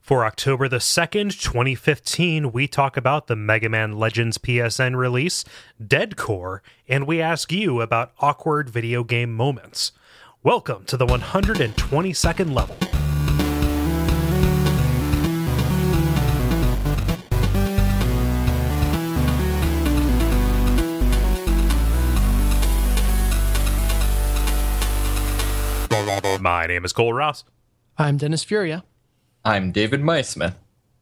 For October the 2nd, 2015, we talk about the Mega Man Legends PSN release, DeadCore, and we ask you about awkward video game moments. Welcome to the 122nd level. My name is Kole Ross. I'm Dennis Furia. I'm David Meisman.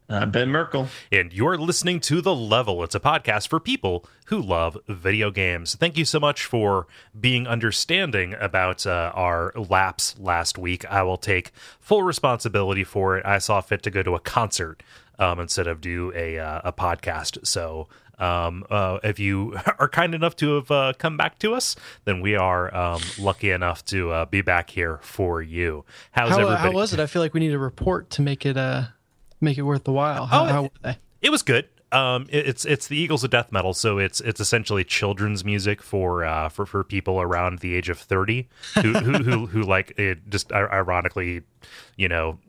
I'm Ben Merkel. And you're listening to The Level. It's a podcast for people who love video games. Thank you so much for being understanding about our lapse last week. I will take full responsibility for it. I saw fit to go to a concert instead of do a podcast. So if you are kind enough to have come back to us, then we are lucky enough to be back here for you. How was it? I feel like we need a report to make it worth the while. How were they? It was good. It's the Eagles of death metal, so it's essentially children's music for people around the age of 30 who like it, just ironically, you know,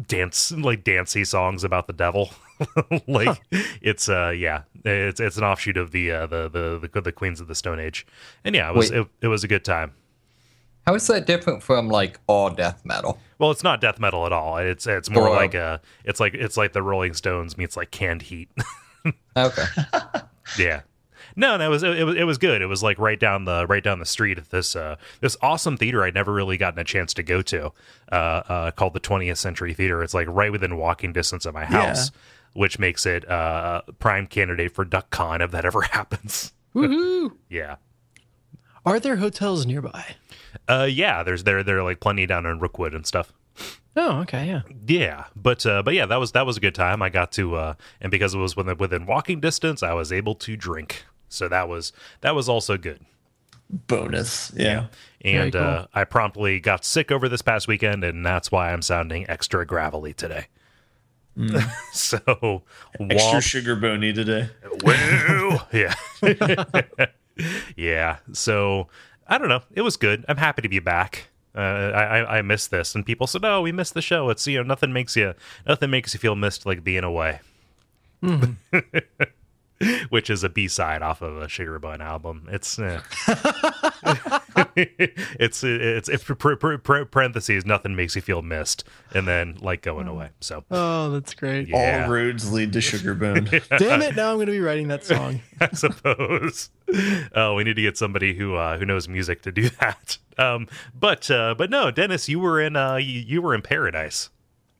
dancey songs about the devil. It's an offshoot of the Queens of the Stone Age, and yeah, it was a good time. How is that different from like all death metal? Well, it's not death metal at all. It's more like it's like the Rolling Stones meets like Canned Heat. Okay. Yeah. No, it was good. It was like right down the street at this awesome theater I'd never really gotten a chance to go to, called the 20th Century Theater. It's like right within walking distance of my house, which makes it prime candidate for DuckCon if that ever happens. Woohoo! Yeah. Are there hotels nearby? Yeah, there are like plenty down in Rookwood and stuff. Oh, okay, yeah. Yeah, but yeah, that was a good time. I got to and because it was within walking distance, I was able to drink. So that was also good. Bonus. Yeah. And cool. I promptly got sick over this past weekend, and that's why I'm sounding extra gravelly today. So extra sugar bony today. Woo! Yeah. Yeah. So I don't know. It was good. I'm happy to be back. I missed this, and people said, "Oh, we missed the show." It's nothing makes you feel missed like being away. Which is a B-side off of a Sugar Bun album. It's parentheses, nothing makes you feel missed, and then like going away. So that's great. Yeah. All roads lead to Sugar Bone. Damn it! Now I'm going to be writing that song. I suppose. Oh, we need to get somebody who knows music to do that. But no, Dennis, you were in Paradise.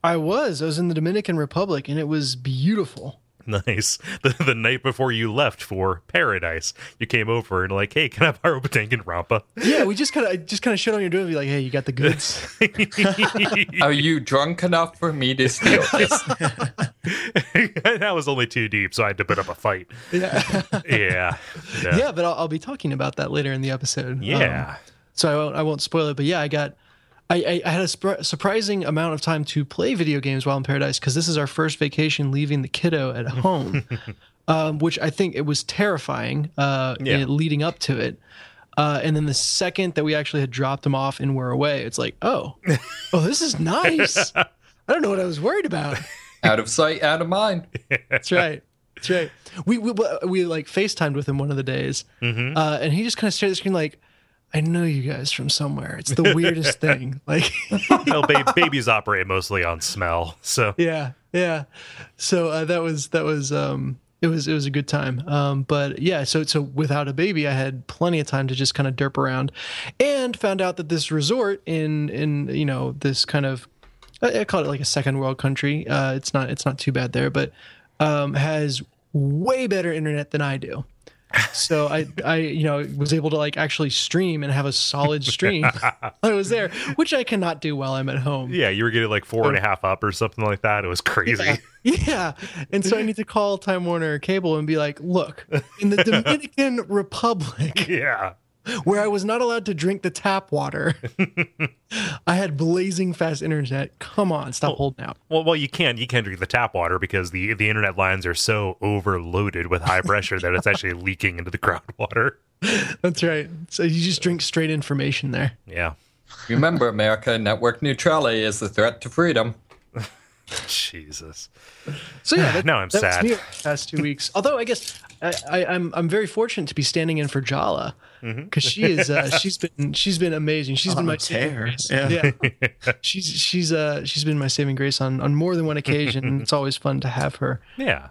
I was in the Dominican Republic, and it was beautiful. Nice. The night before you left for Paradise, you came over and like, hey, can I borrow Dangan Ronpa? Yeah, we just kind of shit on your door and be like, hey, you got the goods? Are you drunk enough for me to steal this? That was only too deep, so I had to put up a fight. Yeah. Yeah, but I'll be talking about that later in the episode. Yeah. So I won't spoil it, but yeah, I had a surprising amount of time to play video games while in Paradise because this is our first vacation leaving the kiddo at home, which I think it was terrifying leading up to it. And then the second that we actually had dropped him off and we're away, it's like, oh, this is nice. I don't know what I was worried about. Out of sight, out of mind. That's right. We like FaceTimed with him one of the days, and he just kind of stared at the screen like, I know you guys from somewhere. It's the weirdest thing. Like, well, babies operate mostly on smell. So yeah. So that was it was a good time. But yeah, so without a baby, I had plenty of time to just kind of derp around, and found out that this resort in this kind of, I call it like a second world country. It's not too bad there, but has way better internet than I do. So I was able to like actually stream and have a solid stream. I was there, which I cannot do while I'm at home. Yeah, you were getting like 4.5 up or something like that. It was crazy. Yeah. And so I need to call Time Warner Cable and be like, look, in the Dominican Republic, where I was not allowed to drink the tap water, I had blazing fast internet. Come on, stop holding out. Well, you can't drink the tap water because the internet lines are so overloaded with high pressure that it's actually leaking into the groundwater. That's right. So you just drink straight information there. Yeah. Remember, America, network neutrality is the threat to freedom. Jesus. So yeah, now I'm that was sad. me over the past 2 weeks. Although I guess I'm very fortunate to be standing in for Jala because she's been amazing. She's been my saving tear. grace. Yeah. She's been my saving grace on more than one occasion. It's always fun to have her. Yeah.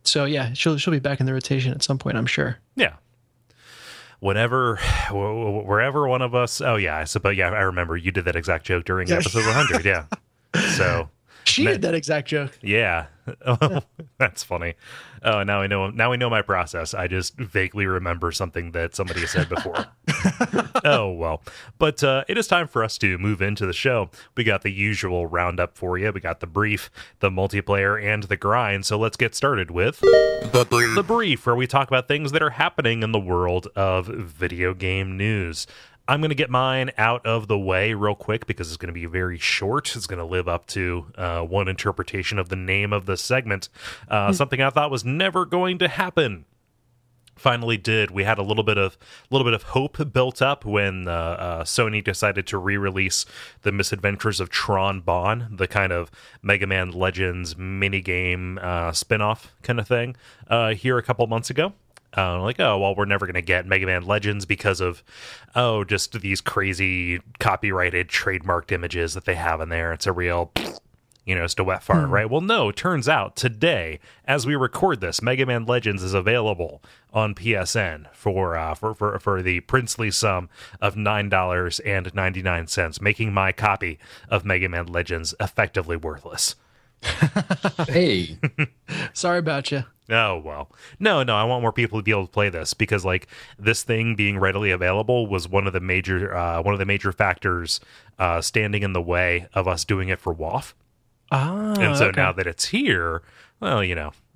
So yeah, she'll be back in the rotation at some point, I'm sure. Yeah. Wherever one of us. Oh yeah, I suppose. Yeah, I remember you did that exact joke during episode 100. Yeah. So she did that exact joke. Yeah. Oh, that's funny. Oh, now we know my process. I just vaguely remember something that somebody said before. Oh, well. But it is time for us to move into the show. We got the usual roundup for you. We got the brief, the multiplayer, and the grind. So let's get started with the brief, where we talk about things that are happening in the world of video game news. I'm going to get mine out of the way real quick because it's going to be very short. It's going to live up to one interpretation of the name of the segment. Something I thought was never going to happen finally did. We had a little bit of hope built up when Sony decided to re-release the Misadventures of Tron Bonne, the kind of Mega Man Legends minigame spin-off kind of thing, here a couple months ago. We're never going to get Mega Man Legends because of, just these crazy copyrighted, trademarked images that they have in there. It's a real, it's a wet fart, right? Well, no, turns out today, as we record this, Mega Man Legends is available on PSN for the princely sum of $9.99, making my copy of Mega Man Legends effectively worthless. Hey. Sorry about you. Oh, well. No, I want more people to be able to play this because, this thing being readily available was one of the major factors standing in the way of us doing it for WoF. And so now that it's here, well, you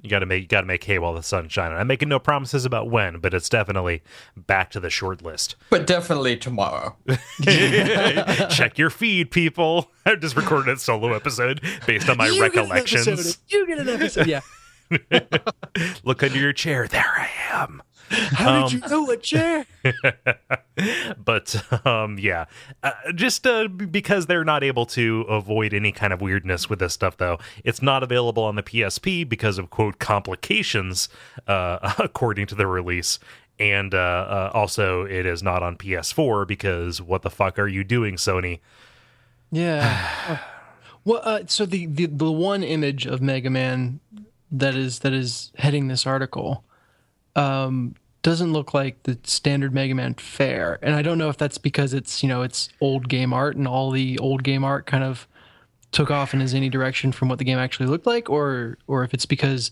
got to make hay while the sun's shining. I'm making no promises about when, but it's definitely back to the short list. But definitely tomorrow. Check your feed, people. I just recorded a solo episode based on my recollections. You get an episode, yeah. Look under your chair. There I am. How did you know what chair? But just because they're not able to avoid any kind of weirdness with this stuff, though, it's not available on the PSP because of, quote, complications, according to the release. And also it is not on PS4 because what the fuck are you doing, Sony? Yeah. Well, so the one image of Mega Man that is heading this article doesn't look like the standard Mega Man fare, and I don't know if that's because it's it's old game art and all the old game art kind of took off in a zany direction from what the game actually looked like, or if it's because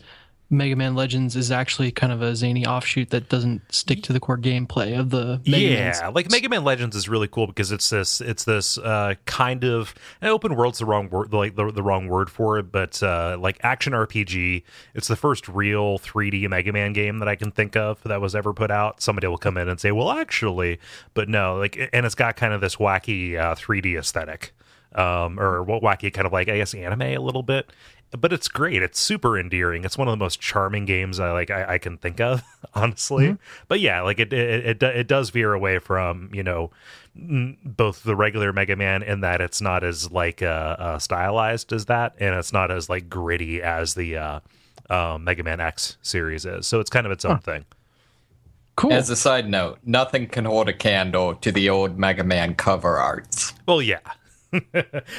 Mega Man Legends is actually kind of a zany offshoot that doesn't stick to the core gameplay of the Mega Man. Mega Man Legends is really cool because it's this kind of open world's the wrong word, the wrong word for it, but action RPG. It's the first real 3D Mega Man game that I can think of that was ever put out. Somebody will come in and say, well, actually, but no, and it's got kind of this wacky 3D aesthetic, or what wacky kind of I guess anime a little bit. But it's great. It's super endearing. It's one of the most charming games I can think of, honestly. Mm-hmm. But yeah, it does veer away from both the regular Mega Man in that it's not as stylized as that, and it's not as gritty as the Mega Man X series is. So it's kind of its own thing. Cool. As a side note, nothing can hold a candle to the old Mega Man cover arts. Well, yeah.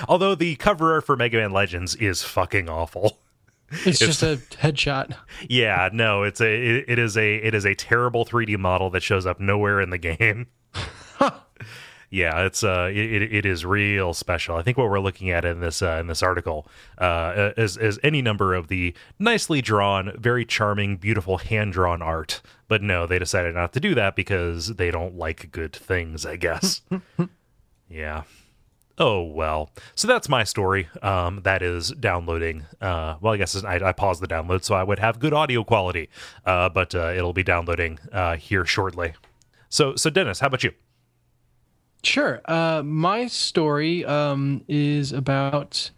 Although the cover art for Mega Man Legends is fucking awful. It's just a headshot. Yeah, no, it is a terrible 3D model that shows up nowhere in the game. Yeah, it is real special. I think what we're looking at in this article is any number of the nicely drawn, very charming, beautiful hand-drawn art. But no, they decided not to do that because they don't like good things, I guess. Yeah. Oh, well. So that's my story. That is downloading. I guess I paused the download so I would have good audio quality. But it'll be downloading here shortly. So Dennis, how about you? Sure. My story is about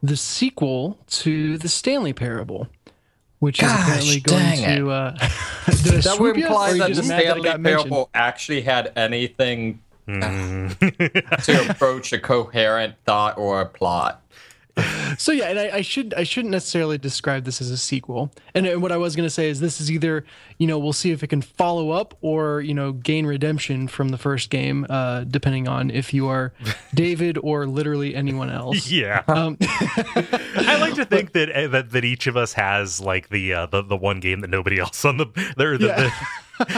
the sequel to the Stanley Parable, which is apparently going to... that would imply that the Stanley Parable actually had anything... to approach a coherent thought or a plot. So yeah, and I shouldn't necessarily describe this as a sequel. And what I was going to say is this is either, we'll see if it can follow up or, gain redemption from the first game, depending on if you are David or literally anyone else. Yeah. I like to think that each of us has like the one game that nobody else on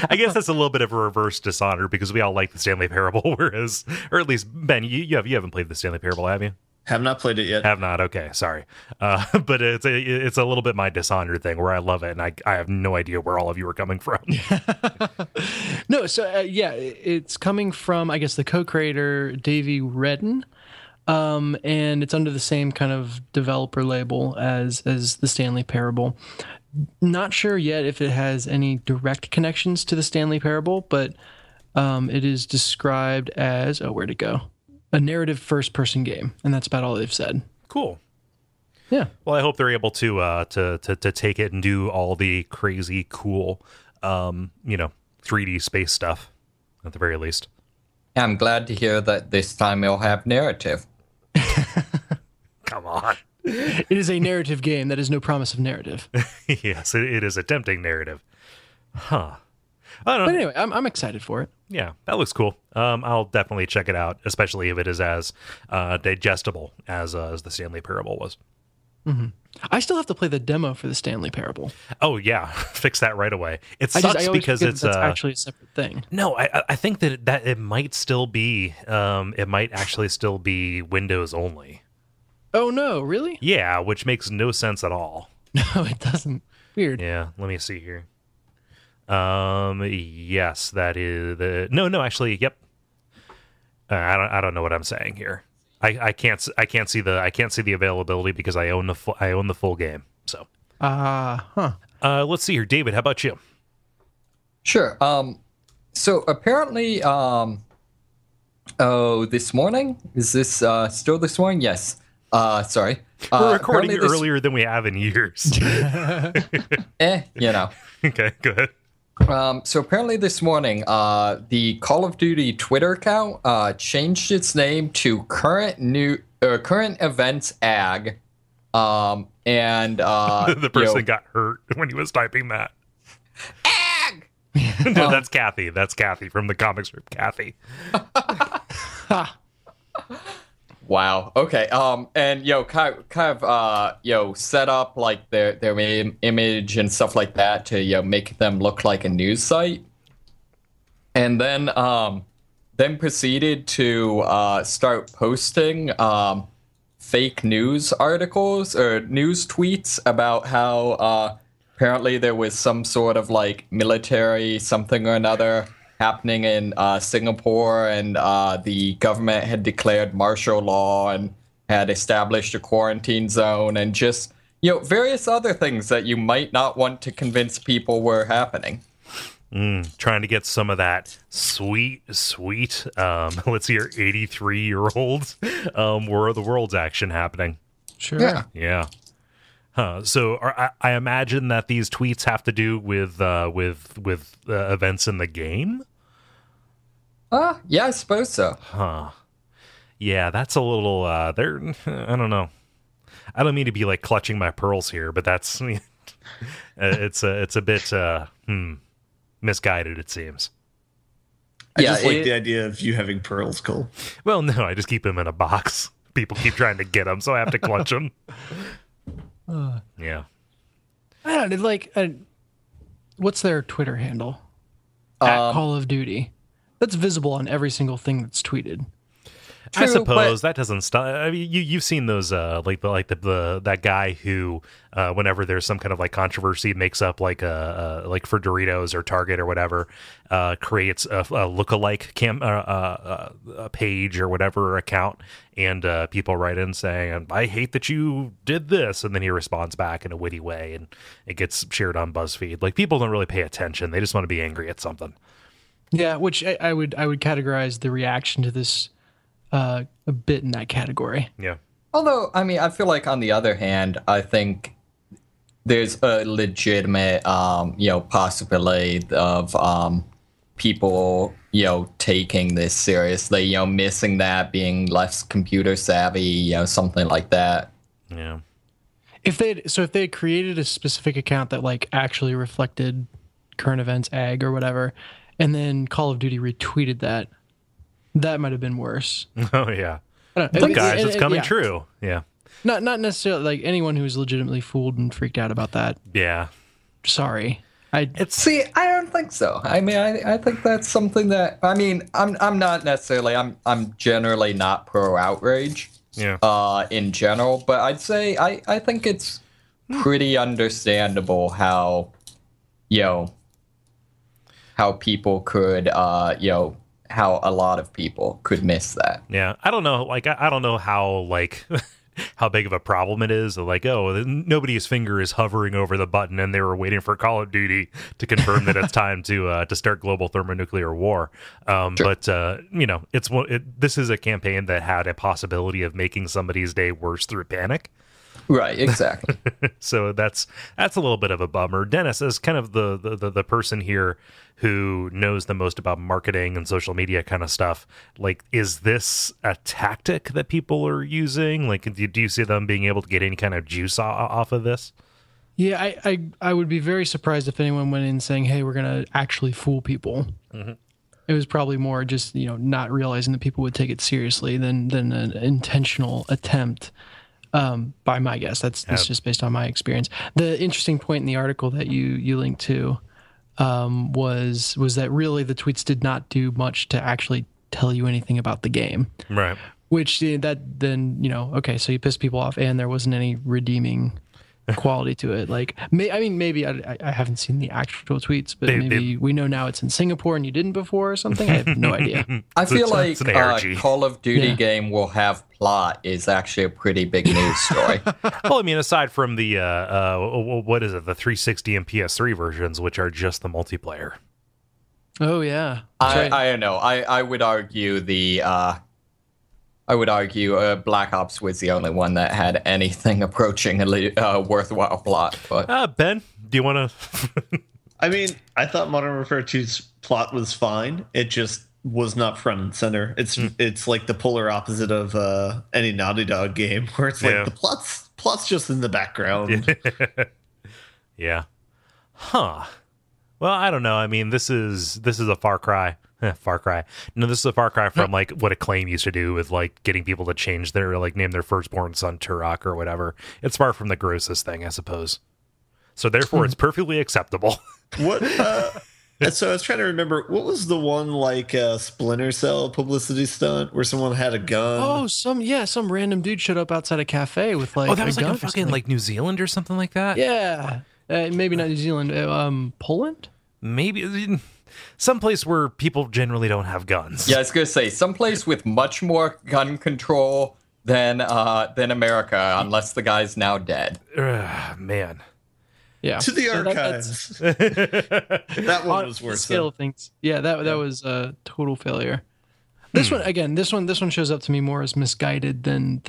I guess that's a little bit of a reverse dishonor because we all like the Stanley Parable, whereas, or at least Ben, you haven't played the Stanley Parable, have you? Have not played it yet. Have not. Okay, sorry. But it's a little bit my Dishonored thing where I love it, and I have no idea where all of you are coming from. No, so it's coming from, I guess, the co-creator Davey Redden, and it's under the same kind of developer label as the Stanley Parable. Not sure yet if it has any direct connections to the Stanley Parable, but it is described as where'd it go? A narrative first-person game, and that's about all they've said. Cool. Yeah. Well, I hope they're able to take it and do all the crazy, cool, 3D space stuff at the very least. I'm glad to hear that this time it'll have narrative. Come on. It is a narrative game that is no promise of narrative. Yes, it is a tempting narrative. Huh. I don't know. But anyway, I'm excited for it. Yeah, that looks cool. I'll definitely check it out, especially if it is as digestible as the Stanley Parable was. Mm-hmm. I still have to play the demo for the Stanley Parable. Oh yeah, fix that right away. It sucks because it's actually a separate thing. No, I think that it might still be it might actually still be Windows only. Oh no, really? Yeah, which makes no sense at all. No, it doesn't. Weird. Yeah, let me see here. Yes, that is the no. Actually, yep. I don't know what I'm saying here. I can't see the availability because I own the full game. So. Let's see here, David. How about you? Sure. So apparently, this morning, is this still this morning? Yes. Sorry. We're recording earlier than we have in years. Okay, good. So apparently this morning, the Call of Duty Twitter account changed its name to Current Events Ag, and the person got hurt when he was typing that. Ag. No, that's Kathy. That's Kathy from the comic strip. Kathy. Wow. Okay. And kind of set up like their image and stuff like that to make them look like a news site, and then proceeded to start posting fake news articles or news tweets about how apparently there was some sort of like military something or another happening in Singapore, and the government had declared martial law and had established a quarantine zone, and just various other things that you might not want to convince people were happening. Trying to get some of that sweet let's see, 83-year-old War of the Worlds action happening. Sure. Yeah. So I imagine that these tweets have to do with events in the game. Yeah, I suppose so. Huh. Yeah, that's a little. I don't know. I don't mean to be like clutching my pearls here, but that's it's a bit misguided. It seems. I just like the idea of you having pearls, Cole. Well, no, I just keep them in a box. People keep trying to get them, so I have to clutch them. Yeah. I don't know, like, what's their Twitter handle? At Call of Duty. That's visible on every single thing that's tweeted. True, I suppose that doesn't stop. I mean, you've seen those that guy who whenever there's some kind of like controversy makes up like like for Doritos or Target or whatever, creates a lookalike a page or whatever account, and people write in saying, "I hate that you did this," and then he responds back in a witty way, and it gets shared on BuzzFeed. Like, people don't really pay attention; they just want to be angry at something. Yeah, which I would categorize the reaction to this a bit in that category. Yeah. Although, I mean, I feel like on the other hand, I think there's a legitimate, possibility of people, taking this seriously, missing that, being less computer savvy, something like that. Yeah. If they had created a specific account that like actually reflected current events, ag or whatever, and then Call of Duty retweeted that might have been worse. Oh yeah. I don't know. Look, guys, it's coming true. Yeah. Not necessarily like anyone who's legitimately fooled and freaked out about that. Yeah. Sorry. See, I don't think so. I mean, I think that's something that, I mean, I'm not necessarily, I'm generally not pro outrage. Yeah. In general, but I'd say I think it's pretty understandable how, how people could, how a lot of people could miss that. Yeah. I don't know. Like, I don't know how, like, how big of a problem it is. Like, oh, nobody's finger is hovering over the button and they were waiting for Call of Duty to confirm that it's time to start global thermonuclear war. Sure. But, this is a campaign that had a possibility of making somebody's day worse through panic. Right, exactly. So that's a little bit of a bummer. Dennis, as kind of the person here who knows the most about marketing and social media kind of stuff, like, is this a tactic that people are using? Like, do you see them being able to get any kind of juice off of this? Yeah, I would be very surprised if anyone went in saying, hey, we're going to actually fool people. Mm-hmm. It was probably more just, not realizing that people would take it seriously than an intentional attempt. By my guess, that's just based on my experience. The interesting point in the article that you linked to was that really the tweets did not do much to actually tell you anything about the game. Right. Which that then, okay, so you pissed people off and there wasn't any redeeming quality to it. Like, maybe I haven't seen the actual tweets, but maybe we know now it's in Singapore and you didn't before or something. I have no idea. I feel like Call of Duty game will have plot is actually a pretty big news story. Well, I mean, aside from the what is it, the 360 and PS3 versions, which are just the multiplayer. Oh yeah, I don't know. I would argue Black Ops was the only one that had anything approaching a worthwhile plot. But Ben, do you want to? I mean, I thought Modern Warfare 2's plot was fine. It just was not front and center. It's like the polar opposite of any Naughty Dog game, where it's like the plot's just in the background. Yeah. Huh. Well, I don't know. I mean, this is a far cry. Far Cry. No, this is a far cry from like what Acclaim used to do with like getting people to change their name their firstborn son Turok or whatever. It's far from the grossest thing, I suppose. So therefore, it's perfectly acceptable. What? So I was trying to remember, what was the one like Splinter Cell publicity stunt where someone had a gun? Oh, some random dude showed up outside a cafe with like that was like a fucking like New Zealand or something like that. Yeah, maybe not New Zealand. Poland. Maybe. Someplace where people generally don't have guns. Yeah, I was gonna say someplace with much more gun control than America, unless the guy's now dead. Man. Yeah. To the archives. That one was worse. Scale of things. Yeah, that was a total failure. This one again. This one shows up to me more as misguided than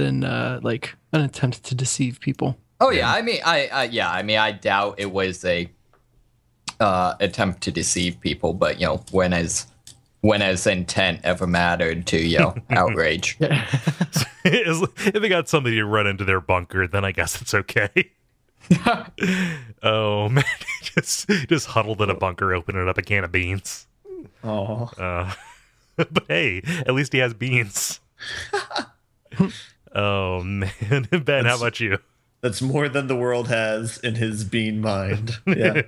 like an attempt to deceive people. Oh yeah, I mean, I doubt it was a attempt to deceive people, but when has intent ever mattered to outrage? If they got somebody to run into their bunker, then I guess it's okay. Oh man, just huddled in a bunker, opening up a can of beans. Oh, but hey, at least he has beans. Oh man, Ben, how about you? That's more than the world has in his bean mind. Yeah.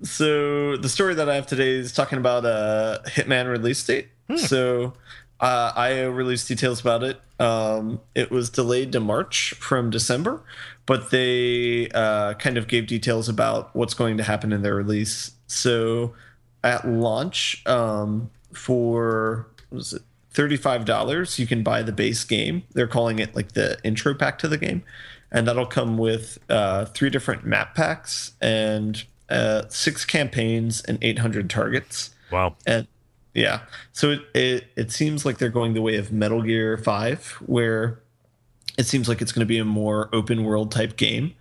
So the story that I have today is talking about a Hitman release date. So IO released details about it. It was delayed to March from December, but they kind of gave details about what's going to happen in their release. So at launch, for what was it, $35, you can buy the base game. They're calling it like the intro pack to the game. And that'll come with 3 different map packs and 6 campaigns and 800 targets. Wow. And yeah, so it seems like they're going the way of Metal Gear 5, where it seems like it's going to be a more open world type game.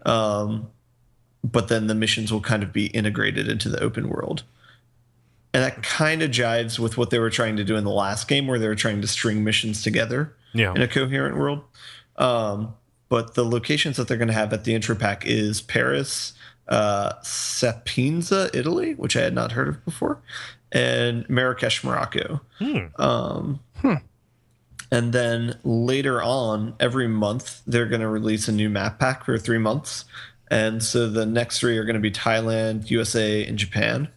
But then the missions will kind of be integrated into the open world. And that kind of jives with what they were trying to do in the last game, where they were trying to string missions together in a coherent world. But the locations that they're going to have at the intro pack is Paris, Sapienza, Italy, which I had not heard of before, and Marrakesh, Morocco. And then later on, every month, they're going to release a new map pack for 3 months. And so the next 3 are going to be Thailand, USA, and Japan.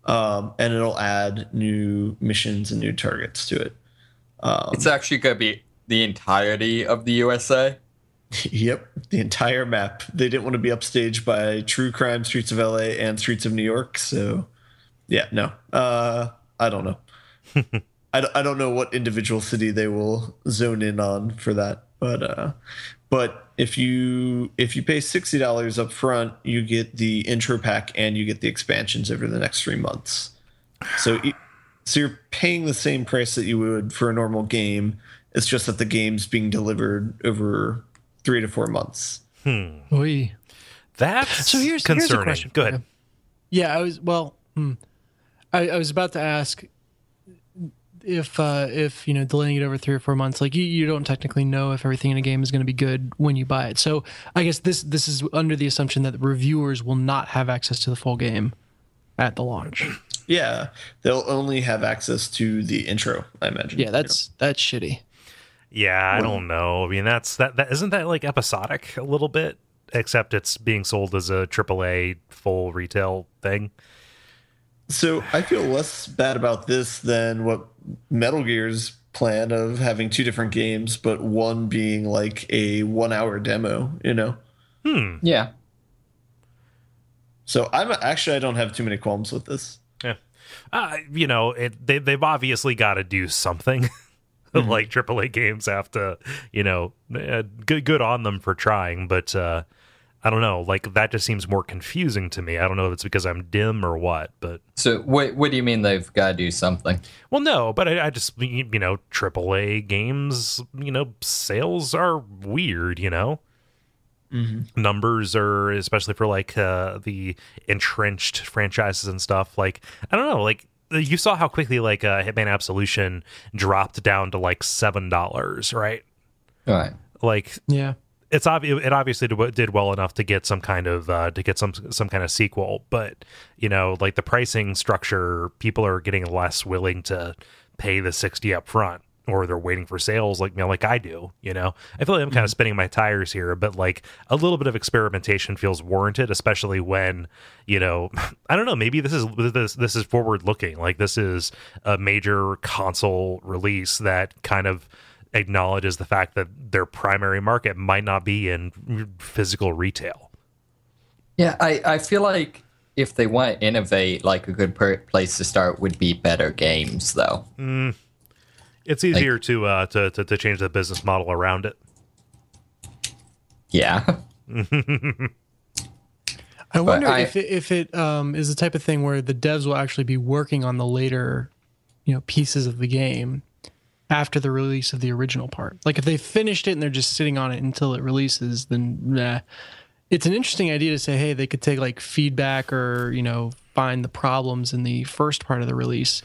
And it'll add new missions and new targets to it. It's actually going to be the entirety of the USA. Yep, the entire map. They didn't want to be upstaged by True Crime, Streets of LA, and Streets of New York. So, yeah, no. I don't know. I don't know what individual city they will zone in on for that. But if you pay $60 up front, you get the intro pack and you get the expansions over the next 3 months. So you're paying the same price that you would for a normal game. It's just that the game's being delivered over 3 to 4 months. Oy. That's So here's concerning. a question. Go ahead. Yeah, I was about to ask if delaying it over 3 or 4 months, like you don't technically know if everything in a game is going to be good when you buy it. So I guess this is under the assumption that the reviewers will not have access to the full game at the launch. Yeah, they'll only have access to the intro, I imagine. Yeah, that's shitty. Yeah, I don't know. I mean, that isn't that like episodic a little bit, except it's being sold as a AAA full retail thing. So I feel less bad about this than what Metal Gear's plan of having 2 different games, but one being like a 1-hour demo, Yeah. So I don't have too many qualms with this. Yeah. They've obviously got to do something. Like AAA games have to, good on them for trying, but I don't know. Like, that just seems more confusing to me. I don't know if it's because I'm dim or what, but... So what do you mean they've got to do something? Well, no, but I just, AAA games, sales are weird, Numbers are, especially for, like, the entrenched franchises and stuff, like, I don't know, like, you saw how quickly, like, Hitman Absolution dropped down to, like, $7, right? All right. Like... Yeah. It obviously did well enough to get some kind of some kind of sequel, but like the pricing structure, people are getting less willing to pay the $60 up front, or they're waiting for sales like I do. I feel like I'm kind of spinning my tires here, but like a little bit of experimentation feels warranted, especially when I don't know, maybe this is forward looking, like this is a major console release that kind of acknowledges the fact that their primary market might not be in physical retail. Yeah, I feel like if they want to innovate, like a good place to start would be better games, though. It's easier to change the business model around it. Yeah. I wonder if it is the type of thing where the devs will actually be working on the later, pieces of the game after the release of the original part. Like if they finished it and they're just sitting on it until it releases, then nah. It's an interesting idea to say, hey, they could take like feedback or, find the problems in the first part of the release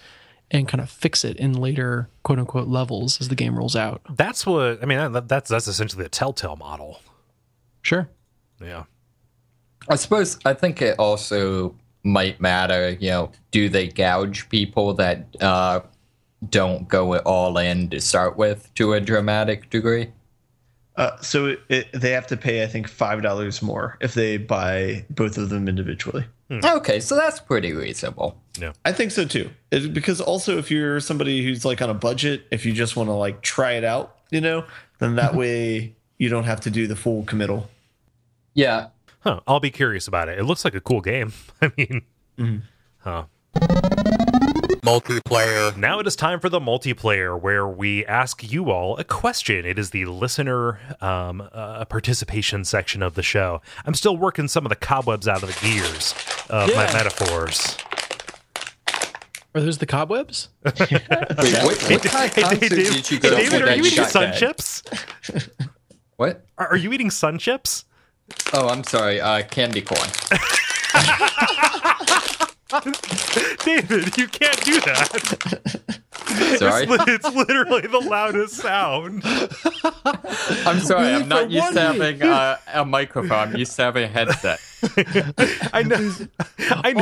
and kind of fix it in later quote unquote levels as the game rolls out. That's what, I mean, that's essentially a Telltale model. Sure. Yeah. I think it also might matter, do they gouge people that, don't go all in to start with to a dramatic degree? So they have to pay, I think, $5 more if they buy both of them individually. Okay, so that's pretty reasonable. Yeah, I think so too. Because also, if you're somebody who's like on a budget, if you just want to like try it out, then that way you don't have to do the full committal. Yeah. Huh. I'll be curious about it. It looks like a cool game. I mean, huh. Multiplayer. Now it is time for the multiplayer, where we ask you all a question. It is the listener participation section of the show. I'm still working some of the cobwebs out of the gears of my metaphors. Are those the cobwebs? Wait, what kind of concert did you go to? David, are you eating sun chips? What? Are you eating sun chips? Oh, I'm sorry. Candy corn. David, you can't do that. Sorry. It's literally the loudest sound. I'm sorry. Really, I'm not for used to one having a microphone. I'm used to having a headset. I know.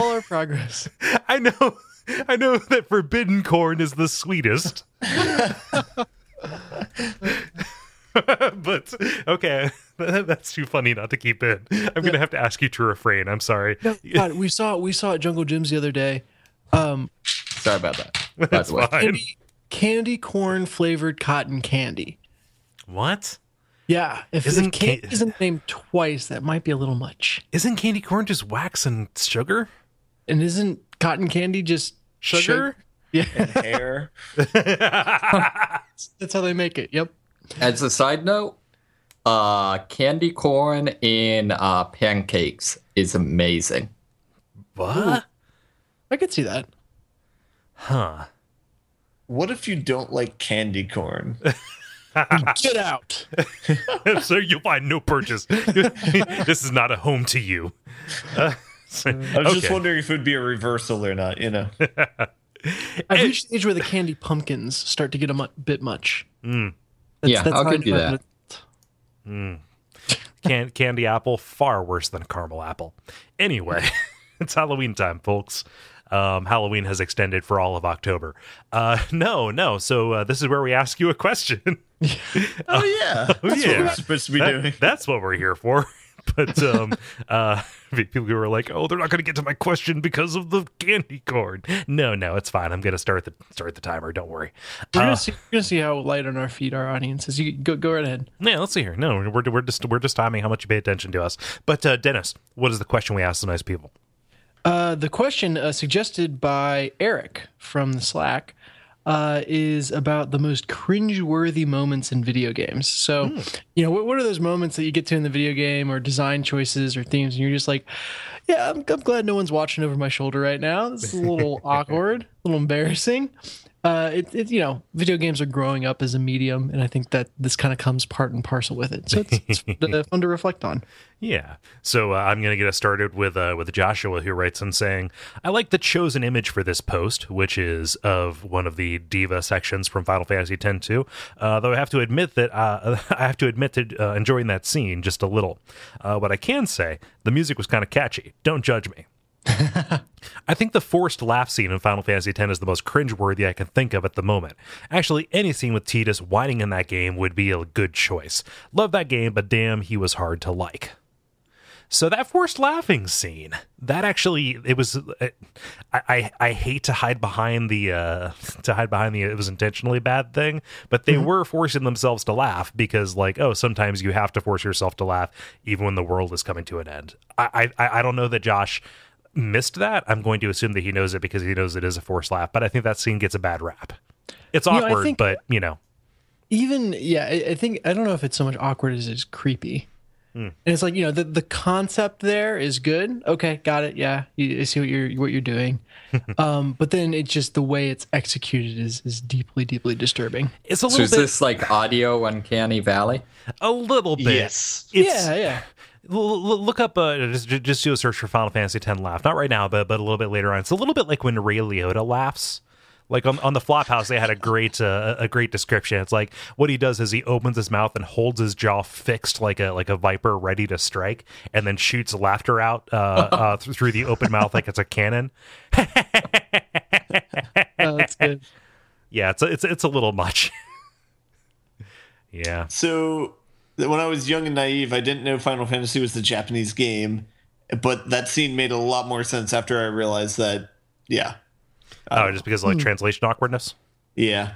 All our progress. I know that forbidden corn is the sweetest. But okay, that's too funny not to keep in. I'm gonna have to ask you to refrain. I'm sorry. No, God, we saw at Jungle Gyms the other day. Sorry about that. By That's the way. fine. Candy corn flavored cotton candy. What? Yeah, if Isn't candy isn't named twice, that might be a little much. Isn't candy corn just wax and sugar? And isn't cotton candy just Sugar? Yeah, Hair. that's how they make it. Yep. As a side note, candy corn in pancakes is amazing. What? I could see that. Huh. What if you don't like candy corn? Get out. So you'll find no purchase. This is not a home to you. I was just wondering if it would be a reversal or not, you know. I've reached the age where the candy pumpkins start to get a bit much. Yeah, I'll how give you I that. Candy apple, far worse than a caramel apple. Anyway, it's Halloween time, folks. Halloween has extended for all of October. No. So this is where we ask you a question. Oh, yeah. That's what we're supposed to be doing. That's what we're here for. But people who are like, "Oh, they're not going to get to my question because of the candy corn." No, it's fine. I'm going to start the timer. Don't worry. We're gonna see how light on our feet our audience is. You go right ahead. Yeah, let's see here. No, we're just timing how much you pay attention to us. But Dennis, what is the question we ask the nice people? The question suggested by Eric from the Slack is about the most cringe-worthy moments in video games. So, what are those moments that you get to in the video game, or design choices or themes, and you're just like, yeah, I'm glad no one's watching over my shoulder right now. This is a little awkward, a little embarrassing. Video games are growing up as a medium, and I think that this kind of comes part and parcel with it. So it's fun to reflect on. Yeah. So I'm going to get us started with Joshua, who writes in saying, "I like the chosen image for this post, which is of one of the diva sections from Final Fantasy X-2. Though I have to admit to enjoying that scene just a little. What I can say, the music was kind of catchy. Don't judge me." I think the forced laugh scene in Final Fantasy X is the most cringeworthy I can think of at the moment. Actually, any scene with Tidus whining in that game would be a good choice. Love that game, but damn, he was hard to like. So that forced laughing scene, that actually, it was, I hate to hide behind the it was intentionally bad thing, but they were forcing themselves to laugh because, like, oh, sometimes you have to force yourself to laugh even when the world is coming to an end. I don't know that Josh missed that. I'm going to assume that he knows it because he knows it is a forced laugh, but I think that scene gets a bad rap. It's awkward, but even I think, I don't know if it's so much awkward as it's creepy. And it's like, the concept there is good. Okay, got it. Yeah, I see what you're doing. But then it's just the way it's executed is deeply, deeply dispering. It's a little bit. So is this like audio Uncanny Valley? A little bit. Yes. Yeah. Look up, just do a search for Final Fantasy X laugh. Not right now, but a little bit later on. It's a little bit like when Ray Liotta laughs. Like on the Flophouse, they had a great description. It's like what he does is he opens his mouth and holds his jaw fixed like a viper ready to strike, and then shoots laughter out through the open mouth like it's a cannon. Oh, that's good. Yeah, it's a little much. Yeah. So when I was young and naive, I didn't know Final Fantasy was the Japanese game, but that scene made a lot more sense after I realized that. Yeah. Just because of like translation awkwardness. Yeah.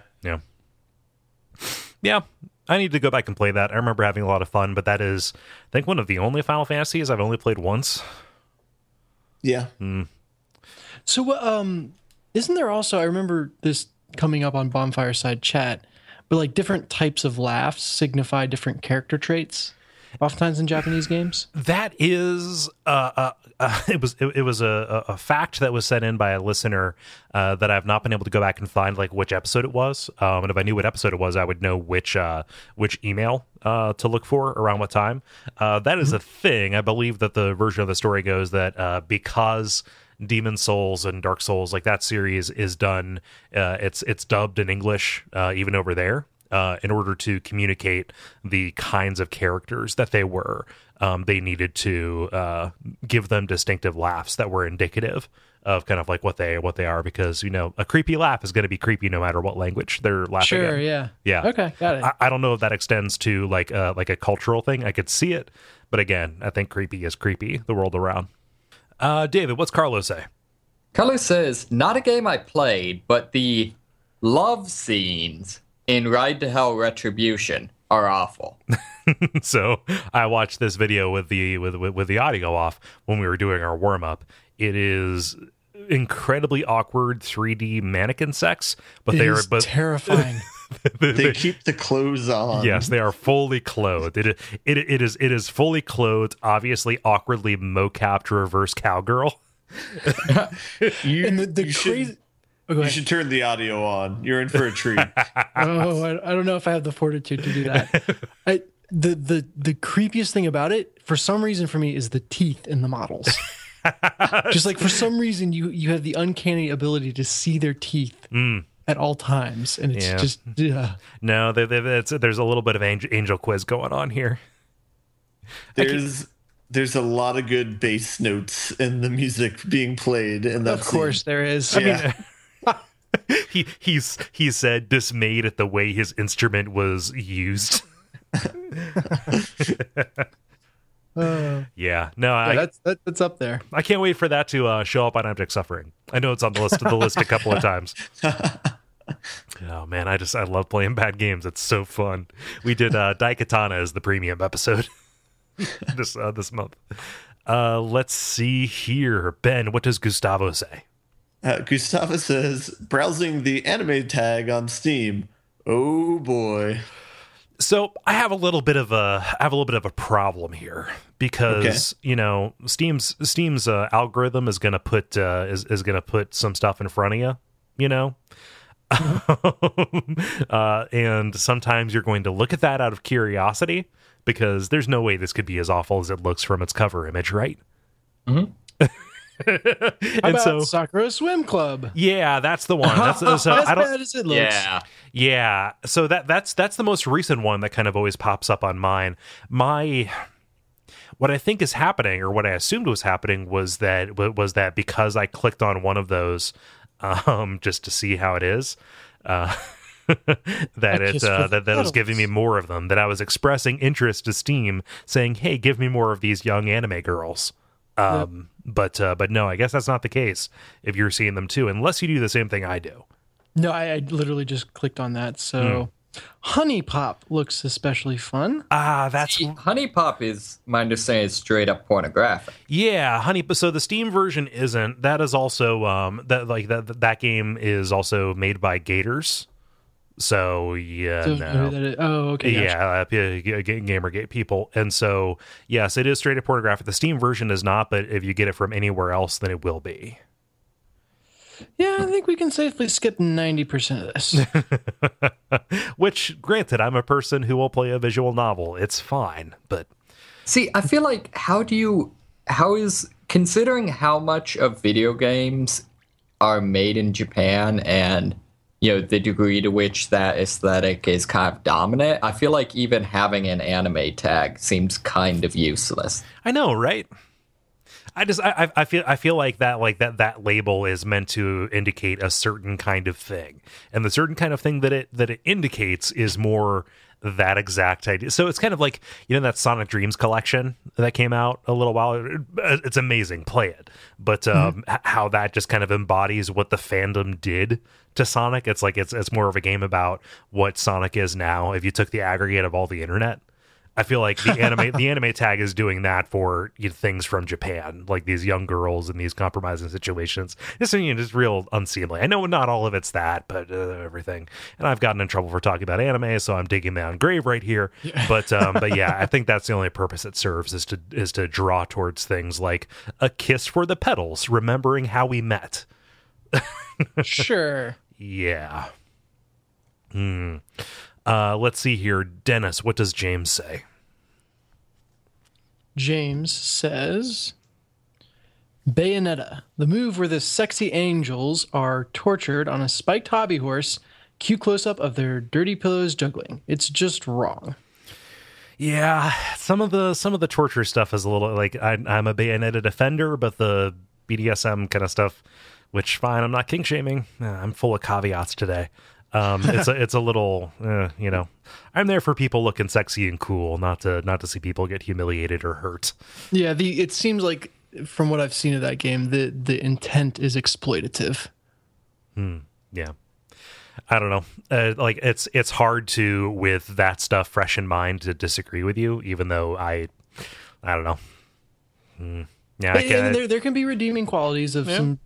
I need to go back and play that. I remember having a lot of fun, but that is, I think, one of the only Final Fantasies I've only played once. Yeah. So, isn't there also, I remember this coming up on Bonfire Side Chat, but like different types of laughs signify different character traits, oftentimes in Japanese games? That is, it was a fact that was sent in by a listener that I've not been able to go back and find like which episode it was. And if I knew what episode it was, I would know which email to look for around what time. That is a thing. I believe that the version of the story goes that because Demon Souls and Dark Souls, like that series is done. It's dubbed in English even over there in order to communicate the kinds of characters that they were. They needed to give them distinctive laughs that were indicative of kind of like what they are, because a creepy laugh is going to be creepy no matter what language they're laughing Sure, in. yeah. Okay, got it. I don't know if that extends to like a cultural thing. I could see it, but again, I think creepy is creepy the world around. David, what's Carlos say? Carlos says, not a game I played, but the love scenes in Ride to Hell Retribution are awful. So I watched this video with the audio off when we were doing our warm up. It is incredibly awkward 3D mannequin sex, but they are terrifying. They keep the clothes on. Yes, they are fully clothed. It is fully clothed, obviously awkwardly mo-capped reverse cowgirl. And the crazy. You should turn the audio on. You're in for a treat. I don't know if I have the fortitude to do that. The creepiest thing about it, for some reason for me, is the teeth in the models. Just like for some reason you have the uncanny ability to see their teeth at all times, and it's just no. There's a little bit of angel quiz going on here. There's a lot of good bass notes in the music being played in that. Of course, there is. Yeah. He said dismayed at the way his instrument was used. That's up there. I can't wait for that to show up on Abject Suffering. I know it's on the list a couple of times. Oh man, I love playing bad games. It's so fun. We did Daikatana as the premium episode this month. Let's see here. Ben, what does Gustavo say? Gustavo says, browsing the anime tag on Steam. Oh boy. So I have a little bit of a problem here, because Steam's algorithm is gonna put is gonna put some stuff in front of you, and sometimes you're going to look at that out of curiosity, because there's no way this could be as awful as it looks from its cover image, right? Mm-hmm. How about Sakura Swim Club? Yeah, that's the one. That's as bad as it looks. Yeah. So that's the most recent one that kind of always pops up on mine. What I think is happening, or what I assumed was happening, was that because I clicked on one of those just to see how it is, that it was giving me more of them, that I was expressing interest to Steam, saying, hey, give me more of these young anime girls. But no, I guess that's not the case if you're seeing them too, unless you do the same thing I do. No, I literally just clicked on that. So Honey Pop looks especially fun. Honey Pop is, my understanding, is straight up pornographic. Yeah, so the Steam version isn't. That is also that game is also made by Gators. So okay, Gamergate people, and so yes, it is straight up pornographic. The Steam version is not, but if you get it from anywhere else, then it will be. Yeah, I think we can safely skip 90% of this. Which, granted, I'm a person who will play a visual novel. It's fine, but see, I feel like considering how much of video games are made in Japan, and the degree to which that aesthetic is kind of dominant, I feel like even having an anime tag seems kind of useless. I know, right? I feel like that label is meant to indicate a certain kind of thing, and the certain kind of thing that it indicates is more that exact idea. So it's kind of like, that Sonic Dreams collection that came out a little while. It's amazing, play it, but how that just kind of embodies what the fandom did to Sonic. It's like it's more of a game about what Sonic is now if you took the aggregate of all the internet. I feel like the anime tag is doing that for things from Japan, like these young girls in these compromising situations. This is real unseemly. I know not all of it's that, but everything. And I've gotten in trouble for talking about anime, so I'm digging my own grave right here. But yeah, I think that's the only purpose it serves, is to draw towards things like a kiss for the petals, remembering how we met. Sure. Yeah. Let's see here. Dennis, what does James say? James says, Bayonetta, the move where the sexy angels are tortured on a spiked hobby horse, cute close-up of their dirty pillows juggling. It's just wrong. Yeah, some of the torture stuff is a little like I'm a Bayonetta defender, but the BDSM kind of stuff, which fine, I'm not kink shaming. I'm full of caveats today. It's a little, I'm there for people looking sexy and cool, not to see people get humiliated or hurt. Yeah, it seems like from what I've seen of that game, the intent is exploitative. Yeah. I don't know. It's hard to, with that stuff fresh in mind, to disagree with you, even though I don't know. Yeah, there can be redeeming qualities of some,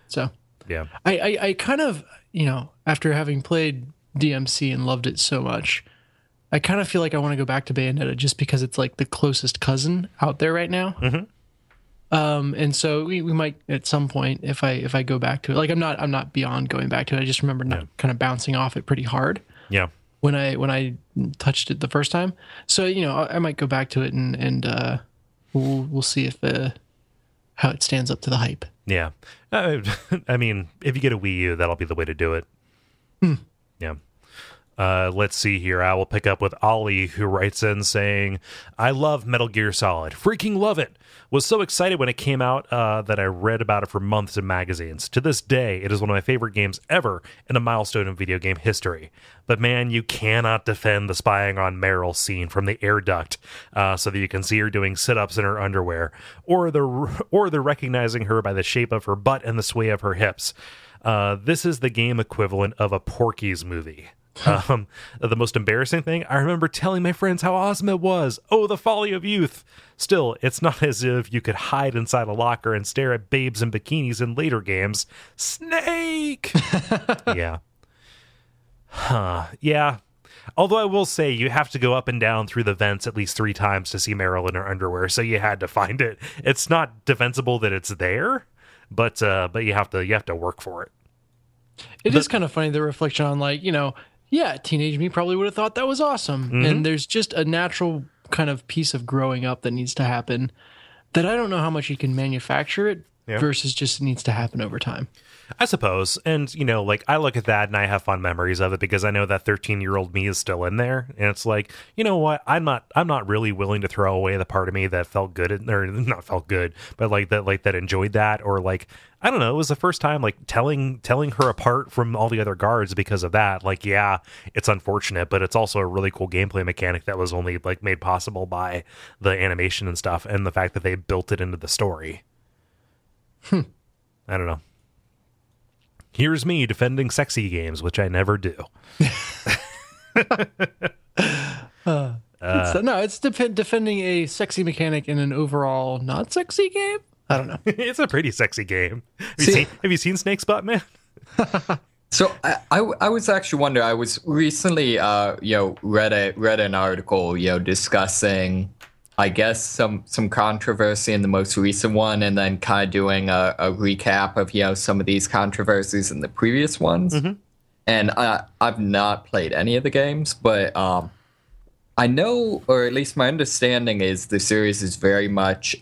So yeah, I kind of, after having played DMC and loved it so much, I kind of feel like I want to go back to Bayonetta just because it's like the closest cousin out there right now. Mm-hmm. And so we might at some point, if I go back to it, like I'm not beyond going back to it. I just remember not kind of bouncing off it pretty hard. Yeah. When I touched it the first time. So, I might go back to it and we'll see if how it stands up to the hype. Yeah. I mean, if you get a Wii U, that'll be the way to do it. Yeah. Let's see here. I will pick up with Ollie, who writes in saying, I love Metal Gear Solid. Freaking love it. Was so excited when it came out that I read about it for months in magazines. To this day, it is one of my favorite games ever and a milestone in video game history. But man, you cannot defend the spying on Meryl scene from the air duct so that you can see her doing sit-ups in her underwear, or the recognizing her by the shape of her butt and the sway of her hips. This is the game equivalent of a Porky's movie. The most embarrassing thing, I remember telling my friends how awesome it was. Oh, the folly of youth. Still, it's not as if you could hide inside a locker and stare at babes in bikinis in later games. Snake! Yeah. Huh. Yeah. Although I will say you have to go up and down through the vents at least 3 times to see Meryl in her underwear, so you had to find it. It's not defensible that it's there, but you have to work for it. It is kind of funny, the reflection on teenage me probably would have thought that was awesome. Mm-hmm. And there's just a natural kind of piece of growing up that needs to happen that I don't know how much you can manufacture it versus just needs to happen over time. I suppose. And, I look at that and I have fond memories of it because I know that 13-year-old me is still in there. And it's like, you know what? I'm not really willing to throw away the part of me that felt good, or not felt good, but that enjoyed that. Or I don't know, it was the first time telling her apart from all the other guards because of that. Yeah, it's unfortunate, but it's also a really cool gameplay mechanic that was only made possible by the animation and stuff and the fact that they built it into the story. I don't know. Here's me defending sexy games, which I never do. It's defending a sexy mechanic in an overall not sexy game. I don't know. It's a pretty sexy game. Have you seen Snake's Butt, man? So I was actually wondering. I was recently read an article discussing, I guess, some controversy in the most recent one, and then kind of doing a recap of some of these controversies in the previous ones. Mm-hmm. And I've not played any of the games, but I know, or at least my understanding is, the series is very much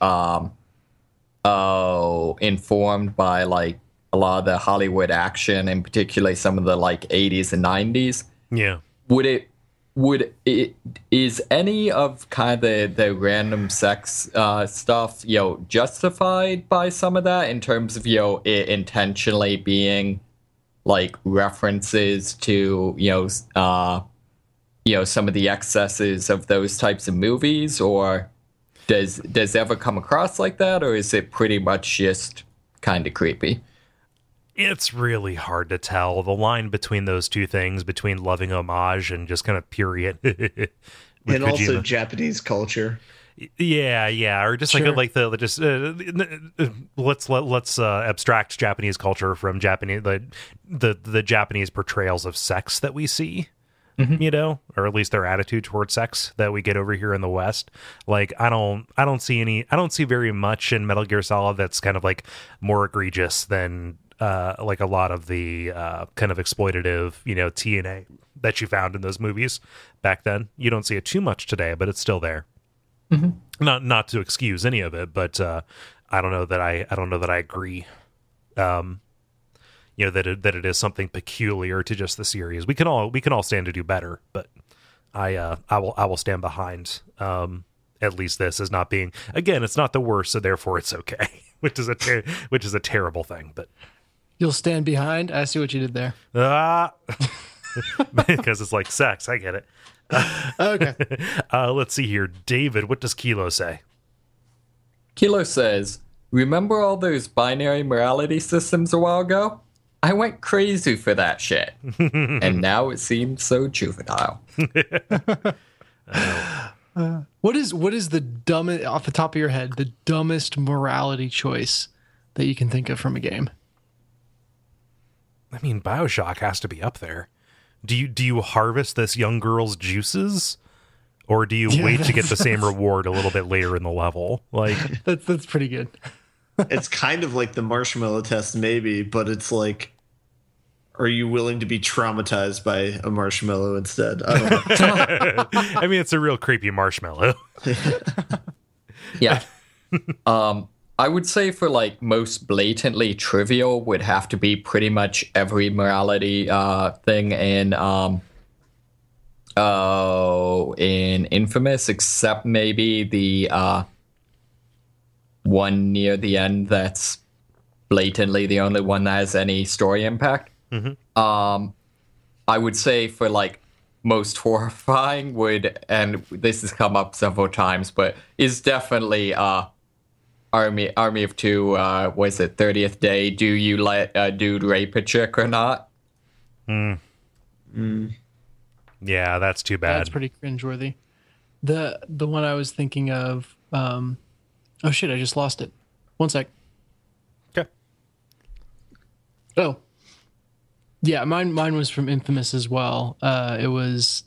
informed by a lot of the Hollywood action, and particularly some of the 80s and 90s. Yeah. Is any of kind of the random sex stuff, justified by some of that in terms of, it intentionally being references to, some of the excesses of those types of movies, or does it ever come across like that, or is it pretty much just kind of creepy? It's really hard to tell the line between those two things, between loving homage and just kind of period. And Kojima. Also Japanese culture. Yeah, or just sure. Let's abstract Japanese culture from Japanese the Japanese portrayals of sex that we see. Mm-hmm. Or at least their attitude towards sex that we get over here in the West. I don't see very much in Metal Gear Solid that's kind of more egregious than a lot of the kind of exploitative, TNA that you found in those movies back then. You don't see it too much today, but it's still there. Mm-hmm. Not to excuse any of it, but I don't know that I agree. That it is something peculiar to just the series. We can all stand to do better, but I will stand behind at least this as not being, again, it's not the worst, so therefore it's okay, which is a terrible thing. But you'll stand behind. I see what you did there. Because it's like sex. I get it. Okay. Let's see here, David. What does Kilo say? Kilo says, "Remember all those binary morality systems a while ago? I went crazy for that shit, and now it seems so juvenile." What is the dumbest, off the top of your head, the dumbest morality choice that you can think of from a game? I mean, BioShock has to be up there. Do you harvest this young girl's juices, or do you wait to get the same reward a little bit later in the level? Like that's pretty good. It's kind of like the marshmallow test, maybe, but it's like, are you willing to be traumatized by a marshmallow instead? I don't know. I mean, it's a real creepy marshmallow. Yeah. I would say for like most blatantly trivial would have to be pretty much every morality thing in Infamous, except maybe the one near the end that's blatantly the only one that has any story impact. Mm-hmm. I would say for like most horrifying would, and this has come up several times, but is definitely Army of Two. Was it 30th Day? Do you let a dude rape a chick or not? Yeah, that's too bad. That's pretty cringeworthy. The one I was thinking of. Oh shit! I just lost it. One sec. Okay. Oh. Yeah, mine was from Infamous as well. It was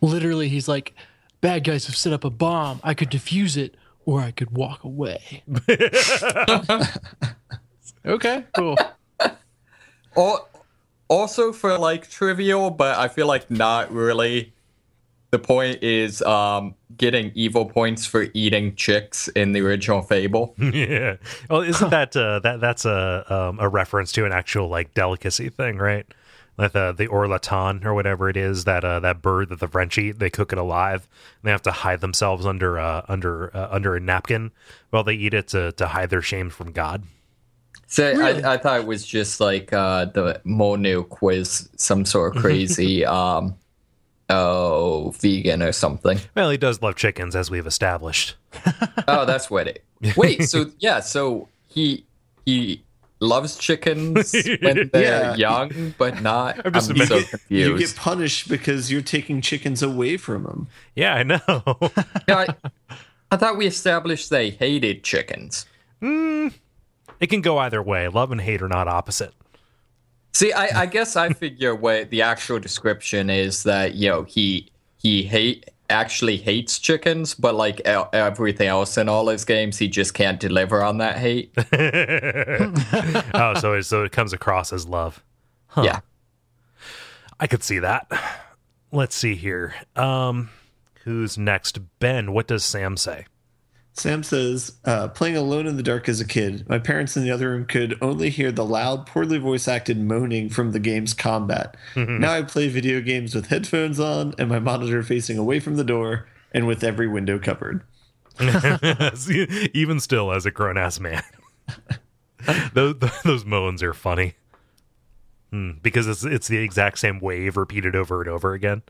literally he's like, bad guys have set up a bomb. I could defuse it, or I could walk away. Okay, cool. Also for like trivial, but I feel like not really. The point is getting evil points for eating chicks in the original Fable. Yeah. Well, isn't that's a reference to an actual like delicacy thing, right? Like the orlaton or whatever it is, that bird that the French eat. They cook it alive. And they have to hide themselves under a napkin while they eat it to hide their shame from God. So Really? I thought it was just like the Monuke was some sort of crazy vegan or something. Well, he does love chickens, as we've established. Oh, that's what it. Wait, so he loves chickens when they're young, but not. I'm so confused. You get punished because you're taking chickens away from them. Yeah, I know. Yeah, I thought we established they hated chickens. It can go either way. Love and hate are not opposite. See, I guess I figure what the actual description is that he actually hates chickens, but like everything else in all his games, he just can't deliver on that hate. Oh, so it comes across as love. Huh. Yeah, I could see that. Let's see here. Who's next? Ben, what does Sam say? Sam says, playing alone in the dark as a kid, my parents in the other room could only hear the loud, poorly voice acted moaning from the game's combat. Now I play video games with headphones on and my monitor facing away from the door and with every window covered. Even still, as a grown-ass man. Those moans are funny. Because it's the exact same wave repeated over and over again.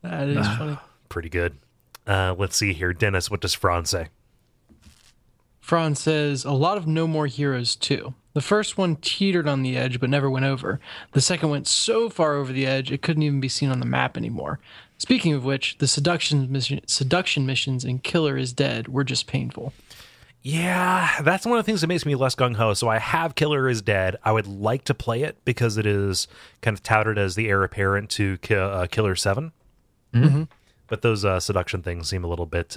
That is funny. Pretty good. Let's see here. Dennis, what does Franz say? Franz says, a lot of No More Heroes 2. The first one teetered on the edge but never went over. The second went so far over the edge it couldn't even be seen on the map anymore. Speaking of which, the seduction missions in Killer is Dead were just painful. Yeah, that's one of the things that makes me less gung-ho. So I have Killer is Dead. I would like to play it because it is kind of touted as the heir apparent to Killer 7. Mm-hmm. But those seduction things seem a little bit,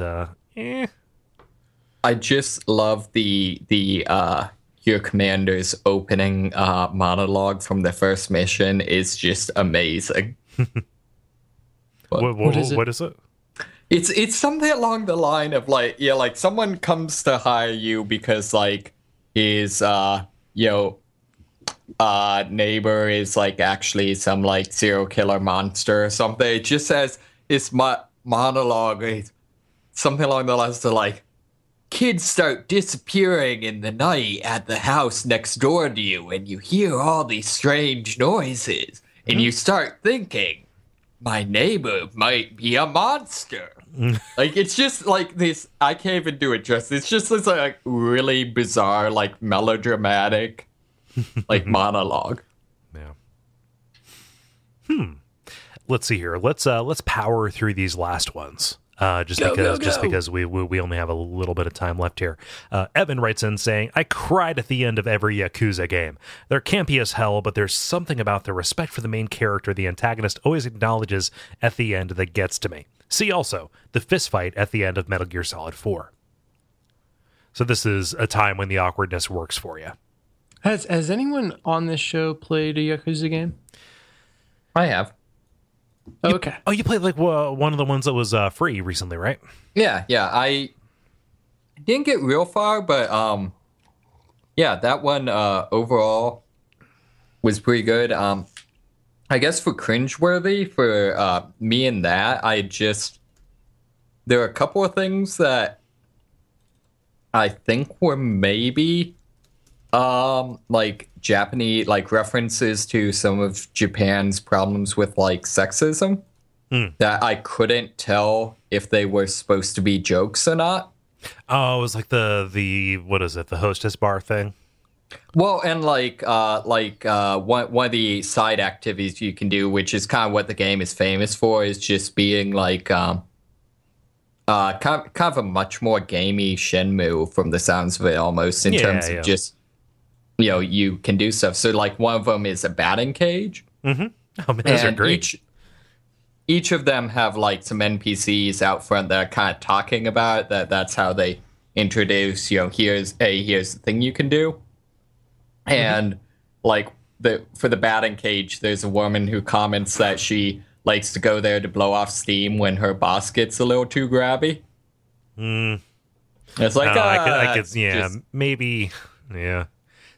I just love the your commander's opening monologue from the first mission is just amazing. What is it? It's something along the line of like, yeah, like someone comes to hire you because like his neighbor is like actually some like serial killer monster or something. It just says it's monologue, it's something along the lines of like, kids start disappearing in the night at the house next door to you, and you hear all these strange noises, and you start thinking, my neighbor might be a monster. Like, it's just like this, I can't even do it justice. It's just this like really bizarre, like melodramatic, like monologue. Yeah. Let's see here. Let's power through these last ones. Just because we only have a little bit of time left here. Evan writes in saying, I cried at the end of every Yakuza game. They're campy as hell, but there's something about the respect for the main character the antagonist always acknowledges at the end that gets to me. See also the fist fight at the end of Metal Gear Solid 4. So this is a time when the awkwardness works for you. Has anyone on this show played a Yakuza game? I have. Okay. You played like one of the ones that was free recently, right? Yeah. I didn't get real far, but that one overall was pretty good. I guess for cringeworthy, for me and that, there are a couple of things that I think were maybe like Japanese, like references to some of Japan's problems with like sexism that I couldn't tell if they were supposed to be jokes or not. Oh, it was like the what is it, the hostess bar thing? Well, and like one of the side activities you can do, which is kind of what the game is famous for, is just being like kind of a much more gamey Shenmue from the sounds of it, almost in terms of just, you can do stuff. So like one of them is a batting cage. Mm-hmm. Oh man, those are great. Each of them have like some NPCs out front that are kind of talking about it. That's how they introduce, here's the thing you can do. And like for the batting cage, there's a woman who comments that she likes to go there to blow off steam when her boss gets a little too grabby. It's like I could maybe.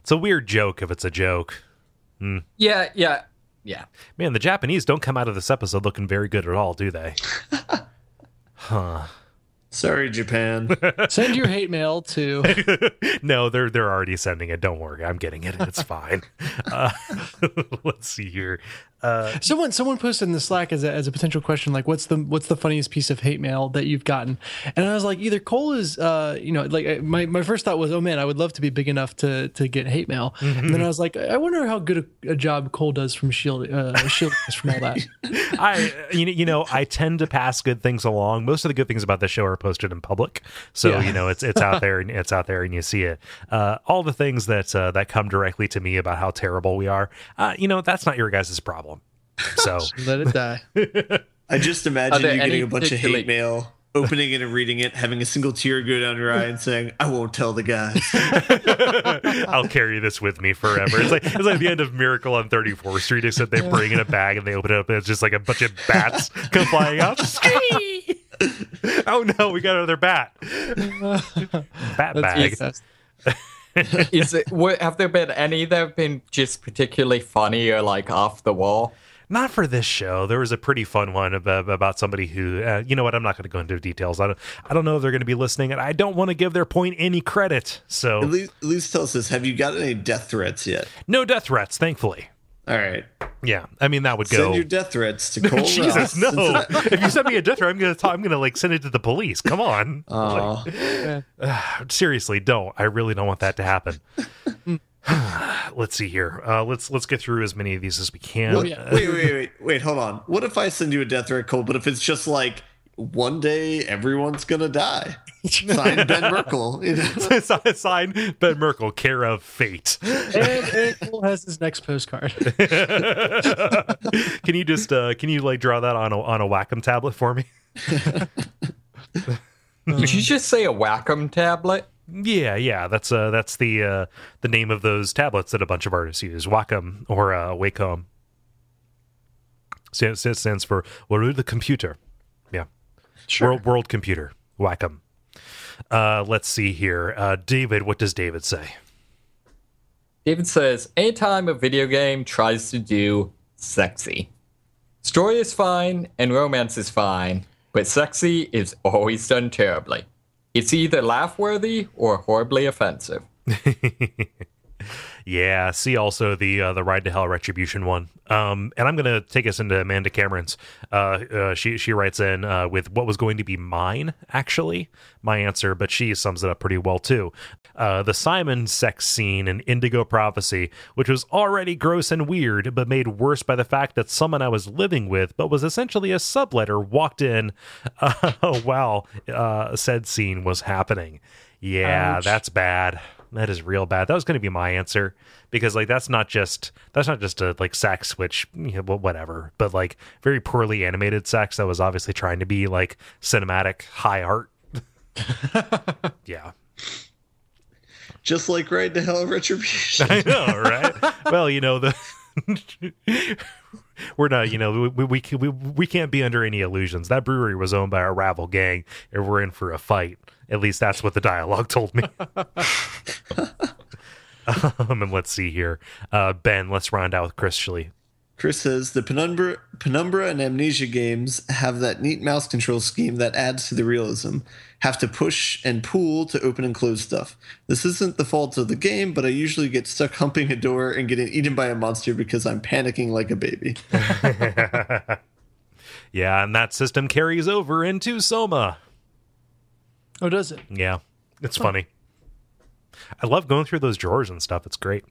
It's a weird joke if it's a joke. Yeah. Man, the Japanese don't come out of this episode looking very good at all, do they? Huh. Sorry, Japan. Send your hate mail to... No, they're already sending it. Don't worry. I'm getting it. It's fine. Let's see here. Someone posted in the Slack as a potential question, like, what's the funniest piece of hate mail that you've gotten? And I was like, either Kole is, like my first thought was, oh man, I would love to be big enough to get hate mail. Mm-hmm. And then I was like, I wonder how good a job Kole does from shielding us from all that. I tend to pass good things along. Most of the good things about this show are posted in public, so it's out there and you see it. All the things that come directly to me about how terrible we are, that's not your guys' problem. So let it die. I just imagine you getting a bunch of hate mail, opening it and reading it, having a single tear go down your eye, and saying, "I won't tell the guys." I'll carry this with me forever. It's like the end of Miracle on 34th Street, except they bring in a bag and they open it up and it's just like a bunch of bats come flying out. Oh no, we got another bat. Bat bag. Have there been any that have been just particularly funny or like off the wall? Not for this show. There was a pretty fun one about somebody who, you know what? I'm not going to go into details. I don't know if they're going to be listening, and I don't want to give their point any credit. So, at least tell us this: have you gotten any death threats yet? No death threats, thankfully. All right. Yeah, I mean that would go. Send your death threats to Kole. Jesus, no! If you send me a death threat, I'm gonna like send it to the police. Come on. Seriously, don't. I really don't want that to happen. Let's see here. Let's get through as many of these as we can. Wait, hold on. What if I send you a death threat, Kole, but if it's just like one day everyone's gonna die? Signed Ben Merkel. Signed Ben Merkel, care of fate. And Kole has his next postcard. Can you like draw that on a Wacom tablet for me? Did you just say a Wacom tablet? Yeah. That's the name of those tablets that a bunch of artists use. Wacom or Wacom. Stands for the computer. Yeah. Sure. World computer. Whack 'em. Let's see here. David, what does David say? David says, anytime a video game tries to do sexy. Story is fine and romance is fine, but sexy is always done terribly. It's either laugh-worthy or horribly offensive. Yeah, see also the Ride to Hell Retribution one. And I'm going to take us into Amanda Cameron's. She writes in with what was going to be my answer, but she sums it up pretty well too. The Simon sex scene in Indigo Prophecy, which was already gross and weird, but made worse by the fact that someone I was living with, but was essentially a subletter, walked in while said scene was happening. Yeah, Ouch. That's bad. That is real bad. That was going to be my answer because like that's not just a like sex, which whatever, but like very poorly animated sex that was obviously trying to be like cinematic high art. Yeah, Just like Ride to Hell Retribution. I know, right? Well, we're not, we can't be under any illusions. That brewery was owned by a rival gang, and we're in for a fight. At least that's what the dialogue told me. And let's see here. Ben, let's round out with Chris Shelley. Chris says the Penumbra and Amnesia games have that neat mouse control scheme that adds to the realism. Have to push and pull to open and close stuff. This isn't the fault of the game, but I usually get stuck humping a door and getting eaten by a monster because I'm panicking like a baby. Yeah, and that system carries over into Soma. Oh, does it? Yeah, it's funny. I love going through those drawers and stuff. It's great.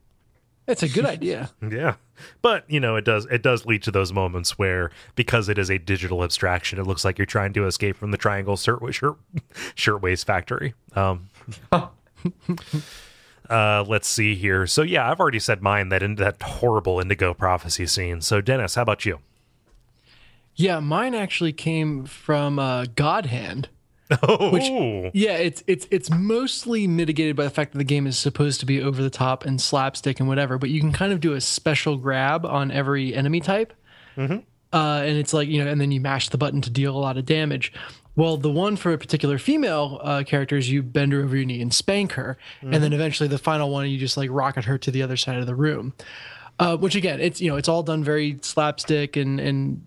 It's a good idea. Yeah, but it does lead to those moments where, because it is a digital abstraction, it looks like you're trying to escape from the Triangle Shirtwaist Factory. Let's see here. So yeah, I've already said mine, that horrible Indigo Prophecy scene. So Dennis, how about you? Yeah, mine actually came from God Hand. Oh, Which, yeah, it's mostly mitigated by the fact that the game is supposed to be over the top and slapstick and whatever, but you can kind of do a special grab on every enemy type. Mm-hmm. And it's like, and then you mash the button to deal a lot of damage. Well, the one for a particular female character is you bend her over your knee and spank her. Mm-hmm. And then eventually the final one, you just like rocket her to the other side of the room. Which again, it's, it's all done very slapstick and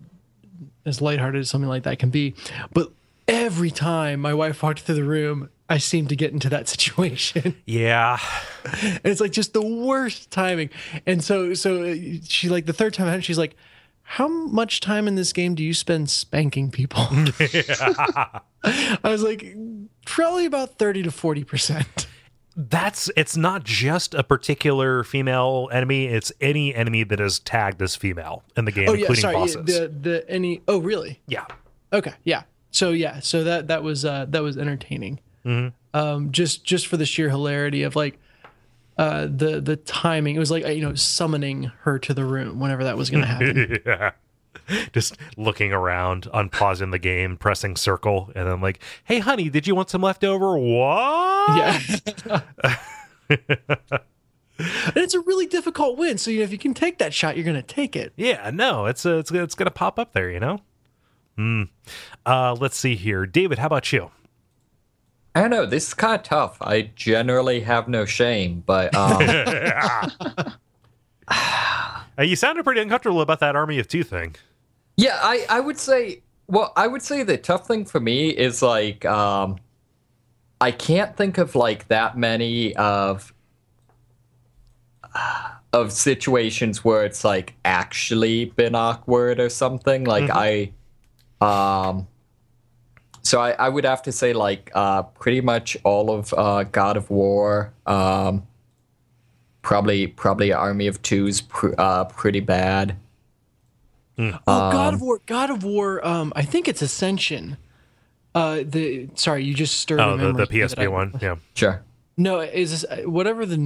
as lighthearted as something like that can be. But every time my wife walked through the room, I seemed to get into that situation. Yeah. And it's like just the worst timing. And so she, like, the third time I had it, she's like, how much time in this game do you spend spanking people? I was like, probably about 30 to 40%. It's not just a particular female enemy, it's any enemy that is tagged as female in the game, including bosses. Oh, really? Yeah. Okay, yeah. So that was entertaining. Mm-hmm. Just for the sheer hilarity of like the timing. It was like summoning her to the room whenever that was going to happen. Yeah. Just looking around, unpausing the game, pressing circle, and then like, hey honey, did you want some leftover? What? Yeah. And it's a really difficult win. So if you can take that shot, you're going to take it. Yeah, no, it's going to pop up there, Let's see here. David, how about you? I don't know. This is kind of tough. I generally have no shame, but you sounded pretty uncomfortable about that Army of Two thing. Yeah, I would say. Well, I would say the tough thing for me is like I can't think of like that many of situations where it's like actually been awkward or something. Like so I would have to say like pretty much all of God of War, probably Army of Two's pretty bad. God of War. I think it's Ascension. You just stirred a memory. The PSP one. Yeah, sure. No, is this whatever the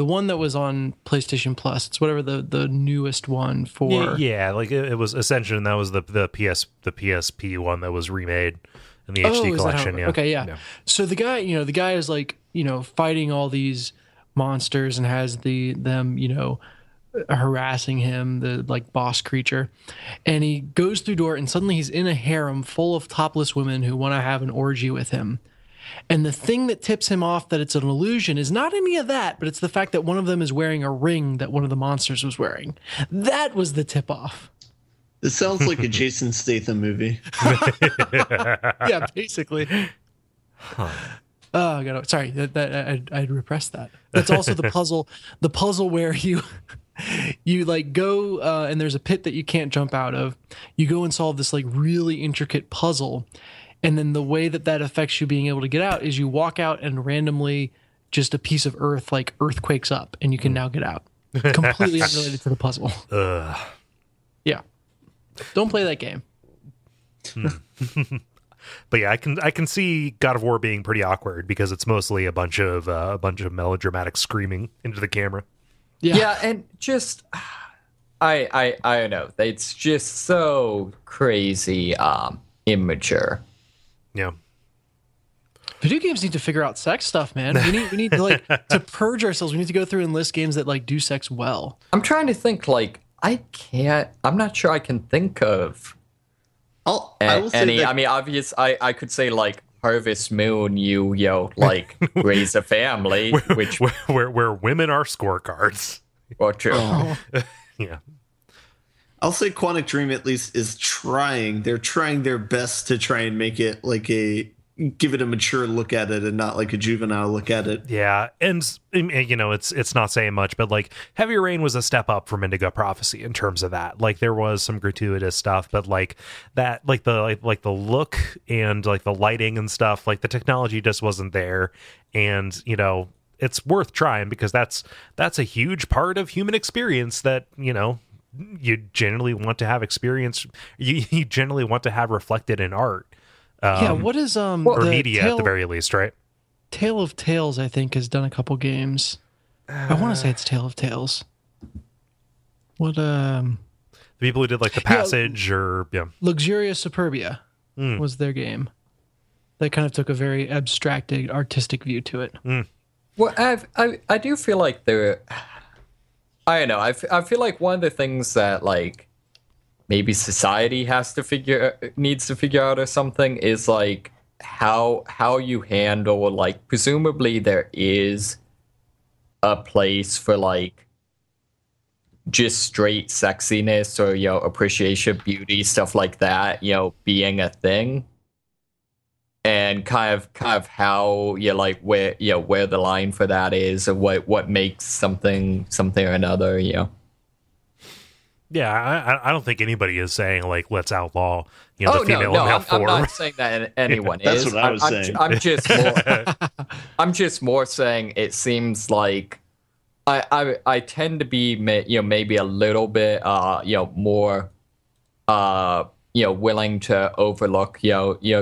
one that was on PlayStation Plus? It's whatever the newest one for. Yeah, like it was Ascension. That was the PSP one that was remade in the HD collection. Yeah. Okay, yeah. So the guy is like fighting all these monsters and has them harassing him, the like boss creature. And he goes through door and suddenly he's in a harem full of topless women who want to have an orgy with him. And the thing that tips him off that it's an illusion is not any of that, but it's the fact that one of them is wearing a ring that one of the monsters was wearing. That was the tip off. This sounds like a Jason Statham movie. Yeah, basically. Oh, I got sorry. I'd repressed that. That's also the puzzle. The puzzle where you like go and there's a pit that you can't jump out of. You go and solve this like really intricate puzzle, and then the way that affects you being able to get out is you walk out and randomly just a piece of earth like earthquakes up, and you can now get out. Completely unrelated to the puzzle. Yeah, don't play that game. But yeah, I can see God of War being pretty awkward because it's mostly a bunch of melodramatic screaming into the camera. Yeah, and just I don't know. It's just so crazy immature. Yeah. Video games need to figure out sex stuff, man. We need to like to purge ourselves. We need to go through and list games that like do sex well. I'm trying to think like I'm not sure I can think of I will say any. that, I mean, obvious. I could say like Harvest Moon. Like raise a family, where women are scorecards. Or true. Oh. Yeah. I'll say Quantic Dream at least is trying. They're trying their best to try and make it like give it a mature look at it and not like a juvenile look at it. Yeah, and it's not saying much, but like Heavy Rain was a step up from Indigo Prophecy in terms of that. Like there was some gratuitous stuff, but like that, like the look and like the lighting and stuff, like the technology just wasn't there. And it's worth trying because that's a huge part of human experience that you generally want to have you generally want to have reflected in art. What is or media at the very least, right? Tale of Tales, I think, has done a couple games. I want to say it's Tale of Tales. What the people who did like The Passage Luxurious Superbia was their game. They kind of took a very abstracted artistic view to it. Well, I do feel like I don't know. I feel like one of the things that like maybe society needs to figure out or something is like how you handle like presumably there is a place for like just straight sexiness or appreciation, beauty, stuff like that, being a thing. And kind of how like where the line for that is, or what makes something or another, Yeah, I don't think anybody is saying like let's outlaw the female and male form. I'm not saying that anyone That's is. what I was saying. I'm just more saying it seems like I tend to be maybe a little bit more willing to overlook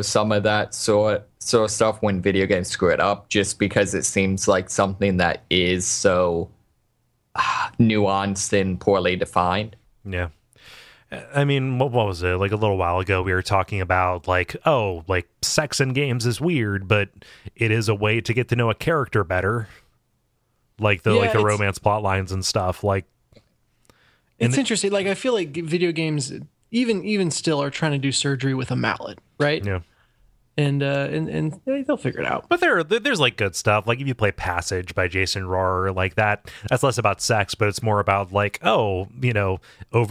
some of that sort of stuff when video games screw it up, just because it seems like something that is so nuanced and poorly defined. Yeah. I mean, what was it? Like a little while ago, we were talking about like, like sex in games is weird, but it is a way to get to know a character better. Like the romance plot lines and stuff. Like, it's interesting. Like I feel like video games even still are trying to do surgery with a mallet, right? Yeah. And they'll figure it out. But there's like good stuff. Like if you play Passage by Jason Rohrer, like that's less about sex, but it's more about like, over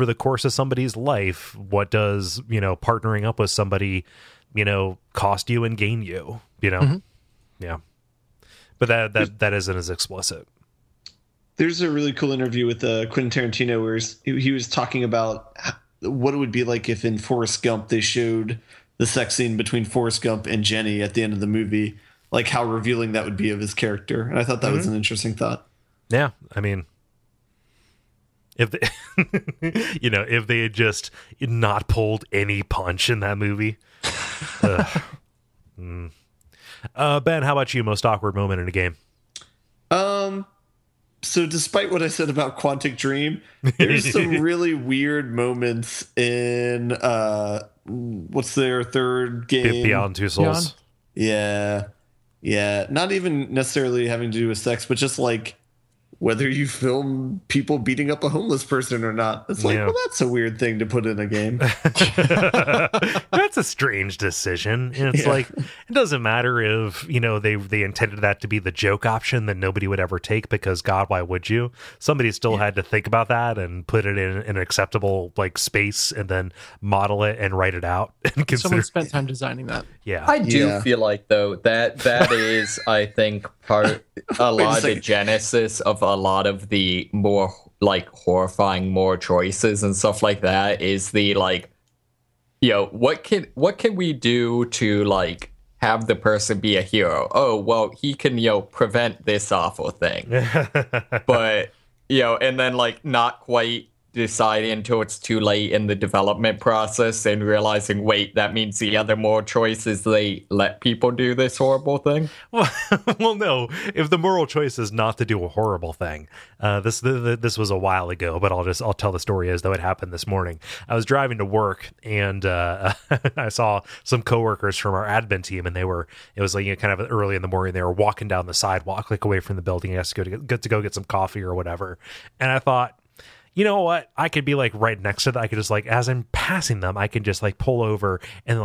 the course of somebody's life, what does, partnering up with somebody, cost you and gain you, Mm-hmm. Yeah. But that isn't as explicit. There's a really cool interview with Quentin Tarantino where he was talking about what it would be like if in Forrest Gump they showed the sex scene between Forrest Gump and Jenny at the end of the movie, like how revealing that would be of his character. And I thought that was an interesting thought. Yeah. I mean, if they, if they had just not pulled any punch in that movie. Ben, how about you? Most awkward moment in a game? So despite what I said about Quantic Dream, there's some really weird moments in what's their third game? Beyond Two Souls. Yeah. Not even necessarily having to do with sex, but just like whether you film people beating up a homeless person or not. It's like, well, that's a weird thing to put in a game. That's a strange decision. And it's like, it doesn't matter if, they intended that to be the joke option that nobody would ever take, because God, why would you? Somebody still had to think about that and put it in an acceptable space and then model it and write it out. And someone spent time designing that. Yeah. I do feel like, though, that is, I think, a lot of the genesis of a lot of the more horrifying more choices and stuff like that is the what can we do to have the person be a hero? Oh, well, he can prevent this awful thing. But and then not quite deciding until it's too late in the development process and realizing, wait, that means the other moral choice is they let people do this horrible thing. Well, no, if the moral choice is not to do a horrible thing, this was a while ago, but I'll tell the story as though it happened this morning. I was driving to work and I saw some coworkers from our admin team, and it was kind of early in the morning. They were walking down the sidewalk away from the building. I asked to go get some coffee or whatever, and I thought, you know what? I could be right next to that. I could just as I'm passing them, I can just pull over and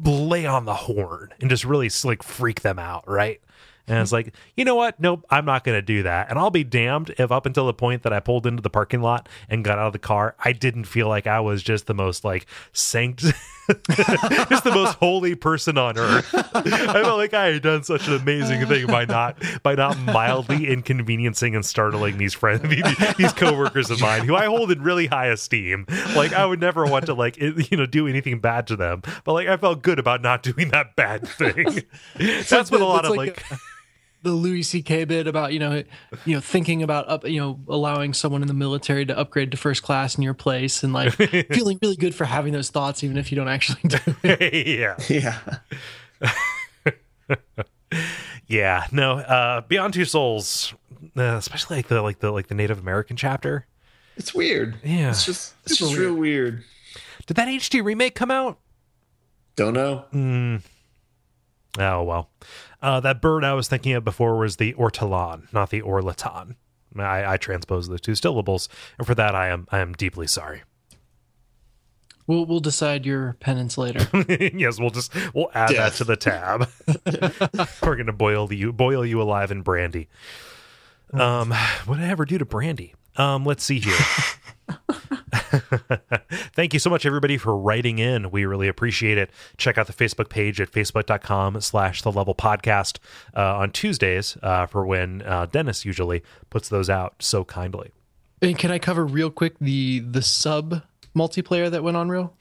lay on the horn and just really freak them out, right? And it's you know what? Nope, I'm not going to do that. And I'll be damned if up until the point that I pulled into the parking lot and got out of the car, I didn't feel like I was just the most just the most holy person on earth. I felt like I had done such an amazing thing by not mildly inconveniencing and startling these these coworkers of mine who I hold in really high esteem. I would never want to do anything bad to them, but I felt good about not doing that bad thing. That's what a lot of the Louis C.K. bit about thinking about allowing someone in the military to upgrade to first class in your place and feeling really good for having those thoughts even if you don't actually do it. Yeah. No. Beyond Two Souls, especially the Native American chapter. It's weird. Yeah. It's just real weird. Did that HD remake come out? Don't know. Oh well. That bird I was thinking of before was the ortolan, not the orlaton. I transposed the two syllables, and for that I am deeply sorry. We'll decide your penance later. Yes, we'll add that to the tab. We're gonna boil you alive in brandy. What did I ever do to brandy? Let's see here. Thank you so much, everybody, for writing in. We really appreciate it. Check out the Facebook page at facebook.com/thelevelpodcast on Tuesdays for when Dennis usually puts those out so kindly. And can I cover real quick the sub multiplayer that went on real?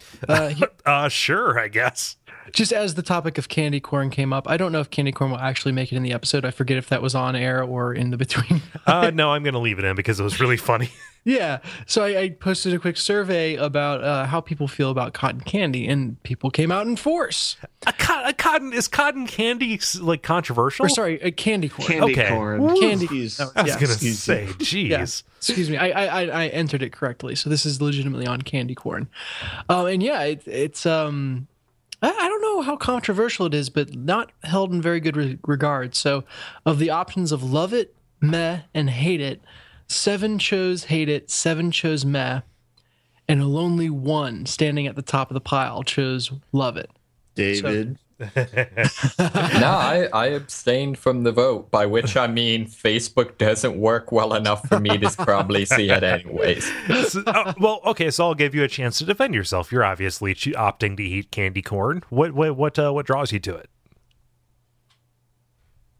Sure, I guess. Just as the topic of candy corn came up, I don't know if candy corn will actually make it in the episode. I forget if that was on air or in the between. No, I'm going to leave it in because it was really funny. Yeah. So I posted a quick survey about how people feel about cotton candy, and people came out in force. Is cotton candy controversial? Or sorry, candy corn. Candy corn. Candy. I was going to say, geez. Yeah. Excuse me. I entered it correctly. So this is legitimately on candy corn. And yeah, it's I don't know how controversial it is, but not held in very good regard. So of the options of love it, meh, and hate it, 7 chose hate it, 7 chose meh, and only 1 standing at the top of the pile chose love it. David. No, I abstained from the vote, by which I mean Facebook doesn't work well enough for me to probably see it anyways. Well, okay, so I'll give you a chance to defend yourself. You're obviously opting to eat candy corn. What draws you to it?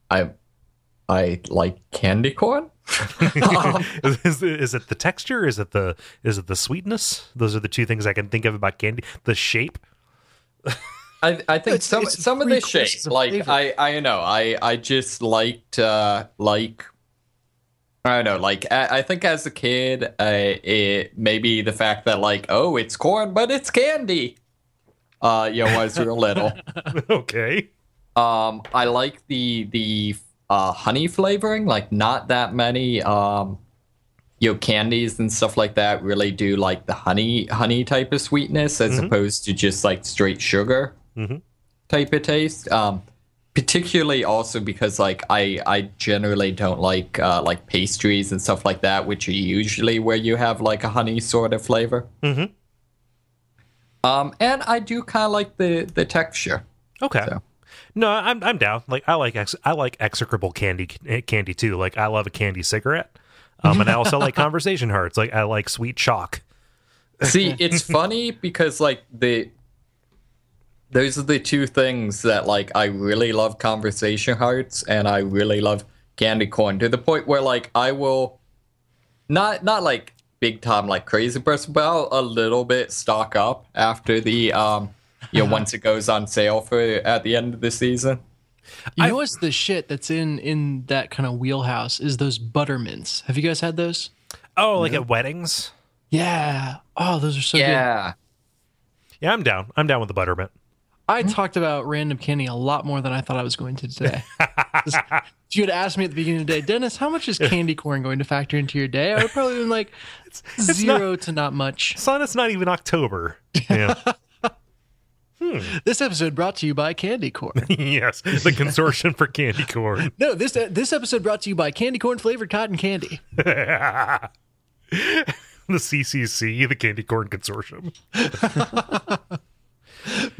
I like candy corn. Is it the texture? Is it the sweetness? Those are the 2 things I can think of about candy. The shape. I think some of the shape, I know, I just liked I don't know, I think as a kid, it maybe the fact that oh, it's corn but it's candy, was real little. Okay. I like the honey flavoring, not that many candies and stuff like that really do the honey type of sweetness as opposed to just straight sugar type of taste. particularly also because like I generally don't like pastries and stuff like that, which are usually where you have like a honey sort of flavor. Mm-hmm. And I do kind of like the texture. Okay. So. No, I'm down. Like I like execrable candy too. Like I love a candy cigarette. And I also like conversation hearts. Like I like sweet chalk. See, it's funny because like those are the two things that like I really love conversation hearts and I really love candy corn, to the point where like I will not like big time like crazy person, but I'll a little bit stock up after the once it goes on sale for at the end of the season. You know what's the shit that's in that kind of wheelhouse is those buttermints. Have you guys had those? Oh, like at weddings? Yeah. Oh, those are so good. Yeah. Yeah, I'm down. I'm down with the buttermint. I talked about random candy a lot more than I thought I was going to today. If you had asked me at the beginning of the day, Dennis, how much is candy corn going to factor into your day? I would probably been like it's 0 to not much. Son, it's not even October. Yeah. This episode brought to you by Candy Corn. Yes, the consortium for candy corn. No, this episode brought to you by Candy Corn flavored cotton candy. The CCC, the Candy Corn Consortium.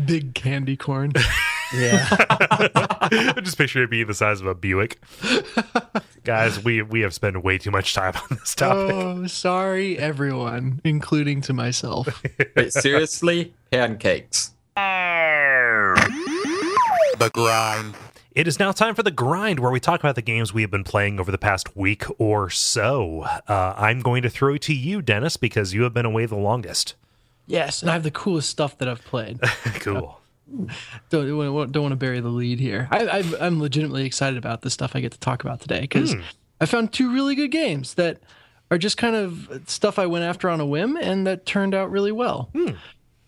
Big candy corn. Yeah. I just picture it being the size of a Buick. Guys, we have spent way too much time on this topic. Oh, sorry, everyone, including to myself. But seriously, pancakes. The grind. It is now time for the grind, where we talk about the games we have been playing over the past week or so. I'm going to throw it to you, Dennis, because you have been away the longest. Yes, and I have the coolest stuff that I've played. Cool. Don't want to bury the lead here. I'm legitimately excited about the stuff I get to talk about today because I found 2 really good games that are just kind of stuff I went after on a whim and that turned out really well.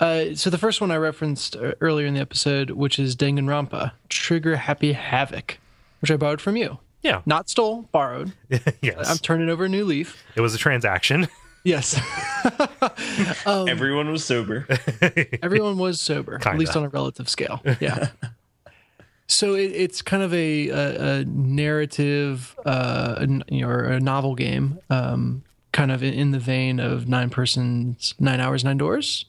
So the first one I referenced earlier in the episode, which is Dangan Ronpa, Trigger Happy Havoc, which I borrowed from you. Yeah. Not stole, borrowed. Yes. I'm turning over a new leaf. It was a transaction. Yes. Everyone was sober. Everyone was sober, Kinda. at least on a relative scale. Yeah. So it's kind of a narrative, or a novel game, kind of in the vein of 9 Persons, 9 Hours, 9 Doors.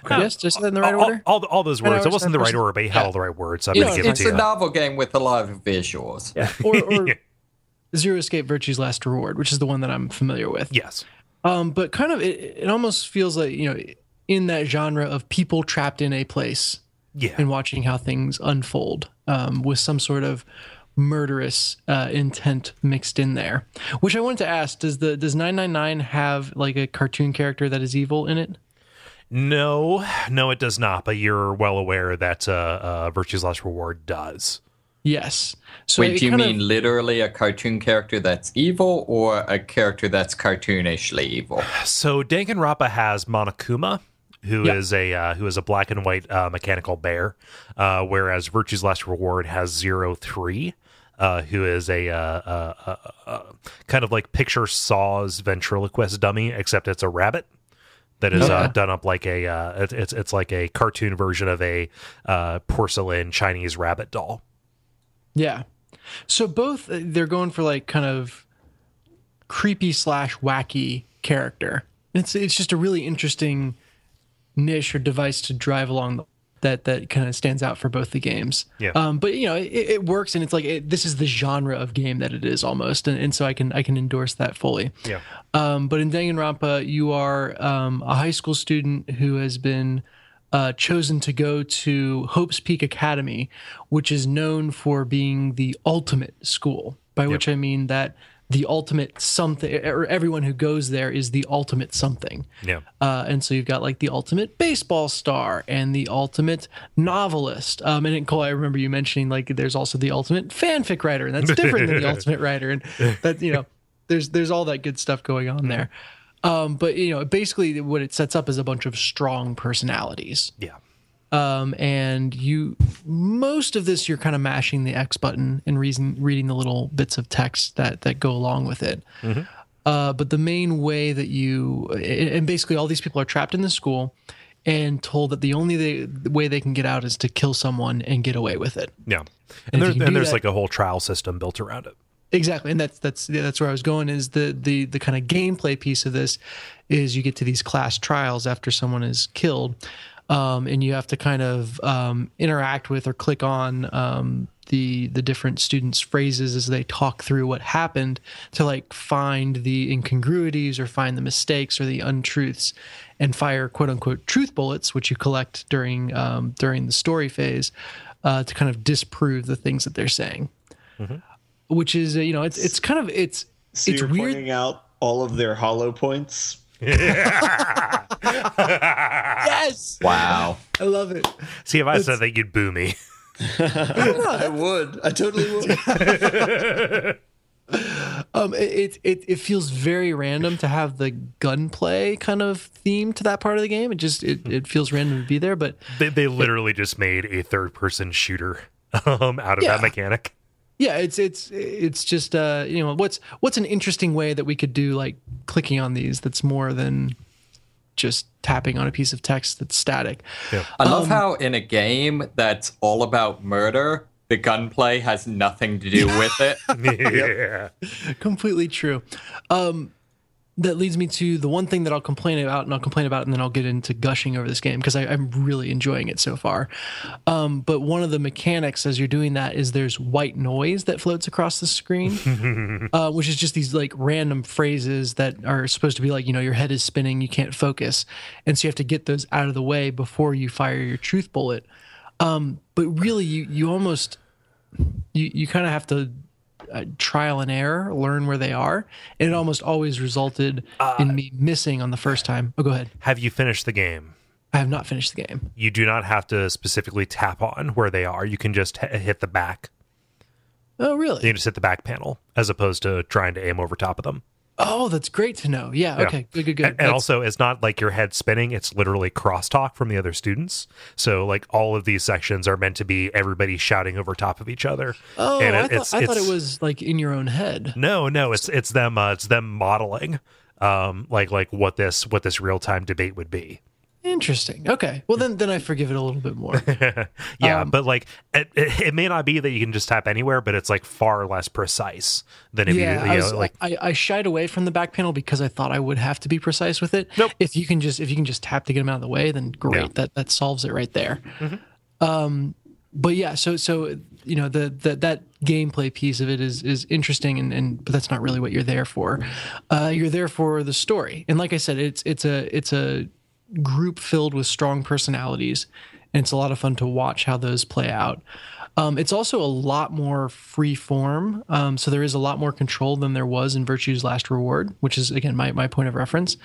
Yes, just in the right order. All those words. It wasn't the right person. order, but he had all the right words. So I'm going to give it It's to a you. novel game with a lot of visuals. Yeah. Or Zero Escape Virtue's Last Reward, which is the one that I'm familiar with. Yes. But kind of it almost feels like, in that genre of people trapped in a place and watching how things unfold, with some sort of murderous intent mixed in there. Which I wanted to ask, does 999 have like a cartoon character that is evil in it? No, it does not. But you're well aware that Virtue's Last Reward does. Yes. So Wait, do you mean literally a cartoon character that's evil or a character that's cartoonishly evil? So Danganronpa has Monokuma, who is a black and white mechanical bear, whereas Virtue's Last Reward has 03, who is a kind of like Picture Saw's ventriloquist dummy, except it's a rabbit that is done up like it's like a cartoon version of a porcelain Chinese rabbit doll. Yeah. So both, they're going for like kind of creepy / wacky character. It's just a really interesting niche or device to drive along that kind of stands out for both the games. Yeah. But it works, and it's like this is the genre of game that it is almost, and so I can endorse that fully. Yeah. But in Danganronpa, you are a high school student who has been chosen to go to Hope's Peak Academy, which is known for being the ultimate school, by which I mean that the ultimate something, or everyone who goes there is the ultimate something. Yeah. And so you've got like the ultimate baseball star and the ultimate novelist. And in Kole, I remember you mentioning like there's also the ultimate fanfic writer, and that's different than the ultimate writer. And that, there's all that good stuff going on there. But basically what it sets up is a bunch of strong personalities. Yeah. And most of this, you're kind of mashing the X button and reading the little bits of text that go along with it. But the main way that and basically all these people are trapped in the school, and told that the only way they can get out is to kill someone and get away with it. Yeah. And there's that, like a whole trial system built around it. Exactly. And that's where I was going, is the kind of gameplay piece of this is you get to these class trials after someone is killed. And you have to kind of interact with or click on the different students' phrases as they talk through what happened to like find the incongruities or find the mistakes or the untruths, and fire quote unquote truth bullets, which you collect during the story phase, to kind of disprove the things that they're saying. Mm-hmm. Which is it's kind of it's So it's you're weird. pointing out all of their hollow points. Yes. Wow. I love it. See, if I said that, you'd boo me. I would. I totally would. It feels very random to have the gunplay kind of theme to that part of the game. It feels random to be there, but They literally just made a third-person shooter out of that mechanic. yeah, it's just what's an interesting way that we could do like clicking on these that's more than just tapping on a piece of text that's static. Yeah. I love how in a game that's all about murder, the gunplay has nothing to do with it. Yeah. Completely true. That leads me to the one thing that I'll complain about, and then I'll get into gushing over this game because I'm really enjoying it so far. But one of the mechanics as you're doing that is there's white noise that floats across the screen, which is just these like random phrases that are supposed to be like, your head is spinning, you can't focus. And so you have to get those out of the way before you fire your truth bullet. But really, you almost, you kind of have to trial and error, learn where they are, and it almost always resulted in me missing on the first time. Oh, go ahead. Have you finished the game? I have not finished the game. You do not have to specifically tap on where they are. You can just hit the back. Oh, really? You can just hit the back panel as opposed to trying to aim over top of them. Oh, that's great to know. Yeah. Okay. Good. And also, it's not like your head spinning. It's literally crosstalk from the other students. So, like, all of these sections are meant to be everybody shouting over top of each other. Oh, and I thought it was like in your own head. No, it's them. It's them modeling, like what this real time debate would be. Interesting. Okay. Well, then I forgive it a little bit more. Yeah, but like it may not be that you can just tap anywhere, but it's like far less precise than if I shied away from the back panel because I thought I would have to be precise with it. Nope. If you can just tap to get them out of the way, then great. Yeah. That solves it right there. Mm-hmm. But yeah, so that gameplay piece of it is interesting, but that's not really what you're there for. You're there for the story, and like I said, it's a group filled with strong personalities, and it's a lot of fun to watch how those play out. It's also a lot more free form, so there is a lot more control than there was in Virtue's Last Reward, which is again my point of reference,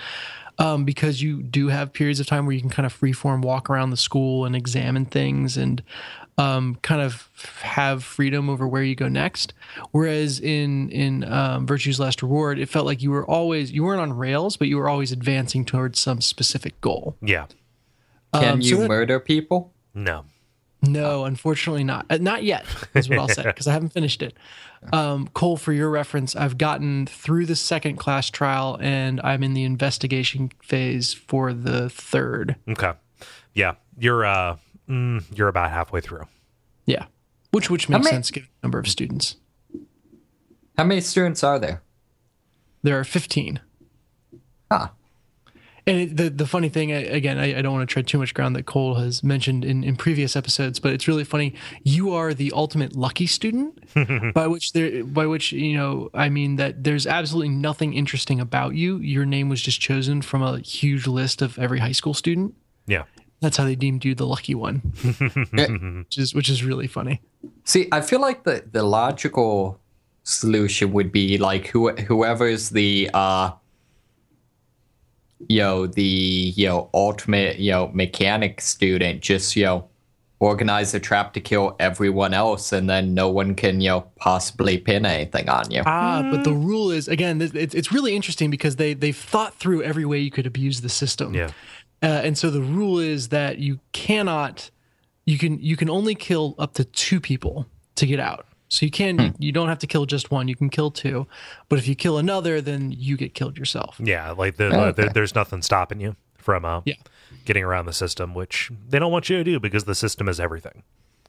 because you do have periods of time where you can kind of free form walk around the school and examine things and kind of have freedom over where you go next. Whereas in Virtue's Last Reward, it felt like you weren't on rails, but you were always advancing towards some specific goal. Yeah. Can you murder people? No. No, unfortunately not. Not yet, is what I'll say, because I haven't finished it. Kole, for your reference, I've gotten through the second class trial, and I'm in the investigation phase for the third. Okay. Yeah. You're about halfway through. Yeah. Which makes sense given the number of students. How many students are there? There are 15. Ah. And the funny thing, again, I don't want to tread too much ground that Kole has mentioned in previous episodes, but it's really funny. You are the ultimate lucky student, by which I mean that there's absolutely nothing interesting about you. Your name was just chosen from a huge list of every high school student. Yeah. That's how they deemed you the lucky one, which is really funny. See, I feel like the logical solution would be like whoever's the ultimate mechanic student, just organize a trap to kill everyone else, and then no one can possibly pin anything on you. But the rule is, again, it's really interesting because they've thought through every way you could abuse the system. Yeah. And so the rule is that you can only kill up to 2 people to get out. So you don't have to kill just one, you can kill 2. But if you kill another, then you get killed yourself. Yeah, like there's nothing stopping you. from Yeah. getting around the system, which they don't want you to do because the system is everything.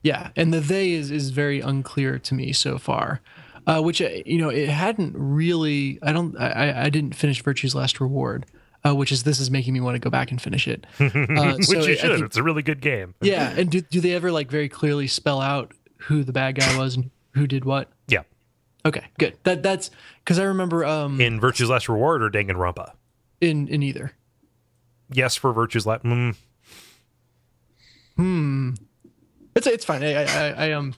Yeah, and the they is very unclear to me so far, which it hadn't really. I didn't finish Virtue's Last Reward, this is making me want to go back and finish it. Which you should. It's a really good game. Yeah, and do they ever like very clearly spell out who the bad guy was and who did what? Yeah. Okay, good. That's because I remember in Virtue's Last Reward or Dangan Ronpa. In either. Yes, for Virtue's Last. It's fine. I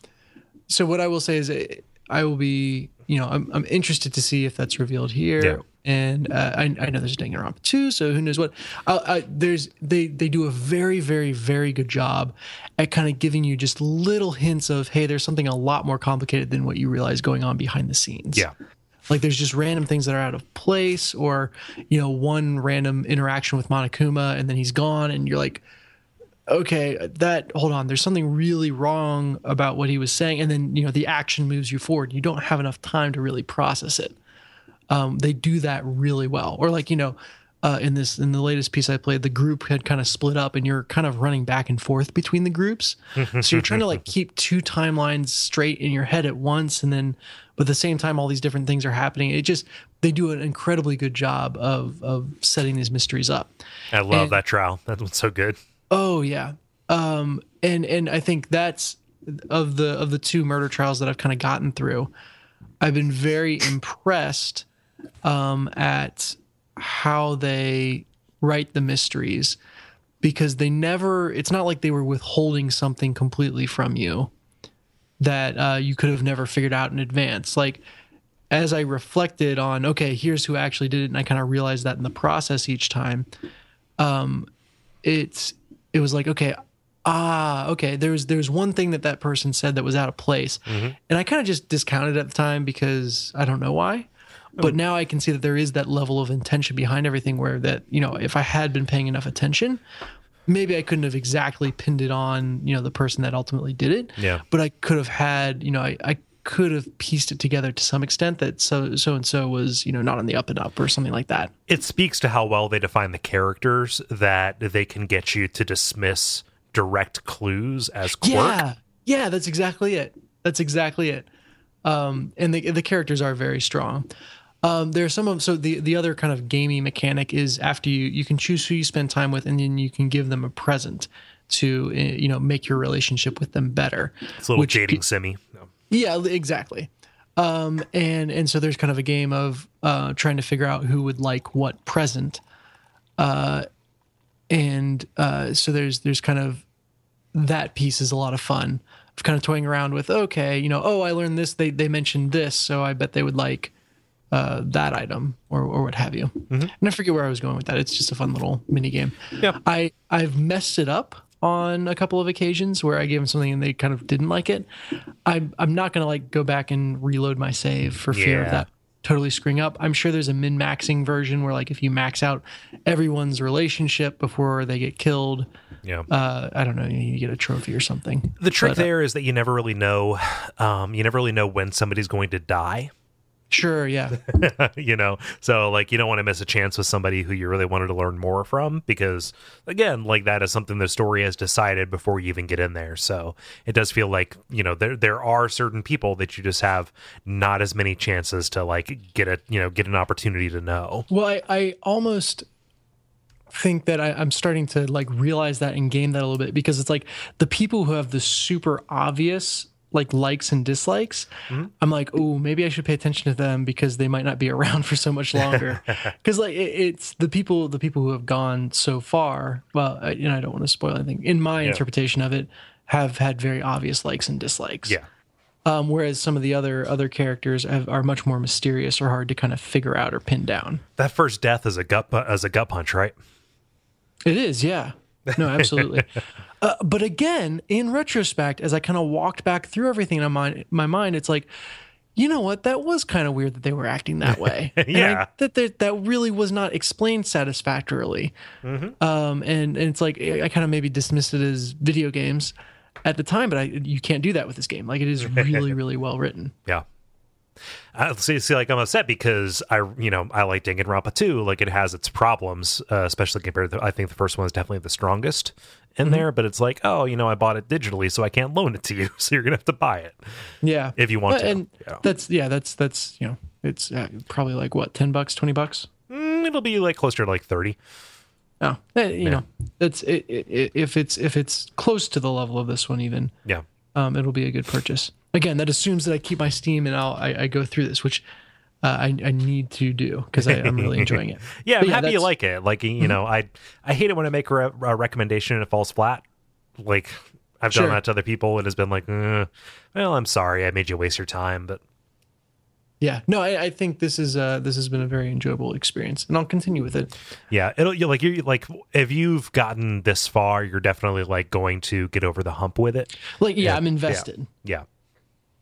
So what I will say is I will be. I'm interested to see if that's revealed here. Yeah. And I know there's a Danganronpa 2, so who knows what. They do a very, very, very good job at kind of giving you just little hints of, hey, there's something a lot more complicated than what you realize going on behind the scenes. Yeah. Like there's just random things that are out of place, or one random interaction with Monokuma and then he's gone, and you're like, okay, hold on, there's something really wrong about what he was saying, and then the action moves you forward. You don't have enough time to really process it. They do that really well. Or like in the latest piece I played, the group had kind of split up, and you're kind of running back and forth between the groups. So you're trying to like keep two timelines straight in your head at once, and then but at the same time all these different things are happening. They do an incredibly good job of setting these mysteries up. I love that trial. That one's so good. Oh yeah. And I think that's of the two murder trials that I've kind of gotten through, I've been very impressed at how they write the mysteries, because it's not like they were withholding something completely from you that you could have never figured out in advance. Like, as I reflected on, okay, here's who actually did it, and I kind of realized that in the process each time, it was like, okay, there's one thing that person said that was out of place. Mm-hmm. And I kind of just discounted it at the time because I don't know why. But now I can see that there is that level of intention behind everything, where that, if I had been paying enough attention, maybe I couldn't have exactly pinned it on, the person that ultimately did it. Yeah. But I could have had, I could have pieced it together to some extent that so and so was, not on the up and up or something like that. It speaks to how well they define the characters, that they can get you to dismiss direct clues as quirk. Yeah, that's exactly it. And the characters are very strong. There are so the other kind of gamey mechanic is after you can choose who you spend time with, and then you can give them a present to make your relationship with them better. It's a little dating simmy. No. Yeah, exactly. And so there's kind of a game of trying to figure out who would like what present. So there's kind of that piece is a lot of fun of kind of toying around with, okay, I learned this, they mentioned this, so I bet they would like that item or what have you. Mm-hmm. And I forget where I was going with that. It's just a fun little mini game. Yeah. I've messed it up on a couple of occasions where I gave them something and they kind of didn't like it. I'm not going to like go back and reload my save for fear of that totally screwing up. I'm sure there's a min-maxing version where like if you max out everyone's relationship before they get killed, I don't know, you get a trophy or something. The trick there is that you never really know when somebody's going to die. Sure, yeah. So like you don't want to miss a chance with somebody who you really wanted to learn more from, because again, like that is something the story has decided before you even get in there. So it does feel like, there are certain people that you just have not as many chances to like get an opportunity to know. Well, I almost think that I'm starting to like realize that and game that a little bit, because it's like the people who have the super obvious like likes and dislikes, mm-hmm. I'm like, oh, maybe I should pay attention to them because they might not be around for so much longer. Because like it's the people who have gone so far. Well, I don't want to spoil anything. In my interpretation of it, have had very obvious likes and dislikes. Yeah. Whereas some of the other characters are much more mysterious or hard to kind of figure out or pin down. That first death is a gut punch, right? It is, yeah. No, absolutely. But again, in retrospect, as I kind of walked back through everything in my mind, it's like, you know what? That was kind of weird that they were acting that way. Yeah. That really was not explained satisfactorily. Mm-hmm. And it's like, I kind of maybe dismissed it as video games at the time, but you can't do that with this game. Like, it is really, really well written. Yeah. See, like I'm upset because I like Dangan Ronpa too. Like it has its problems, especially compared to, I think the first one is definitely the strongest in there, but it's like, oh, I bought it digitally, so I can't loan it to you. So you're going to have to buy it. Yeah. If you want to. And that's it's probably like what, $10, $20? It'll be like closer to like 30. Oh, that's it, if it's close to the level of this one, even. Yeah. It'll be a good purchase. Again, that assumes that I keep my Steam and I go through this, which I need to do because I'm really enjoying it. Yeah, I'm happy you like it. Like, I hate it when I make a recommendation and it falls flat. Like, I've done that to other people and it's been like, well, I'm sorry, I made you waste your time, but. Yeah, no, I think this has been a very enjoyable experience, and I'll continue with it. Yeah, you're like if you've gotten this far, you're definitely like going to get over the hump with it. Like, I'm invested. Yeah.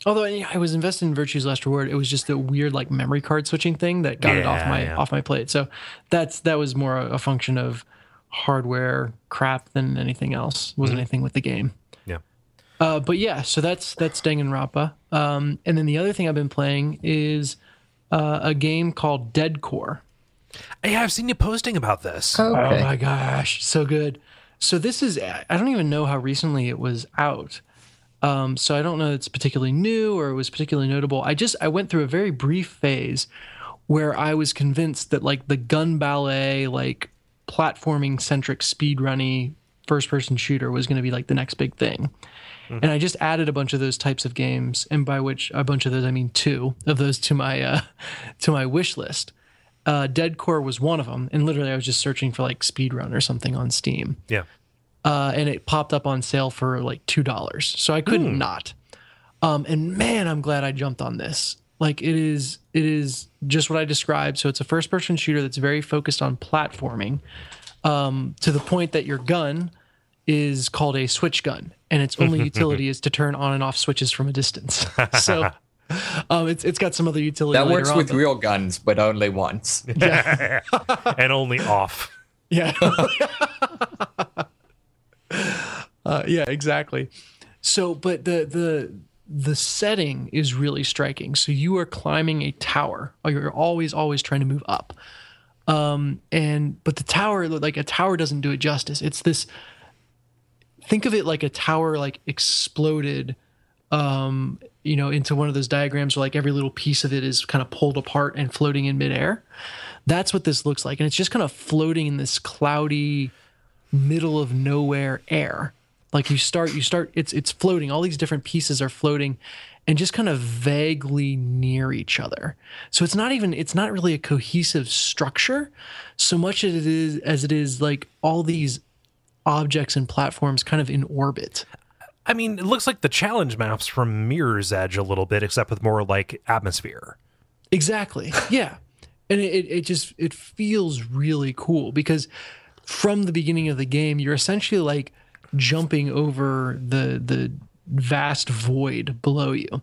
Although I was invested in Virtue's Last Reward, it was just a weird like memory card switching thing that got it off my plate. So that was more a function of hardware crap than anything else. Wasn't anything with the game. Yeah. But yeah, so that's Danganronpa. And then the other thing I've been playing is a game called DeadCore. Yeah, I've seen you posting about this. Okay. Oh my gosh, so good. So this is, I don't even know how recently it was out. So I don't know if it's particularly new or it was particularly notable. I went through a very brief phase where I was convinced that like the gun ballet, like platforming centric speedrunny first person shooter was going to be like the next big thing. And I just added a bunch of those types of games, and by which a bunch of those I mean 2 of those to my wish list. DeadCore was one of them, and literally I was just searching for like speedrun or something on Steam. Yeah. And it popped up on sale for like $2, so I couldn't not. And man, I'm glad I jumped on this. Like it is just what I described. So it's a first person shooter that's very focused on platforming, to the point that your gun is called a switch gun, and its only utility is to turn on and off switches from a distance. So it's got some other utility that later works on, with real guns, but only once. Yeah. And only off. Yeah. Yeah, exactly. So, but the setting is really striking. So you are climbing a tower. You're always trying to move up. But the tower, like a tower doesn't do it justice. It's this, think of it like a tower like exploded into one of those diagrams where like every little piece of it is kind of pulled apart and floating in midair. That's what this looks like. And it's just kind of floating in this cloudy middle of nowhere air. Like you start, it's floating. All these different pieces are floating and just kind of vaguely near each other. So it's not really a cohesive structure so much as it is like all these objects and platforms kind of in orbit. I mean, it looks like the challenge maps from Mirror's Edge a little bit, except with more like atmosphere. Exactly. Yeah. And it feels really cool because from the beginning of the game, you're essentially like jumping over the vast void below you.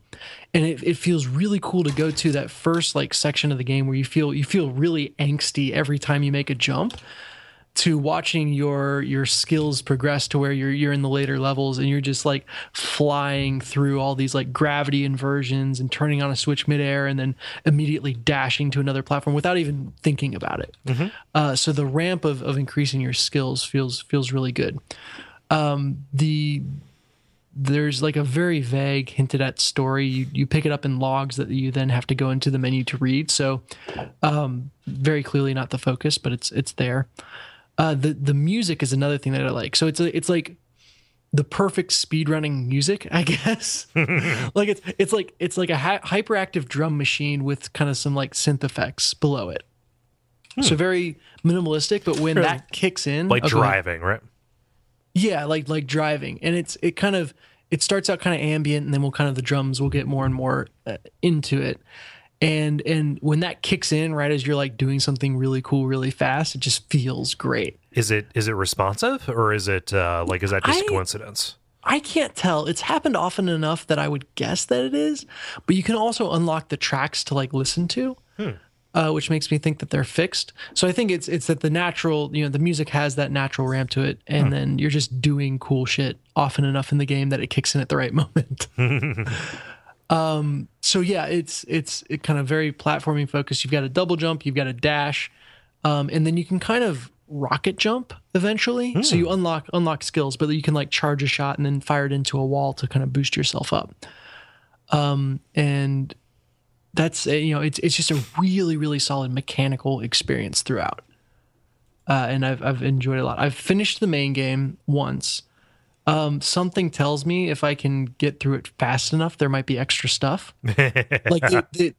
And it feels really cool to go to that first like section of the game where you feel really angsty every time you make a jump, to watching your skills progress to where you're in the later levels and you're just like flying through all these like gravity inversions and turning on a switch midair and then immediately dashing to another platform without even thinking about it. Mm-hmm. So the ramp of increasing your skills feels really good. There's like a very vague hinted at story. You pick it up in logs that you then have to go into the menu to read. So very clearly not the focus, but it's there. The music is another thing that I like. So it's like the perfect speedrunning music, I guess. Like it's like a hyperactive drum machine with kind of some like synth effects below it. So very minimalistic, but when that kicks in, like driving, right? Yeah, like driving, and it starts out kind of ambient, and then the drums will get more and more into it. And when that kicks in right as you're like doing something really cool really fast, it just feels great. Is it responsive, or is it is that just coincidence? I can't tell. It's happened often enough that I would guess that it is, but you can also unlock the tracks to like listen to, which makes me think that they're fixed. So I think it's that the natural, the music has that natural ramp to it, and then you're just doing cool shit often enough in the game that it kicks in at the right moment. So yeah, it's kind of very platforming focused. You've got a double jump, you've got a dash, and then you can kind of rocket jump eventually. So you unlock skills, but you can like charge a shot and then fire it into a wall to kind of boost yourself up. And that's it's just a really, really solid mechanical experience throughout. And I've enjoyed it a lot. I've finished the main game once. Something tells me if I can get through it fast enough, there might be extra stuff. Like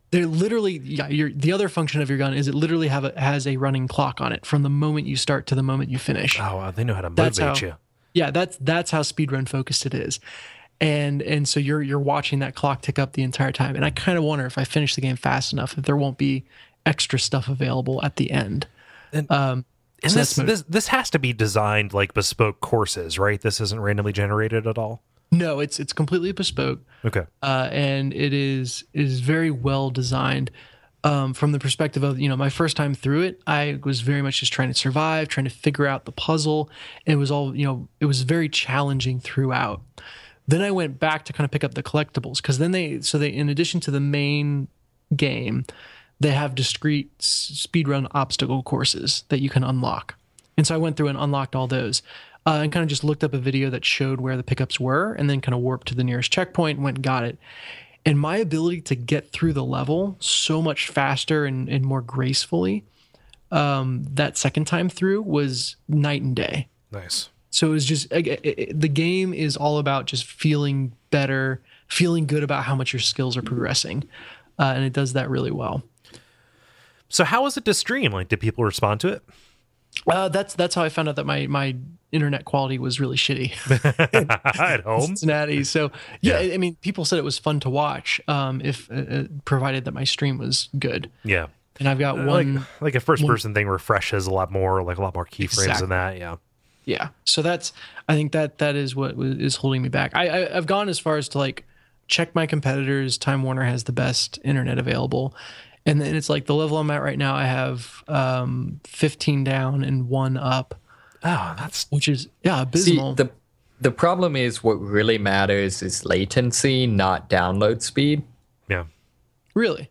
they're literally, the other function of your gun is it literally has a running clock on it from the moment you start to the moment you finish. Oh, wow, they know how to motivate you. Yeah, that's how speedrun focused it is. And so you're watching that clock tick up the entire time. And I kind of wonder if I finish the game fast enough, if there won't be extra stuff available at the end. And this has to be designed like bespoke courses, right? This isn't randomly generated at all. No, it's completely bespoke. Okay. And it is very well designed. From the perspective of, my first time through it, I was very much just trying to survive, trying to figure out the puzzle. And it was all, it was very challenging throughout. Then I went back to kind of pick up the collectibles because then they, in addition to the main game, they have discrete speedrun obstacle courses that you can unlock. And so I went through and unlocked all those and kind of just looked up a video that showed where the pickups were and then kind of warped to the nearest checkpoint and went and got it. And my ability to get through the level so much faster and more gracefully that second time through was night and day. Nice. So it was just, the game is all about just feeling better, feeling good about how much your skills are progressing. And it does that really well. So how was it to stream? Like, did people respond to it? That's how I found out that my internet quality was really shitty at home, Cincinnati. So yeah, I mean, people said it was fun to watch, if provided that my stream was good. Yeah, and I've got one like a first person thing refreshes a lot more keyframes than that. Yeah, yeah. So I think that is what is holding me back. I've gone as far as to like check my competitors. Time Warner has the best internet available. And then it's like the level I'm at right now, I have 15 down and 1 up. Oh, which is abysmal. See, the problem is what really matters is latency, not download speed. Yeah. Really?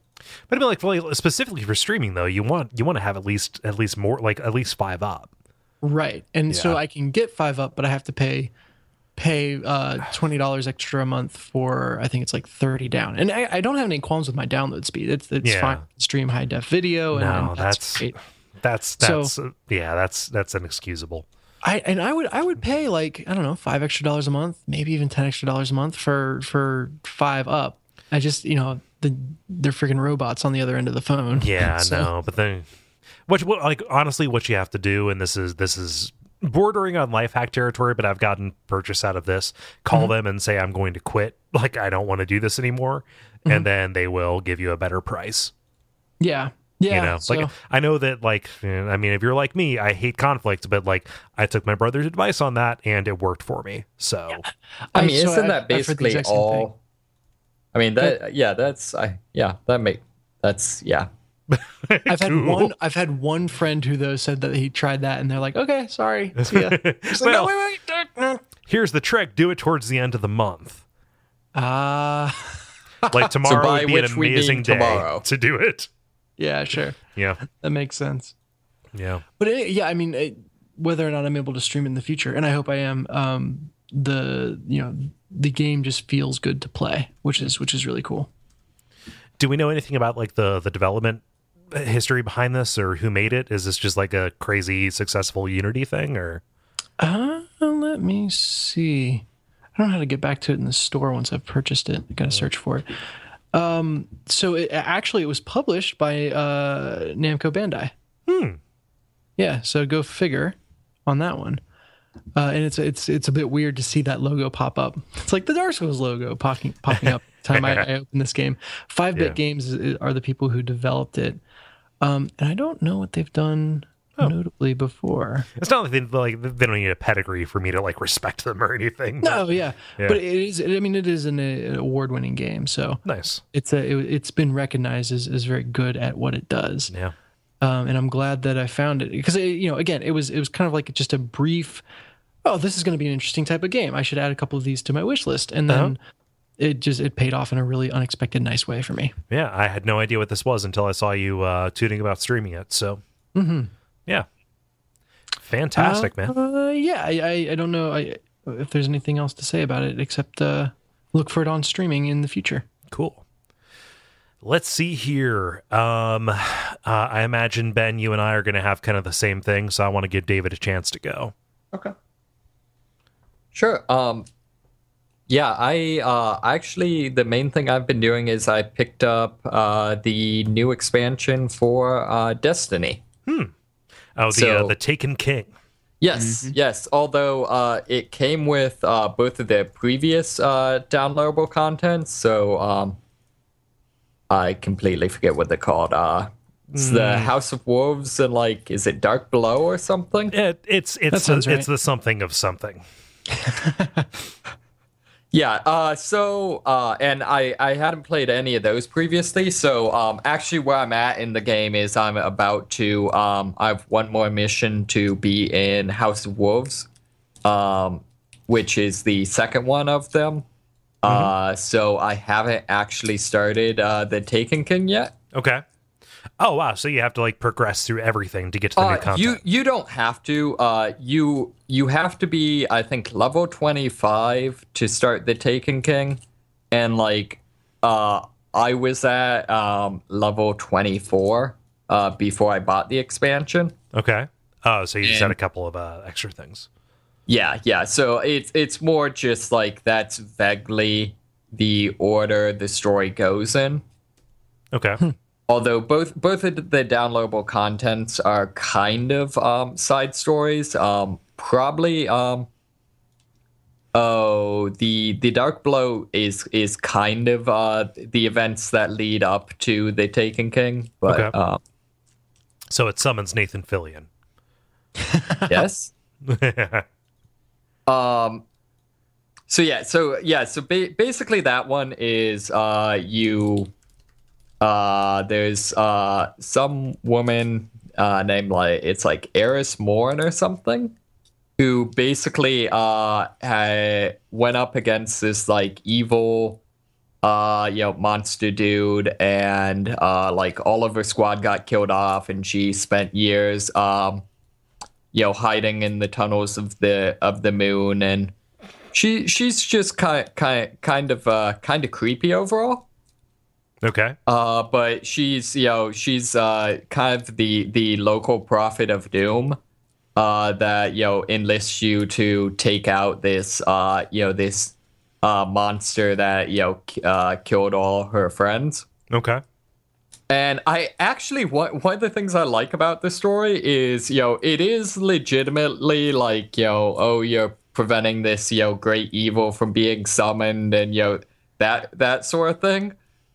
But I mean, like specifically for streaming though, you want to have at least more, like at least 5 up. Right. And so I can get 5 up, but I have to pay $20 extra a month for, I think it's like 30 down. And I don't have any qualms with my download speed. It's fine. Stream high def video. And no, that's great. That's inexcusable. I would pay like, I don't know, $5 extra a month, maybe even $10 extra a month for 5 up. I just, they're freaking robots on the other end of the phone. Yeah, no, but then honestly, what you have to do, and this is bordering on life hack territory, but I've gotten purchase out of this. Call them and say, I'm going to quit. Like, I don't want to do this anymore. And then they will give you a better price. Yeah. Yeah. Like, I know that, like, I mean, if you're like me, I hate conflict, but like, I took my brother's advice on that and it worked for me. So, yeah. I mean, isn't that basically all? I mean, I've had one friend who though said that he tried that and they're like, okay, sorry, see ya. Like, well, no, wait. Here's the trick: do it towards the end of the month. Like tomorrow so would be an amazing day to do it. Yeah, sure. Yeah, that makes sense. Yeah, but I mean, whether or not I'm able to stream in the future, and I hope I am. The game just feels good to play, which is really cool. Do we know anything about like the development history behind this, or who made it? Is this just like a crazy successful Unity thing, or? Let me see. I don't know how to get back to it in the store once I've purchased it. I gotta search for it. So it was published by Namco Bandai. Yeah, so go figure on that one. And it's a bit weird to see that logo pop up. It's like the Dark Souls logo popping up the time I open this game. 5-Bit Games are the people who developed it. And I don't know what they've done notably before. It's not like they don't need a pedigree for me to like respect them or anything. No, yeah. But it is. I mean, it is an award-winning game. So nice. It's been recognized as very good at what it does. Yeah. And I'm glad that I found it because again, it was kind of like just a brief. Oh, this is going to be an interesting type of game. I should add a couple of these to my wish list, and then it paid off in a really unexpected, nice way for me. Yeah, I had no idea what this was until I saw you tweeting about streaming it. So, yeah, fantastic, man. Yeah, I don't know if there's anything else to say about it except look for it on streaming in the future. Cool. Let's see here. I imagine, Ben, you and I are going to have kind of the same thing, so I want to give David a chance to go. Okay. Sure. Yeah, I actually, the main thing I've been doing is I picked up the new expansion for Destiny. Oh, the Taken King. Yes, yes. Although it came with both of their previous downloadable content, so I completely forget what they're called. It's the House of Wolves and is it Dark Below or something? It's the something of something. Yeah. So and I hadn't played any of those previously. So actually, where I'm at in the game is I'm about to I have one more mission to be in House of Wolves, which is the second one of them. So I haven't actually started the Taken King yet. Okay. Oh wow! So you have to progress through everything to get to the new content. You don't have to. You have to be, I think, level 25 to start the Taken King, and I was at level 24 before I bought the expansion. Okay. Oh, so you just had a couple of extra things. Yeah. So it's more just that's vaguely the order the story goes in. Okay. Although both of the downloadable contents are kind of side stories. Probably the Dark Blow is kind of the events that lead up to the Taken King. But okay. So it summons Nathan Fillion. Yes. So basically that one is there's some woman named it's Eris Morn or something, who basically went up against this evil monster dude, and all of her squad got killed off, and she spent years hiding in the tunnels of the moon, and she's just kind of creepy overall. Okay. But she's kind of the local prophet of doom that enlists you to take out this this monster that killed all her friends. Okay. And I actually one of the things I like about this story is it is legitimately you're preventing this great evil from being summoned, and that sort of thing.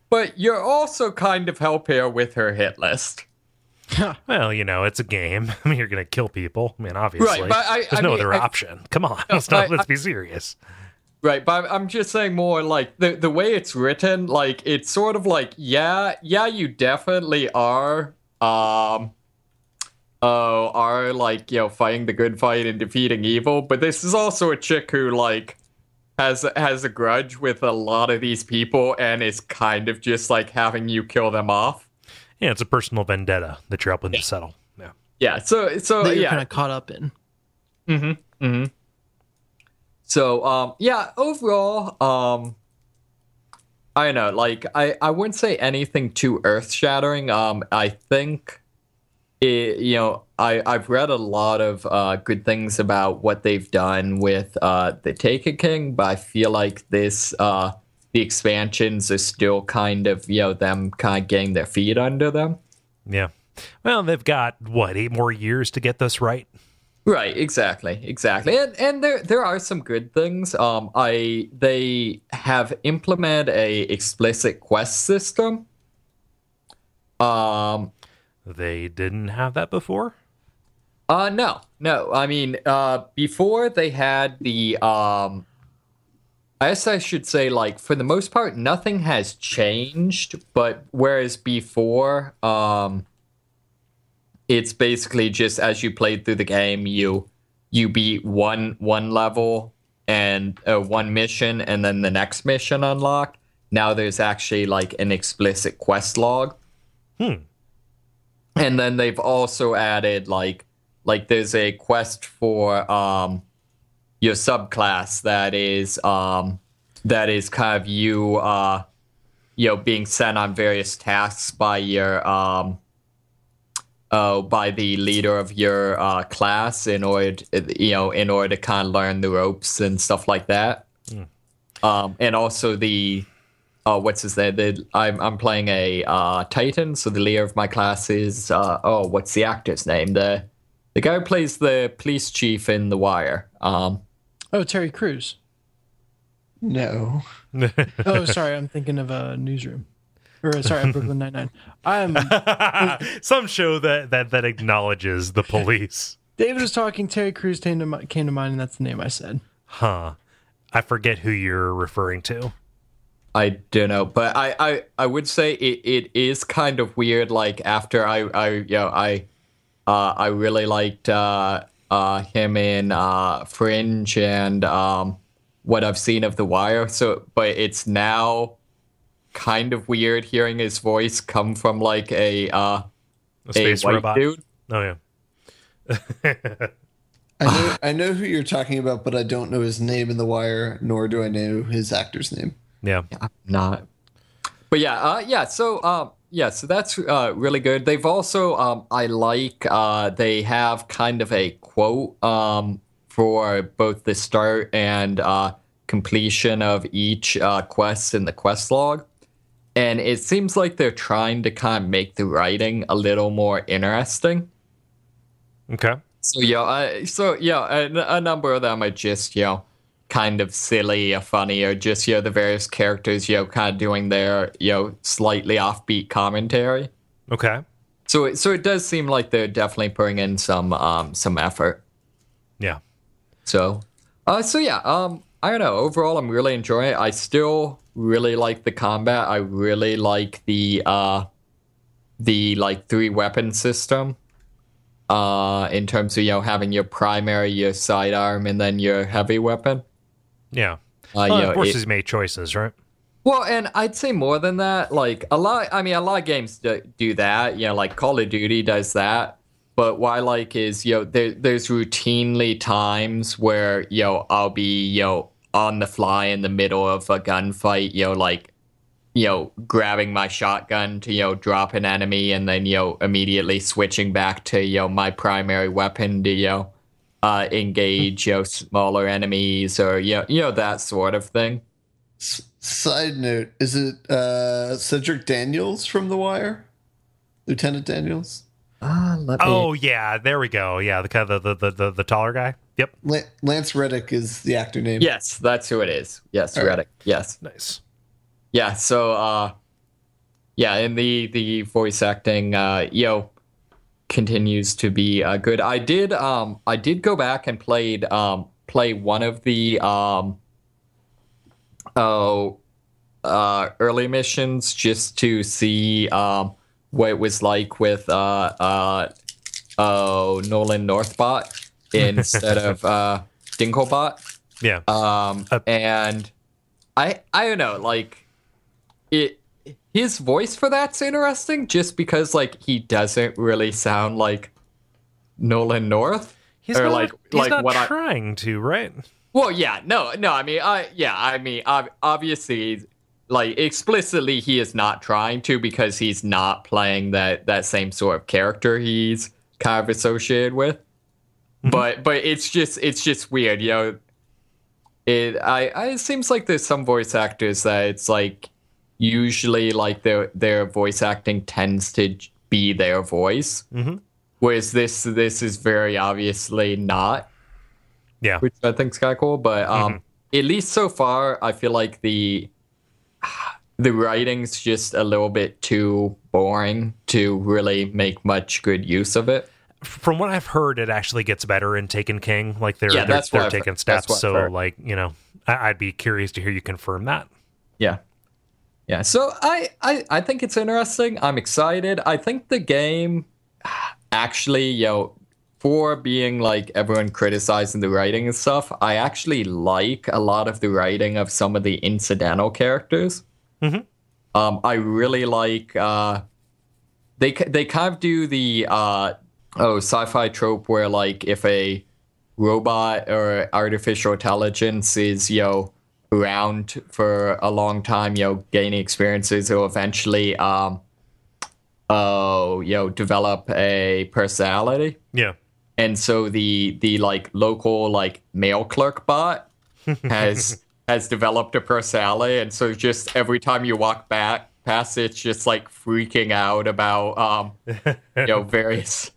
But you're also kind of help her with her hit list. Well, it's a game. I mean, you're going to kill people. I mean, obviously. Right, but there's no other option. Come on. Let's be serious. Right, but I'm just saying more the way it's written, it's sort of yeah, you definitely are fighting the good fight and defeating evil, but this is also a chick who has a grudge with a lot of these people and is kind of just having you kill them off. Yeah, it's a personal vendetta that you're helping to settle. Yeah. Yeah. So that you're kind of caught up in. Mm-hmm. Mm-hmm. So overall, I don't know, I wouldn't say anything too earth shattering. I think I've read a lot of good things about what they've done with the Taken King, but I feel like the expansions are still kind of them kind of getting their feet under them. Yeah. Well, they've got 8 more years to get this right. Right, exactly, and there are some good things. They have implemented a explicit quest system. They didn't have that before? No. I mean, before they had the, I guess I should say, for the most part, nothing has changed, but whereas before, it's basically just as you played through the game, you beat one level, and one mission and then the next mission unlocked. Now there's actually like an explicit quest log. And then they've also added like there's a quest for your subclass that is kind of you being sent on various tasks by your by the leader of your class in order to kind of learn the ropes and stuff like that. And also the what's his name? I'm playing a Titan, so the leader of my class is what's the actor's name? The guy who plays the police chief in The Wire. Terry Crews. No. Oh, sorry, I'm thinking of a Newsroom. Or sorry, Brooklyn Nine-Nine. Some show that acknowledges the police. David was talking. Terry Crews came to mind, and that's the name I said. Huh. I forget who you're referring to. I don't know, but I would say it is kind of weird. Like after I really liked him in Fringe and what I've seen of The Wire. So, but it's now kind of weird hearing his voice come from like a space white robot dude. Oh yeah. I know who you're talking about, but I don't know his name in The Wire, nor do I know his actor's name. Yeah. I'm not. But so that's really good. They've also I like they have kind of a quote for both the start and completion of each quest in the quest log. And it seems like they're trying to kind of make the writing a little more interesting. Okay. So a number of them are just kind of silly or funny, or just the various characters kind of doing their slightly offbeat commentary. Okay. So it does seem like they're definitely putting in some effort. Yeah. So I don't know. Overall, I'm really enjoying it. I still really like the combat. I really like the like 3-weapon system. In terms of having your primary, your sidearm, and then your heavy weapon. Yeah. Of course, he's made choices, right? Well, and I'd say more than that. Like a lot of games do that. Like Call of Duty does that. But what I like is there's routinely times where I'll be on the fly in the middle of a gunfight. Grabbing my shotgun to drop an enemy, and then immediately switching back to my primary weapon to engage smaller enemies, or that sort of thing. Side note: is it Cedric Daniels from The Wire, Lieutenant Daniels? Yeah, there we go. Yeah, the kind of the taller guy. Yep. Lance Reddick is the actor name. Yes, that's who it is. Yes, all Reddick. Right. Yes. Nice. Yeah, so and the voice acting continues to be good. I did go back and play one of the early missions just to see what it was like with Nolan Northbot instead of Dinklebot. Yeah. And I don't know, like his voice for that's interesting just because like he doesn't really sound like Nolan North. He's not trying to, right? Well, yeah, no. I mean, obviously, like explicitly, he is not trying to, because he's not playing that same sort of character he's kind of associated with. Mm-hmm. But it's just weird, It seems like there's some voice actors that it's like usually like their voice acting tends to be their voice, whereas this is very obviously not. Yeah, which I think is kind of cool. But at least so far, I feel like the writing's just a little bit too boring to really make much good use of it. From what I've heard, it actually gets better in Taken King. Like they're taking steps. So like I'd be curious to hear you confirm that. Yeah. Yeah, so I think it's interesting. I'm excited. I think the game actually, for being like everyone criticizing the writing and stuff, I actually like a lot of the writing of some of the incidental characters. I really like they kind of do the sci-fi trope where like if a robot or artificial intelligence is around for a long time, gaining experiences, it'll eventually develop a personality. Yeah. And so the like local like mail clerk bot has developed a personality, and so just every time you walk back past it, it's just like freaking out about various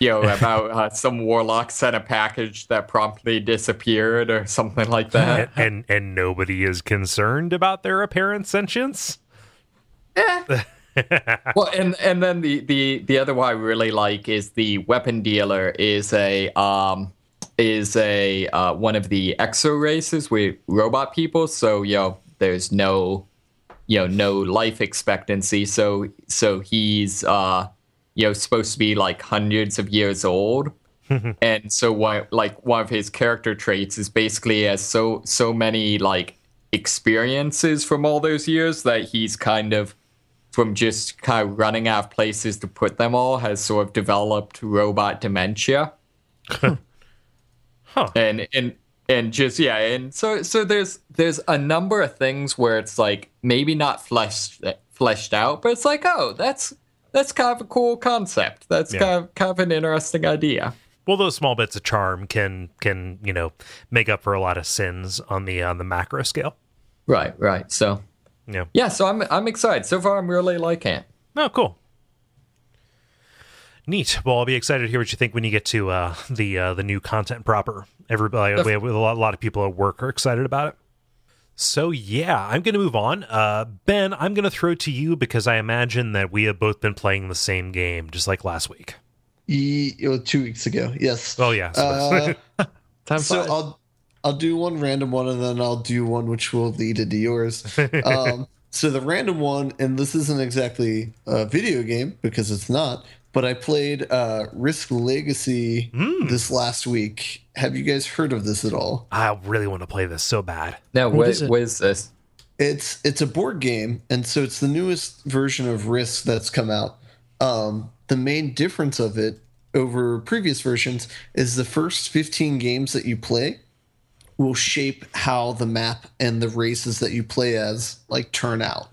about some warlock sent a package that promptly disappeared or something like that. And nobody is concerned about their apparent sentience. Well, and then the other one I really like is the weapon dealer is a one of the exo races with robot people. So there's no life expectancy. So he's supposed to be like hundreds of years old. And so one of his character traits is basically he has so many like experiences from all those years that he's kind of, from just kind of running out of places to put them all, has sort of developed robot dementia. And just and so there's a number of things where it's like maybe not fleshed out, but it's like, oh, that's kind of a cool concept. That's kind of an interesting idea. Well, those small bits of charm can make up for a lot of sins on the macro scale. Right. So so I'm excited. So far, I'm really liking it. Oh, cool. Neat. Well, I'll be excited to hear what you think when you get to the new content proper. Everybody, we have a lot of people at work are excited about it. So yeah, I'm going to move on. Ben, I'm going to throw to you because I imagine that we have both been playing the same game, just like last week. 2 weeks ago, yes. Oh yeah. Time so flies. I'll do one random one, and then I'll do one which will lead into yours. So the random one, and this isn't exactly a video game because it's not, but I played Risk Legacy this last week. Have you guys heard of this at all? I really want to play this so bad. Now, what is this? It's a board game, and so it's the newest version of Risk that's come out. The main difference of it over previous versions is the first 15 games that you play will shape how the map and the races that you play as like turn out.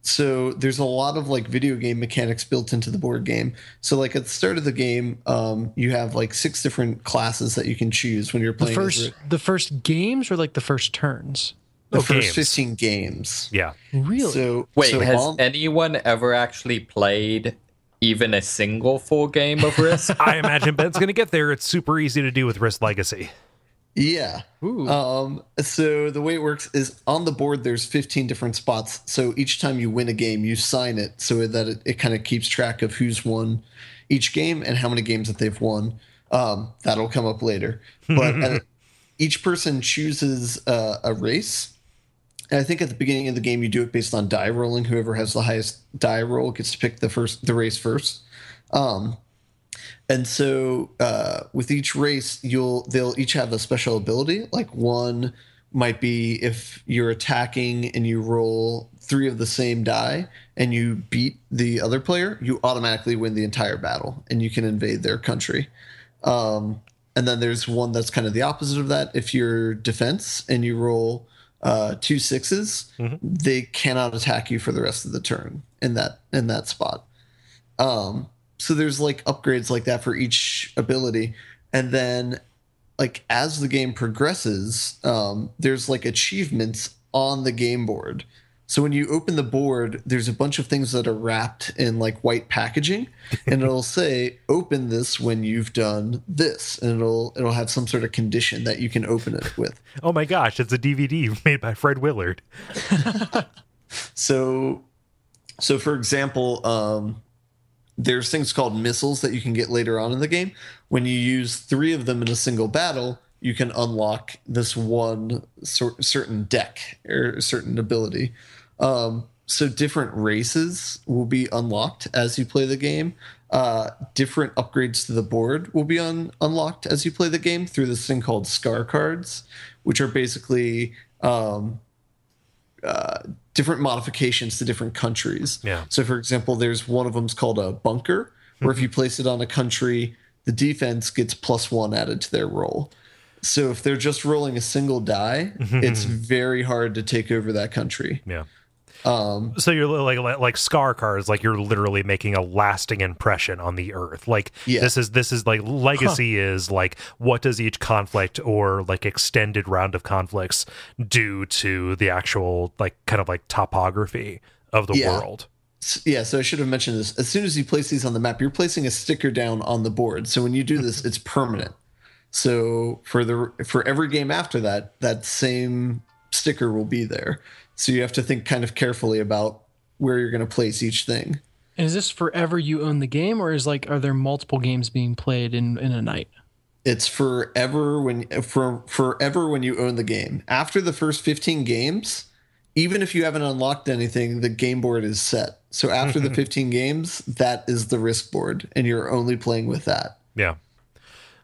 So there's a lot of like video game mechanics built into the board game. So like at the start of the game, you have like 6 different classes that you can choose when you're playing. The first games or like the first turns? The first 15 games. Yeah. Really? So has anyone ever actually played even a single full game of Risk? I imagine Ben's going to get there. It's super easy to do with Risk Legacy. Yeah. So the way it works is on the board there's 15 different spots. So each time you win a game, you sign it so that it kind of keeps track of who's won each game and how many games that they've won. That'll come up later. But each person chooses a race. And I think at the beginning of the game you do it based on die rolling. Whoever has the highest die roll gets to pick the race first. And so with each race, they'll each have a special ability. Like one might be if you're attacking and you roll 3 of the same die and you beat the other player, you automatically win the entire battle and you can invade their country. And then there's one that's kind of the opposite of that. If you're defense and you roll 2 6s, they cannot attack you for the rest of the turn in that spot. So there's like upgrades like that for each ability. And then like as the game progresses, there's like achievements on the game board. So when you open the board, there's a bunch of things that are wrapped in like white packaging, and it'll say, open this when you've done this. And it'll have some sort of condition that you can open it with. Oh my gosh, it's a DVD made by Fred Willard. So for example, there's things called missiles that you can get later on in the game. When you use 3 of them in a single battle, you can unlock this one certain deck or certain ability. So different races will be unlocked as you play the game. Different upgrades to the board will be unlocked as you play the game through this thing called Scar cards, which are basically different modifications to different countries. Yeah. So, for example, there's one of them's called a bunker, where if you place it on a country, the defense gets +1 added to their roll. So if they're just rolling a single die, it's very hard to take over that country. Yeah. So you're like Scar cards, like you're literally making a lasting impression on the earth. Like this is like legacy is like, what does each conflict or like extended round of conflicts do to the actual like kind of like topography of the world? Yeah, so I should have mentioned this. As soon as you place these on the map, you're placing a sticker down on the board. So when you do this, it's permanent. So for every game after that, that same sticker will be there. So you have to think kind of carefully about where you're going to place each thing. And is this forever you own the game, or are there multiple games being played in a night? It's forever when you own the game. After the first 15 games, even if you haven't unlocked anything, the game board is set. So after the 15 games, that is the risk board, and you're only playing with that. Yeah.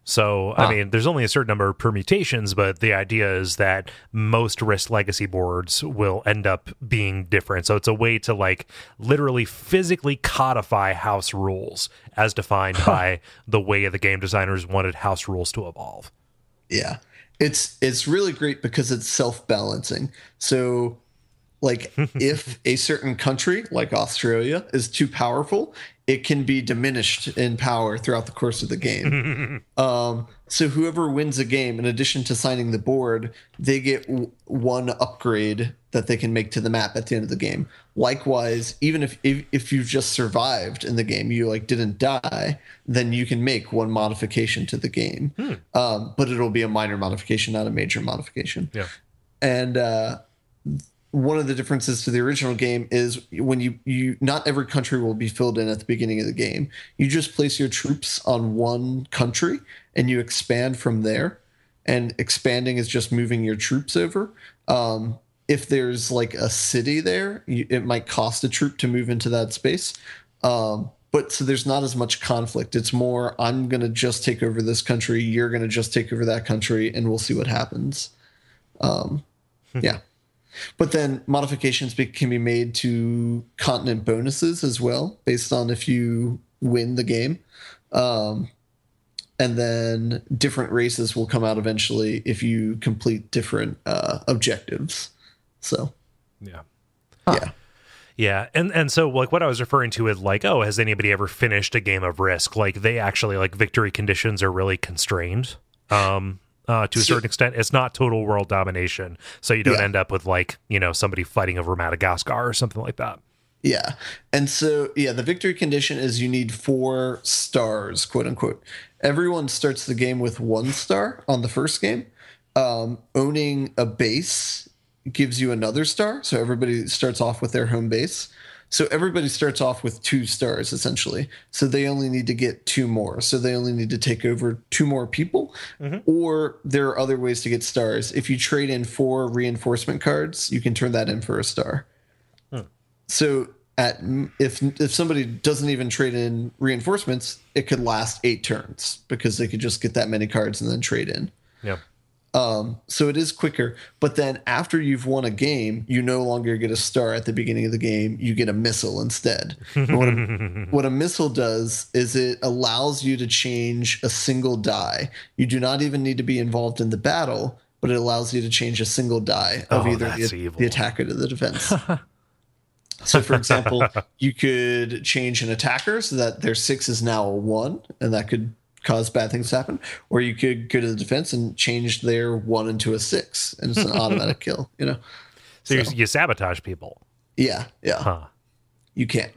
So, I mean, there's only a certain number of permutations, but the idea is that most Risk Legacy boards will end up being different. So it's a way to like literally physically codify house rules as defined by the way the game designers wanted house rules to evolve. Yeah. It's really great because it's self-balancing. So like if a certain country like Australia is too powerful, it can be diminished in power throughout the course of the game. So whoever wins a game, in addition to signing the board, they get one upgrade that they can make to the map at the end of the game. Likewise, even if you've just survived in the game, you like didn't die, then you can make one modification to the game. But it'll be a minor modification, not a major modification. Yeah. And one of the differences to the original game is when you not every country will be filled in at the beginning of the game. You just place your troops on one country and you expand from there. And expanding is just moving your troops over. If there's like a city there, it might cost a troop to move into that space. But so there's not as much conflict. It's more, I'm going to just take over this country. You're going to just take over that country, and we'll see what happens. Yeah. But then modifications can be made to continent bonuses as well, based on if you win the game. And then different races will come out eventually if you complete different objectives. So, yeah. Yeah. Yeah, and so like what I was referring to is like, oh, has anybody ever finished a game of Risk? Like they actually like victory conditions are really constrained. To a certain extent, it's not total world domination, so you don't end up with like, you know, somebody fighting over Madagascar or something like that. Yeah. And so, yeah, the victory condition is you need 4 stars, quote unquote. Everyone starts the game with 1 star on the first game. Owning a base gives you another star, so everybody starts off with their home base. So everybody starts off with 2 stars, essentially. So they only need to get 2 more. So they only need to take over 2 more people. Or there are other ways to get stars. If you trade in 4 reinforcement cards, you can turn that in for a star. So if somebody doesn't even trade in reinforcements, it could last 8 turns because they could just get that many cards and then trade in. Yeah. So it is quicker, but then after you've won a game, you no longer get a star at the beginning of the game. You get a missile instead. What a missile does is it allows you to change a single die. You do not even need to be involved in the battle, but it allows you to change a single die of either the attacker to the defense. So, for example, you could change an attacker so that their 6 is now a 1, and that could cause bad things to happen. Or you could go to the defense and change their 1 into a 6, and it's an automatic kill, you know? So you sabotage people. Yeah. Huh. You can.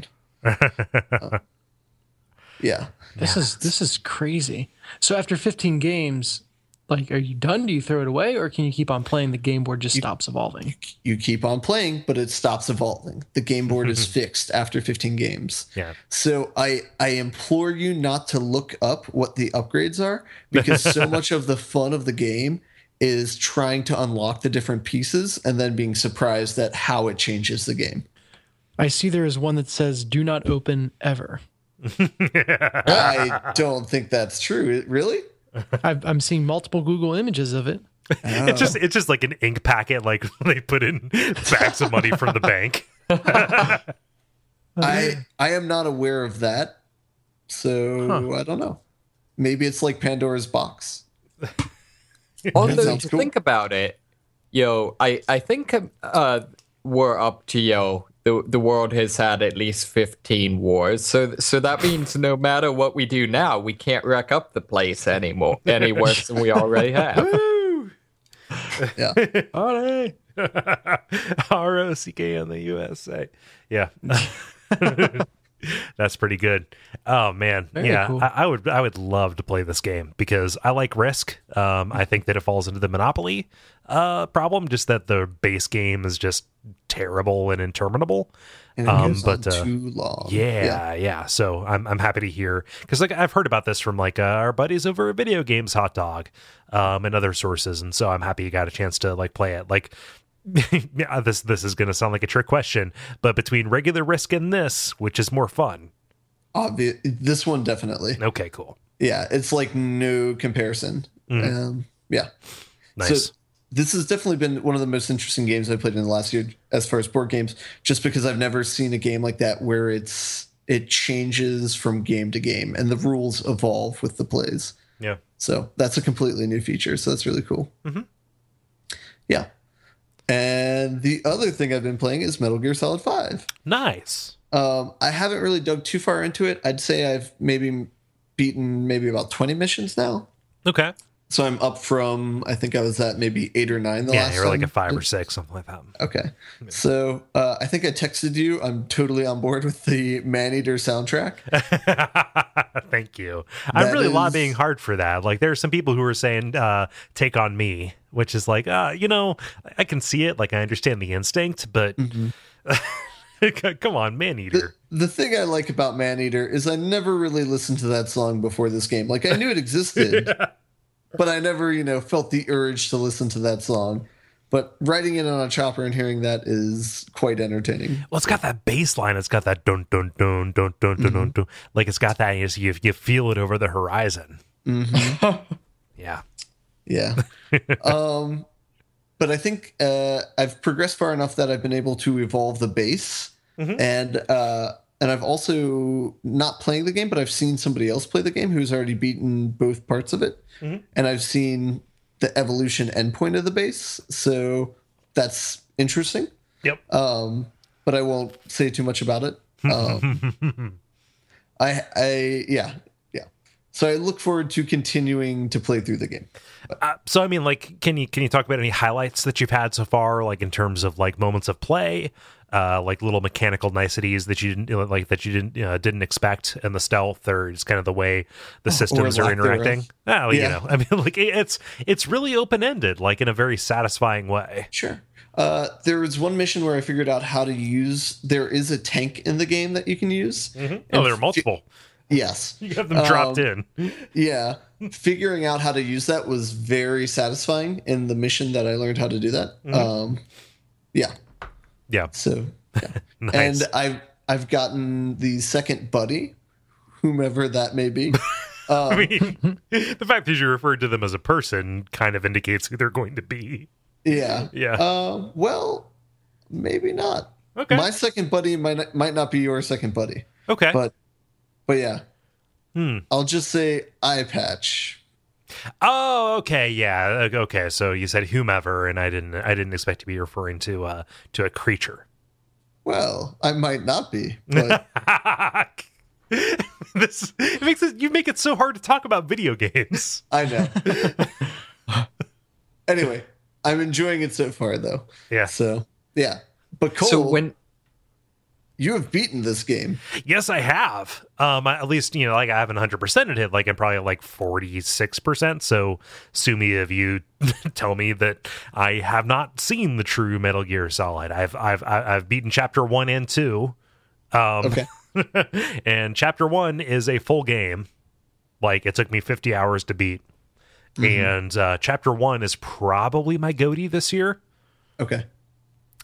Yeah. This is crazy. So after 15 games, like, are you done? Do you throw it away, or can you keep on playing? The game board just stops evolving. You keep on playing, but it stops evolving. The game board is fixed after 15 games. Yeah. So I implore you not to look up what the upgrades are, because so much of the fun of the game is trying to unlock the different pieces and then being surprised at how it changes the game. I see there is one that says "Do not open ever." I don't think that's true. Really? I'm seeing multiple Google images of it. It's just like an ink packet, like they put in bags of money from the bank. I am not aware of that, so I don't know. Maybe it's like Pandora's box. Although to think about it, I think we're up to the world has had at least 15 wars, so that means no matter what we do now, we can't wreck up the place anymore any worse than we already have. Yeah. All right. ROCK in the USA. Yeah. That's pretty good. Oh man. Very cool. I would love to play this game because I like Risk. I think that it falls into the Monopoly problem, just that the base game is just terrible and interminable. And it goes on too long. Yeah. So I'm happy to hear, because like I've heard about this from like our buddies over at Video Games Hot Dog and other sources, and so I'm happy you got a chance to like play it. Like yeah, this is going to sound like a trick question, but between regular Risk and this, which is more fun? This one definitely. Okay, cool. Yeah, it's like no comparison. Yeah. Nice. So this has definitely been one of the most interesting games I played in the last year as far as board games, just because I've never seen a game like that where it changes from game to game and the rules evolve with the plays. Yeah. So that's a completely new feature. So that's really cool. Yeah. And the other thing I've been playing is Metal Gear Solid 5. Nice. I haven't really dug too far into it. I'd say I've maybe beaten about 20 missions now. Okay. So I'm up from, I think I was at maybe 8 or 9 the last time. Yeah, you're like a 5 or 6, something like that. Okay. So I think I texted you. I'm totally on board with the Maneater soundtrack. Thank you. I'm really lobbying hard for that. Like there are some people who are saying Take On Me, which is like, I can see it. Like I understand the instinct, but come on, Maneater. The thing I like about Maneater is I never really listened to that song before this game. Like I knew it existed, but I never, felt the urge to listen to that song. But writing it on a chopper and hearing that is quite entertaining. Well, it's got that bass line. It's got that dun dun dun dun dun dun dun dun. Like it's got that. You feel it over the horizon. Yeah. Yeah. But I think I've progressed far enough that I've been able to evolve the bass, and I've also not playing the game, but I've seen somebody else play the game who's already beaten both parts of it, and I've seen the evolution endpoint of the bass, so that's interesting. Yep. But I won't say too much about it. Yeah. So I look forward to continuing to play through the game. So I mean, like, can you talk about any highlights that you've had so far, like in terms of like moments of play, like little mechanical niceties that you didn't expect, and the stealth, or just kind of the way the systems are interacting? Oh, yeah. I mean, like it's really open ended, like in a very satisfying way. Sure. There was one mission where I figured out how to use. There is a tank in the game that you can use. Oh, there are multiple. Yes. You have them dropped in. Yeah. Figuring out how to use that was very satisfying in the mission that I learned how to do that. Yeah. Yeah. So, yeah. Nice. And I've gotten the second buddy, whomever that may be. I mean, the fact that you referred to them as a person kind of indicates who they're going to be. Yeah. Yeah. Well, maybe not. Okay. My second buddy might not be your second buddy. Okay. But yeah. I'll just say eye patch. Oh, okay, yeah, okay. So you said whomever, and I didn't expect to be referring to a creature. Well, I might not be, but you make it so hard to talk about video games. I know. Anyway, I'm enjoying it so far, though. Yeah. So yeah, but Kole, So you have beaten this game. Yes, I have. At least, like I haven't 100%ed it. Like I'm probably like 46%. So sue me if you tell me that I have not seen the true Metal Gear Solid. I've beaten chapter 1 and 2. Okay. And chapter 1 is a full game. Like it took me 50 hours to beat. And chapter 1 is probably my GOTY this year. Okay.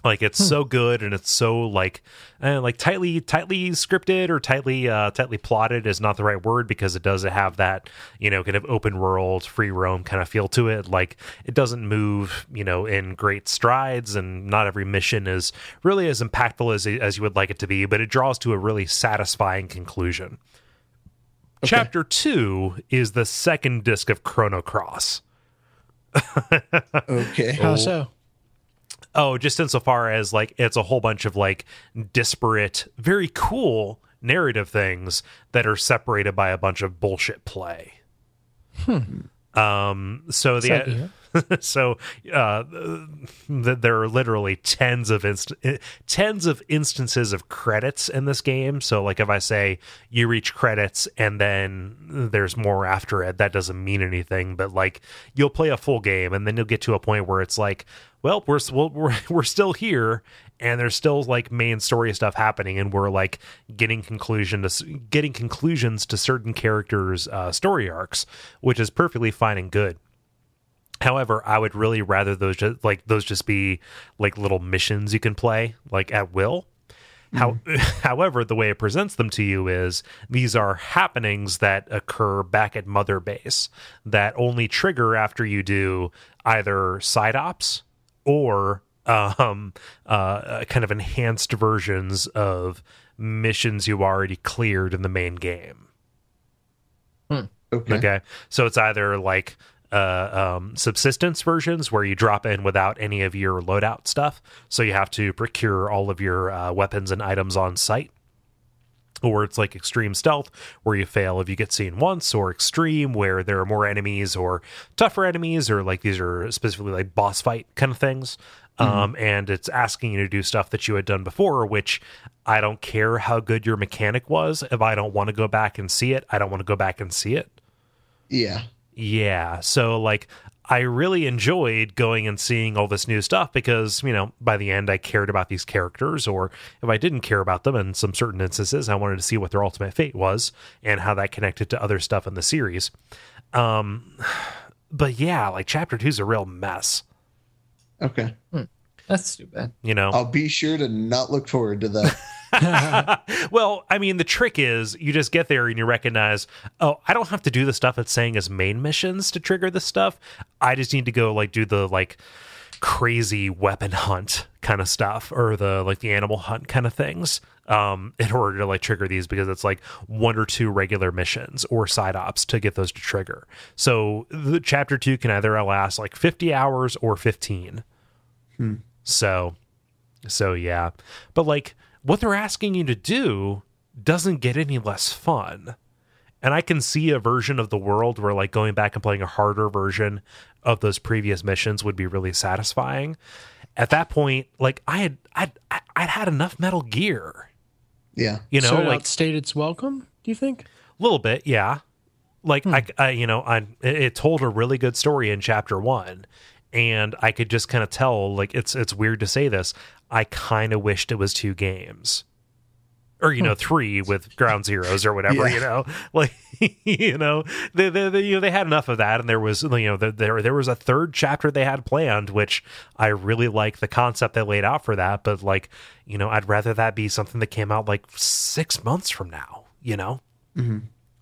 Like it's so good, and it's so like tightly scripted, or tightly plotted is not the right word, because it does have that, kind of open world, free roam kind of feel to it. Like it doesn't move, in great strides, and not every mission is really as impactful as you would like it to be, but it draws to a really satisfying conclusion. Okay. Chapter 2 is the second disc of Chrono Cross. Okay. How so? Oh, just insofar as like it's a whole bunch of like disparate, very cool narrative things that are separated by a bunch of bullshit play. So there are literally tens of instances of credits in this game. So like if I say you reach credits and then there's more after it, that doesn't mean anything. But like you'll play a full game and then you'll get to a point where it's like, well, we're still here, and there's still like main story stuff happening, and we're like getting conclusions to certain characters' story arcs, which is perfectly fine and good. However, I would really rather those just be like little missions you can play like at will. However, the way it presents them to you is these are happenings that occur back at Mother Base that only trigger after you do either side ops or kind of enhanced versions of missions you already cleared in the main game. Okay. So it's either like subsistence versions where you drop in without any of your loadout stuff, so you have to procure all of your weapons and items on site, or it's like extreme stealth where you fail if you get seen once, or extreme where there are more enemies or tougher enemies, or like these are specifically like boss fight kind of things. And it's asking you to do stuff that you had done before, which I don't care how good your mechanic was. If I don't want to go back and see it, I don't want to go back and see it. Yeah. So like I really enjoyed going and seeing all this new stuff because, by the end I cared about these characters, or if I didn't care about them in some certain instances, I wanted to see what their ultimate fate was and how that connected to other stuff in the series. But yeah, like chapter 2 is a real mess. Okay. That's too bad. I'll be sure to not look forward to that. Well, I mean, the trick is you just get there and you recognize, oh, I don't have to do the stuff it's saying as main missions to trigger this stuff. I just need to go like do the like crazy weapon hunt kind of stuff, or the animal hunt kind of things, in order to like trigger these, because it's like 1 or 2 regular missions or side ops to get those to trigger. So the chapter 2 can either last like 50 hours or 15. So yeah, but like what they're asking you to do doesn't get any less fun. And I can see a version of the world where like going back and playing a harder version of those previous missions would be really satisfying. At that point, like I'd had enough Metal Gear. Yeah. So it like outstayed its welcome, do you think? A little bit, yeah. Like it told a really good story in chapter 1. And I could just kind of tell, like, it's weird to say this, I kind of wished it was 2 games. Or, 3 with Ground Zeroes or whatever, like, they had enough of that. And there was, there was a third chapter they had planned, which I really like the concept they laid out for that. But like, I'd rather that be something that came out like 6 months from now,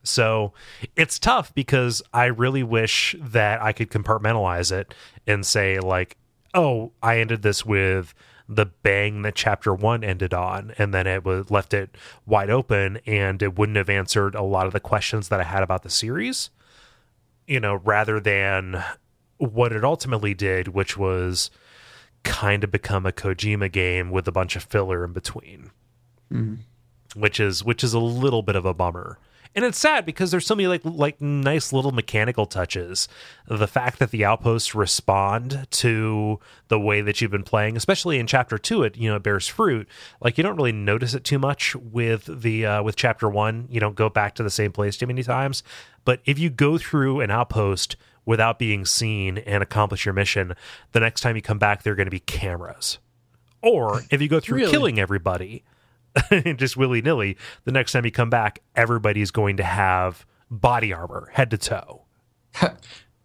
So it's tough because I really wish that I could compartmentalize it and say like, oh, I ended this with the bang that chapter 1 ended on, and then it was left it wide open, and it wouldn't have answered a lot of the questions that I had about the series, rather than what it ultimately did, which was kind of become a Kojima game with a bunch of filler in between, which is a little bit of a bummer. And it's sad because there's so many like nice little mechanical touches. The fact that the outposts respond to the way that you've been playing, especially in chapter 2, it bears fruit. Like you don't really notice it too much with with chapter 1. You don't go back to the same place too many times. But if you go through an outpost without being seen and accomplish your mission, the next time you come back, there are going to be cameras. Or if you go through killing everybody just willy-nilly, the next time you come back, everybody's going to have body armor head to toe.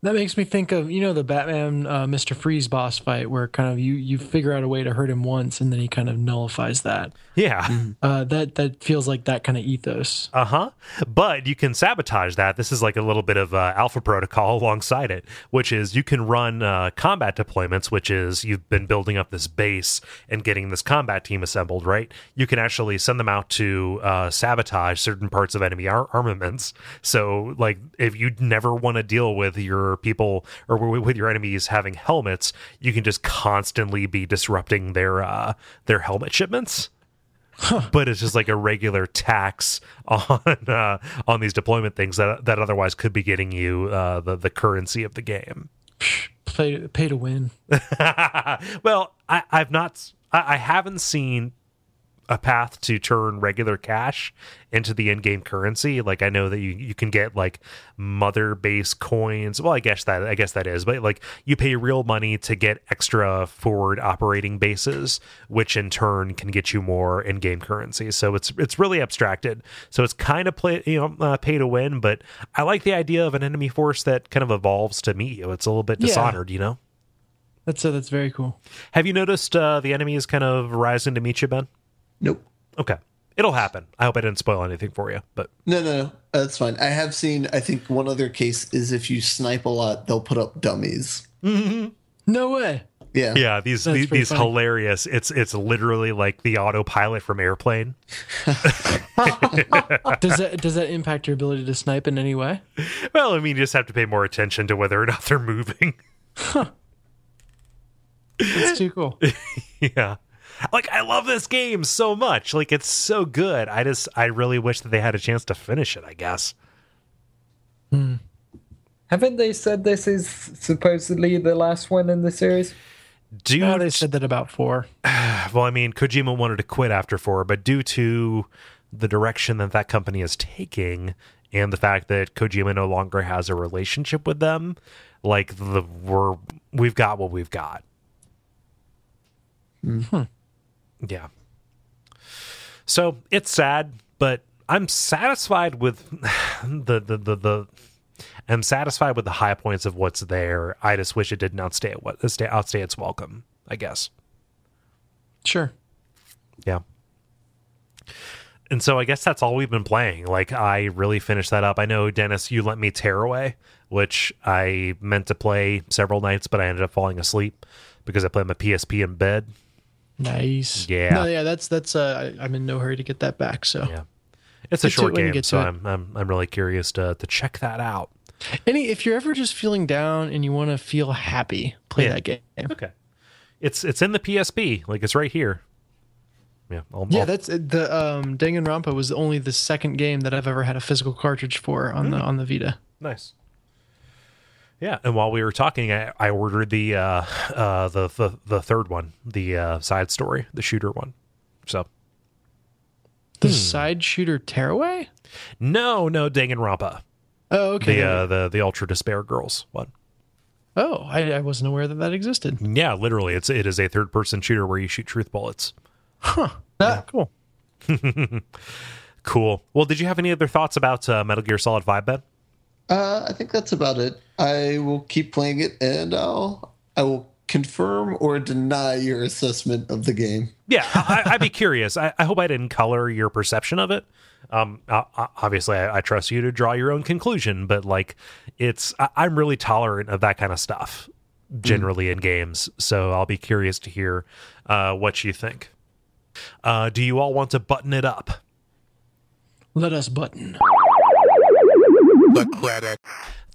That makes me think of, the Batman Mr. Freeze boss fight where kind of you figure out a way to hurt him once and then he kind of nullifies that. Yeah. That feels like that kind of ethos. But you can sabotage that. This is like a little bit of alpha protocol alongside it, which is you can run combat deployments, which is you've been building up this base and getting this combat team assembled, right? You can actually send them out to sabotage certain parts of enemy armaments. So, like, if you never want to deal with your people or with your enemies having helmets, you can just constantly be disrupting their helmet shipments. But it's just like a regular tax on these deployment things that otherwise could be getting you the currency of the game. Pay to win. Well, I haven't seen a path to turn regular cash into the in-game currency. Like, I know that you can get like mother base coins. Well, I guess that is, but like you pay real money to get extra forward operating bases, which in turn can get you more in-game currency. So it's really abstracted. So it's kind of pay to win, but I like the idea of an enemy force that kind of evolves to meet you. It's a little bit Dishonored, That's very cool. Have you noticed the enemies kind of rising to meet you, Ben? Nope. Okay. It'll happen. I hope I didn't spoil anything for you, but No. That's fine. I have seen, I think one other case is if you snipe a lot, they'll put up dummies. No way. Yeah. Yeah, these hilarious. It's literally like the autopilot from Airplane. Does that impact your ability to snipe in any way? Well, I mean, you just have to pay more attention to whether or not they're moving. That's too cool. Yeah. Like, I love this game so much. Like, it's so good. I really wish that they had a chance to finish it, I guess. Haven't they said this is supposedly the last one in the series? Dude, they said that about 4. Well, I mean, Kojima wanted to quit after 4, but due to the direction that company is taking and the fact that Kojima no longer has a relationship with them, like, we've got what we've got. Yeah. So it's sad, but I'm satisfied with I'm satisfied with the high points of what's there. I just wish it didn't outstay its welcome, I guess. Sure. Yeah. And so I guess that's all we've been playing. Like, I really finished that up. I know, Dennis, you lent me Tearaway, which I meant to play several nights, but I ended up falling asleep because I played my PSP in bed. Nice. Yeah. No, yeah, that's I'm in no hurry to get that back, so. Yeah. It's a short game, so I'm really curious to check that out. If you're ever just feeling down and you want to feel happy, play that game. Okay. It's in the PSP, like it's right here. Yeah. That's the Dangan Ronpa was only the second game that I've ever had a physical cartridge for on the Vita. Nice. Yeah, and while we were talking, I ordered the third one, the side story, the shooter one. So the side shooter Tearaway? No, Danganronpa. Oh, okay. The Ultra Despair Girls one. Oh, I wasn't aware that existed. Yeah, literally, it is a third person shooter where you shoot truth bullets. Huh. Yeah. Cool. Cool. Well, did you have any other thoughts about Metal Gear Solid 5, Ben? I think that's about it. I will keep playing it, and I will confirm or deny your assessment of the game. Yeah, I'd be curious. I hope I didn't color your perception of it. Obviously, I trust you to draw your own conclusion, but like, I'm really tolerant of that kind of stuff generally in games. So I'll be curious to hear what you think. Do you all want to button it up? Let us button.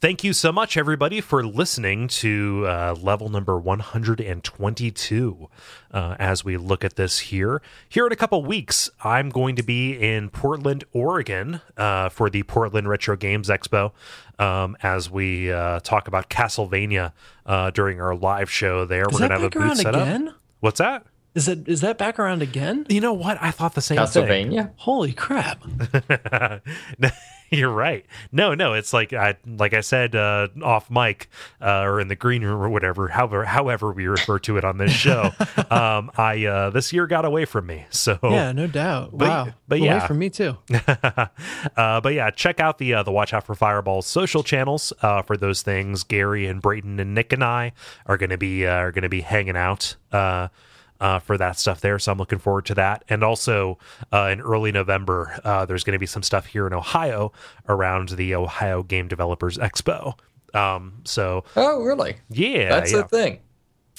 Thank you so much, everybody, for listening to level number 122 as we look at this here. Here in a couple weeks, I'm going to be in Portland, Oregon for the Portland Retro Games Expo as we talk about Castlevania during our live show there. We're going to have a booth set up. What's that? Is that back around again? You know what? I thought the same Castlevania? Holy crap. thing. You're right. No, it's like I said off mic or in the green room or whatever, however we refer to it on this show. I this year got away from me. So Yeah, no doubt. Wow. but Away yeah. from me too. But yeah, check out the Watch Out for Fireballs social channels for those things. Gary and Brayton and Nick and I are going to be hanging out for that stuff there. So I'm looking forward to that. And also in early November, there's going to be some stuff here in Ohio around the Ohio Game Developers Expo. Oh, really? Yeah, That's yeah. a thing.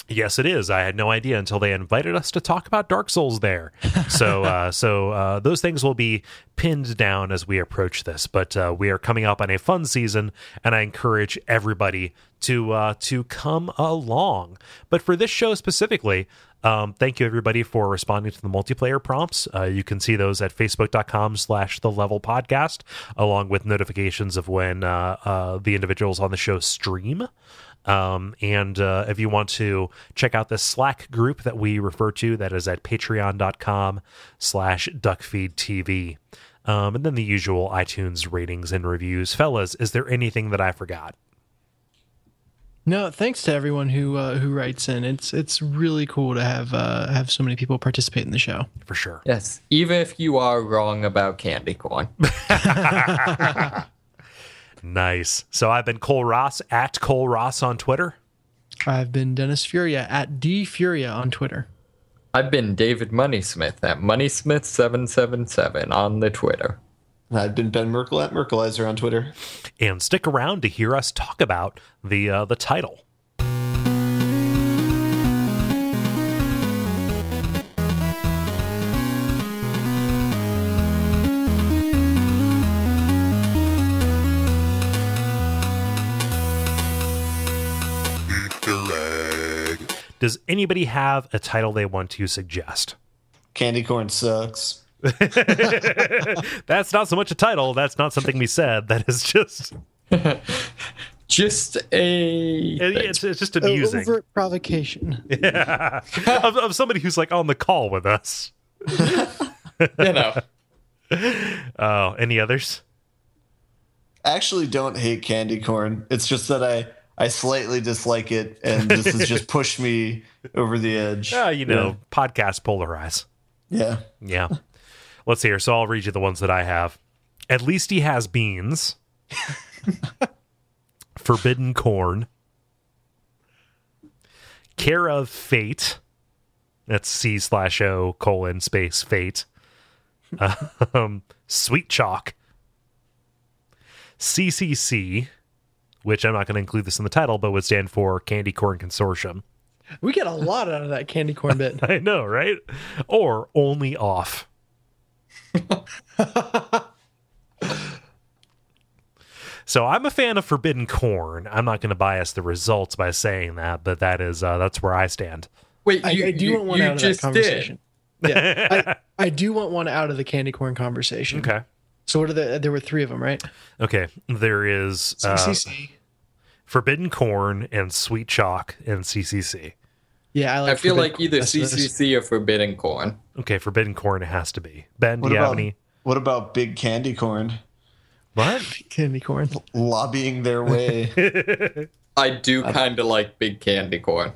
Yes, it is. I had no idea until they invited us to talk about Dark Souls there. So those things will be pinned down as we approach this. But we are coming up on a fun season, and I encourage everybody to come along. But for this show specifically, thank you everybody for responding to the multiplayer prompts. You can see those at facebook.com/thelevelpodcast, along with notifications of when the individuals on the show stream. And if you want to check out the Slack group that we refer to, that is at patreon.com/DuckFeed.tv. And then the usual iTunes ratings and reviews. Fellas, is there anything that I forgot? No, thanks to everyone who writes in. It's really cool to have so many people participate in the show. For sure. Yes, even if you are wrong about candy corn. Nice. So I've been Cole Ross at Cole Ross on Twitter. I've been Dennis Furia at DFuria on Twitter. I've been David Moneysmith at Moneysmith777 on the Twitter. I've been Ben Merkel at Merkelizer on Twitter. And stick around to hear us talk about the title. Does anybody have a title they want to suggest? Candy corn sucks. That's not so much a title. That's not something we said. That is just... Just It's just amusing. Overt provocation. Yeah. of somebody who's like on the call with us. you know. Oh, any others? I actually don't hate candy corn. It's just that I slightly dislike it, and this has just pushed me over the edge. Podcasts polarize. Yeah. Yeah. Let's hear. So I'll read you the ones that I have. At least he has beans. Forbidden corn. Care of fate. That's C/O:/fate. Sweet chalk. CCC, which I'm not going to include this in the title, but would stand for Candy Corn Consortium. We get a lot out of that candy corn bit. I know, right? Or only off. So I'm a fan of Forbidden Corn. I'm not going to bias the results by saying that, but that's where I stand. Wait, I do want one you out of that just conversation. Yeah, I do want one out of the candy corn conversation. Okay. So what are there were 3 of them, right? Okay. There is CCC. Forbidden Corn and Sweet Chalk and CCC. Yeah, I feel like Forbidden either Corn. That's CCC or Forbidden Corn. Okay, Forbidden Corn it has to be. Ben, What do you have about any? what about big candy corn What? candy corn. lobbying their way? I do kind of like big candy corn.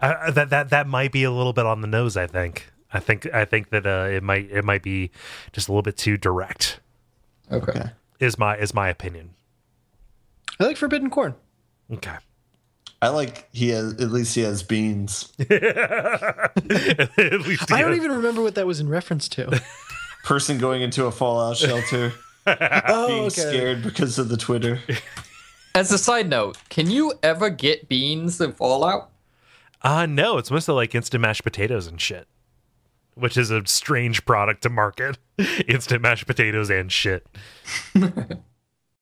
That might be a little bit on the nose. I think that it might be just a little bit too direct. Okay. Is my opinion. I like Forbidden Corn. Okay. I like at least he has beans. At least I don't even remember what that was in reference to. Person going into a fallout shelter, Oh, being okay. scared because of the Twitter. As a side note, can you ever get beans in Fallout? No, it's mostly like instant mashed potatoes and shit, which is a strange product to market. Instant mashed potatoes and shit.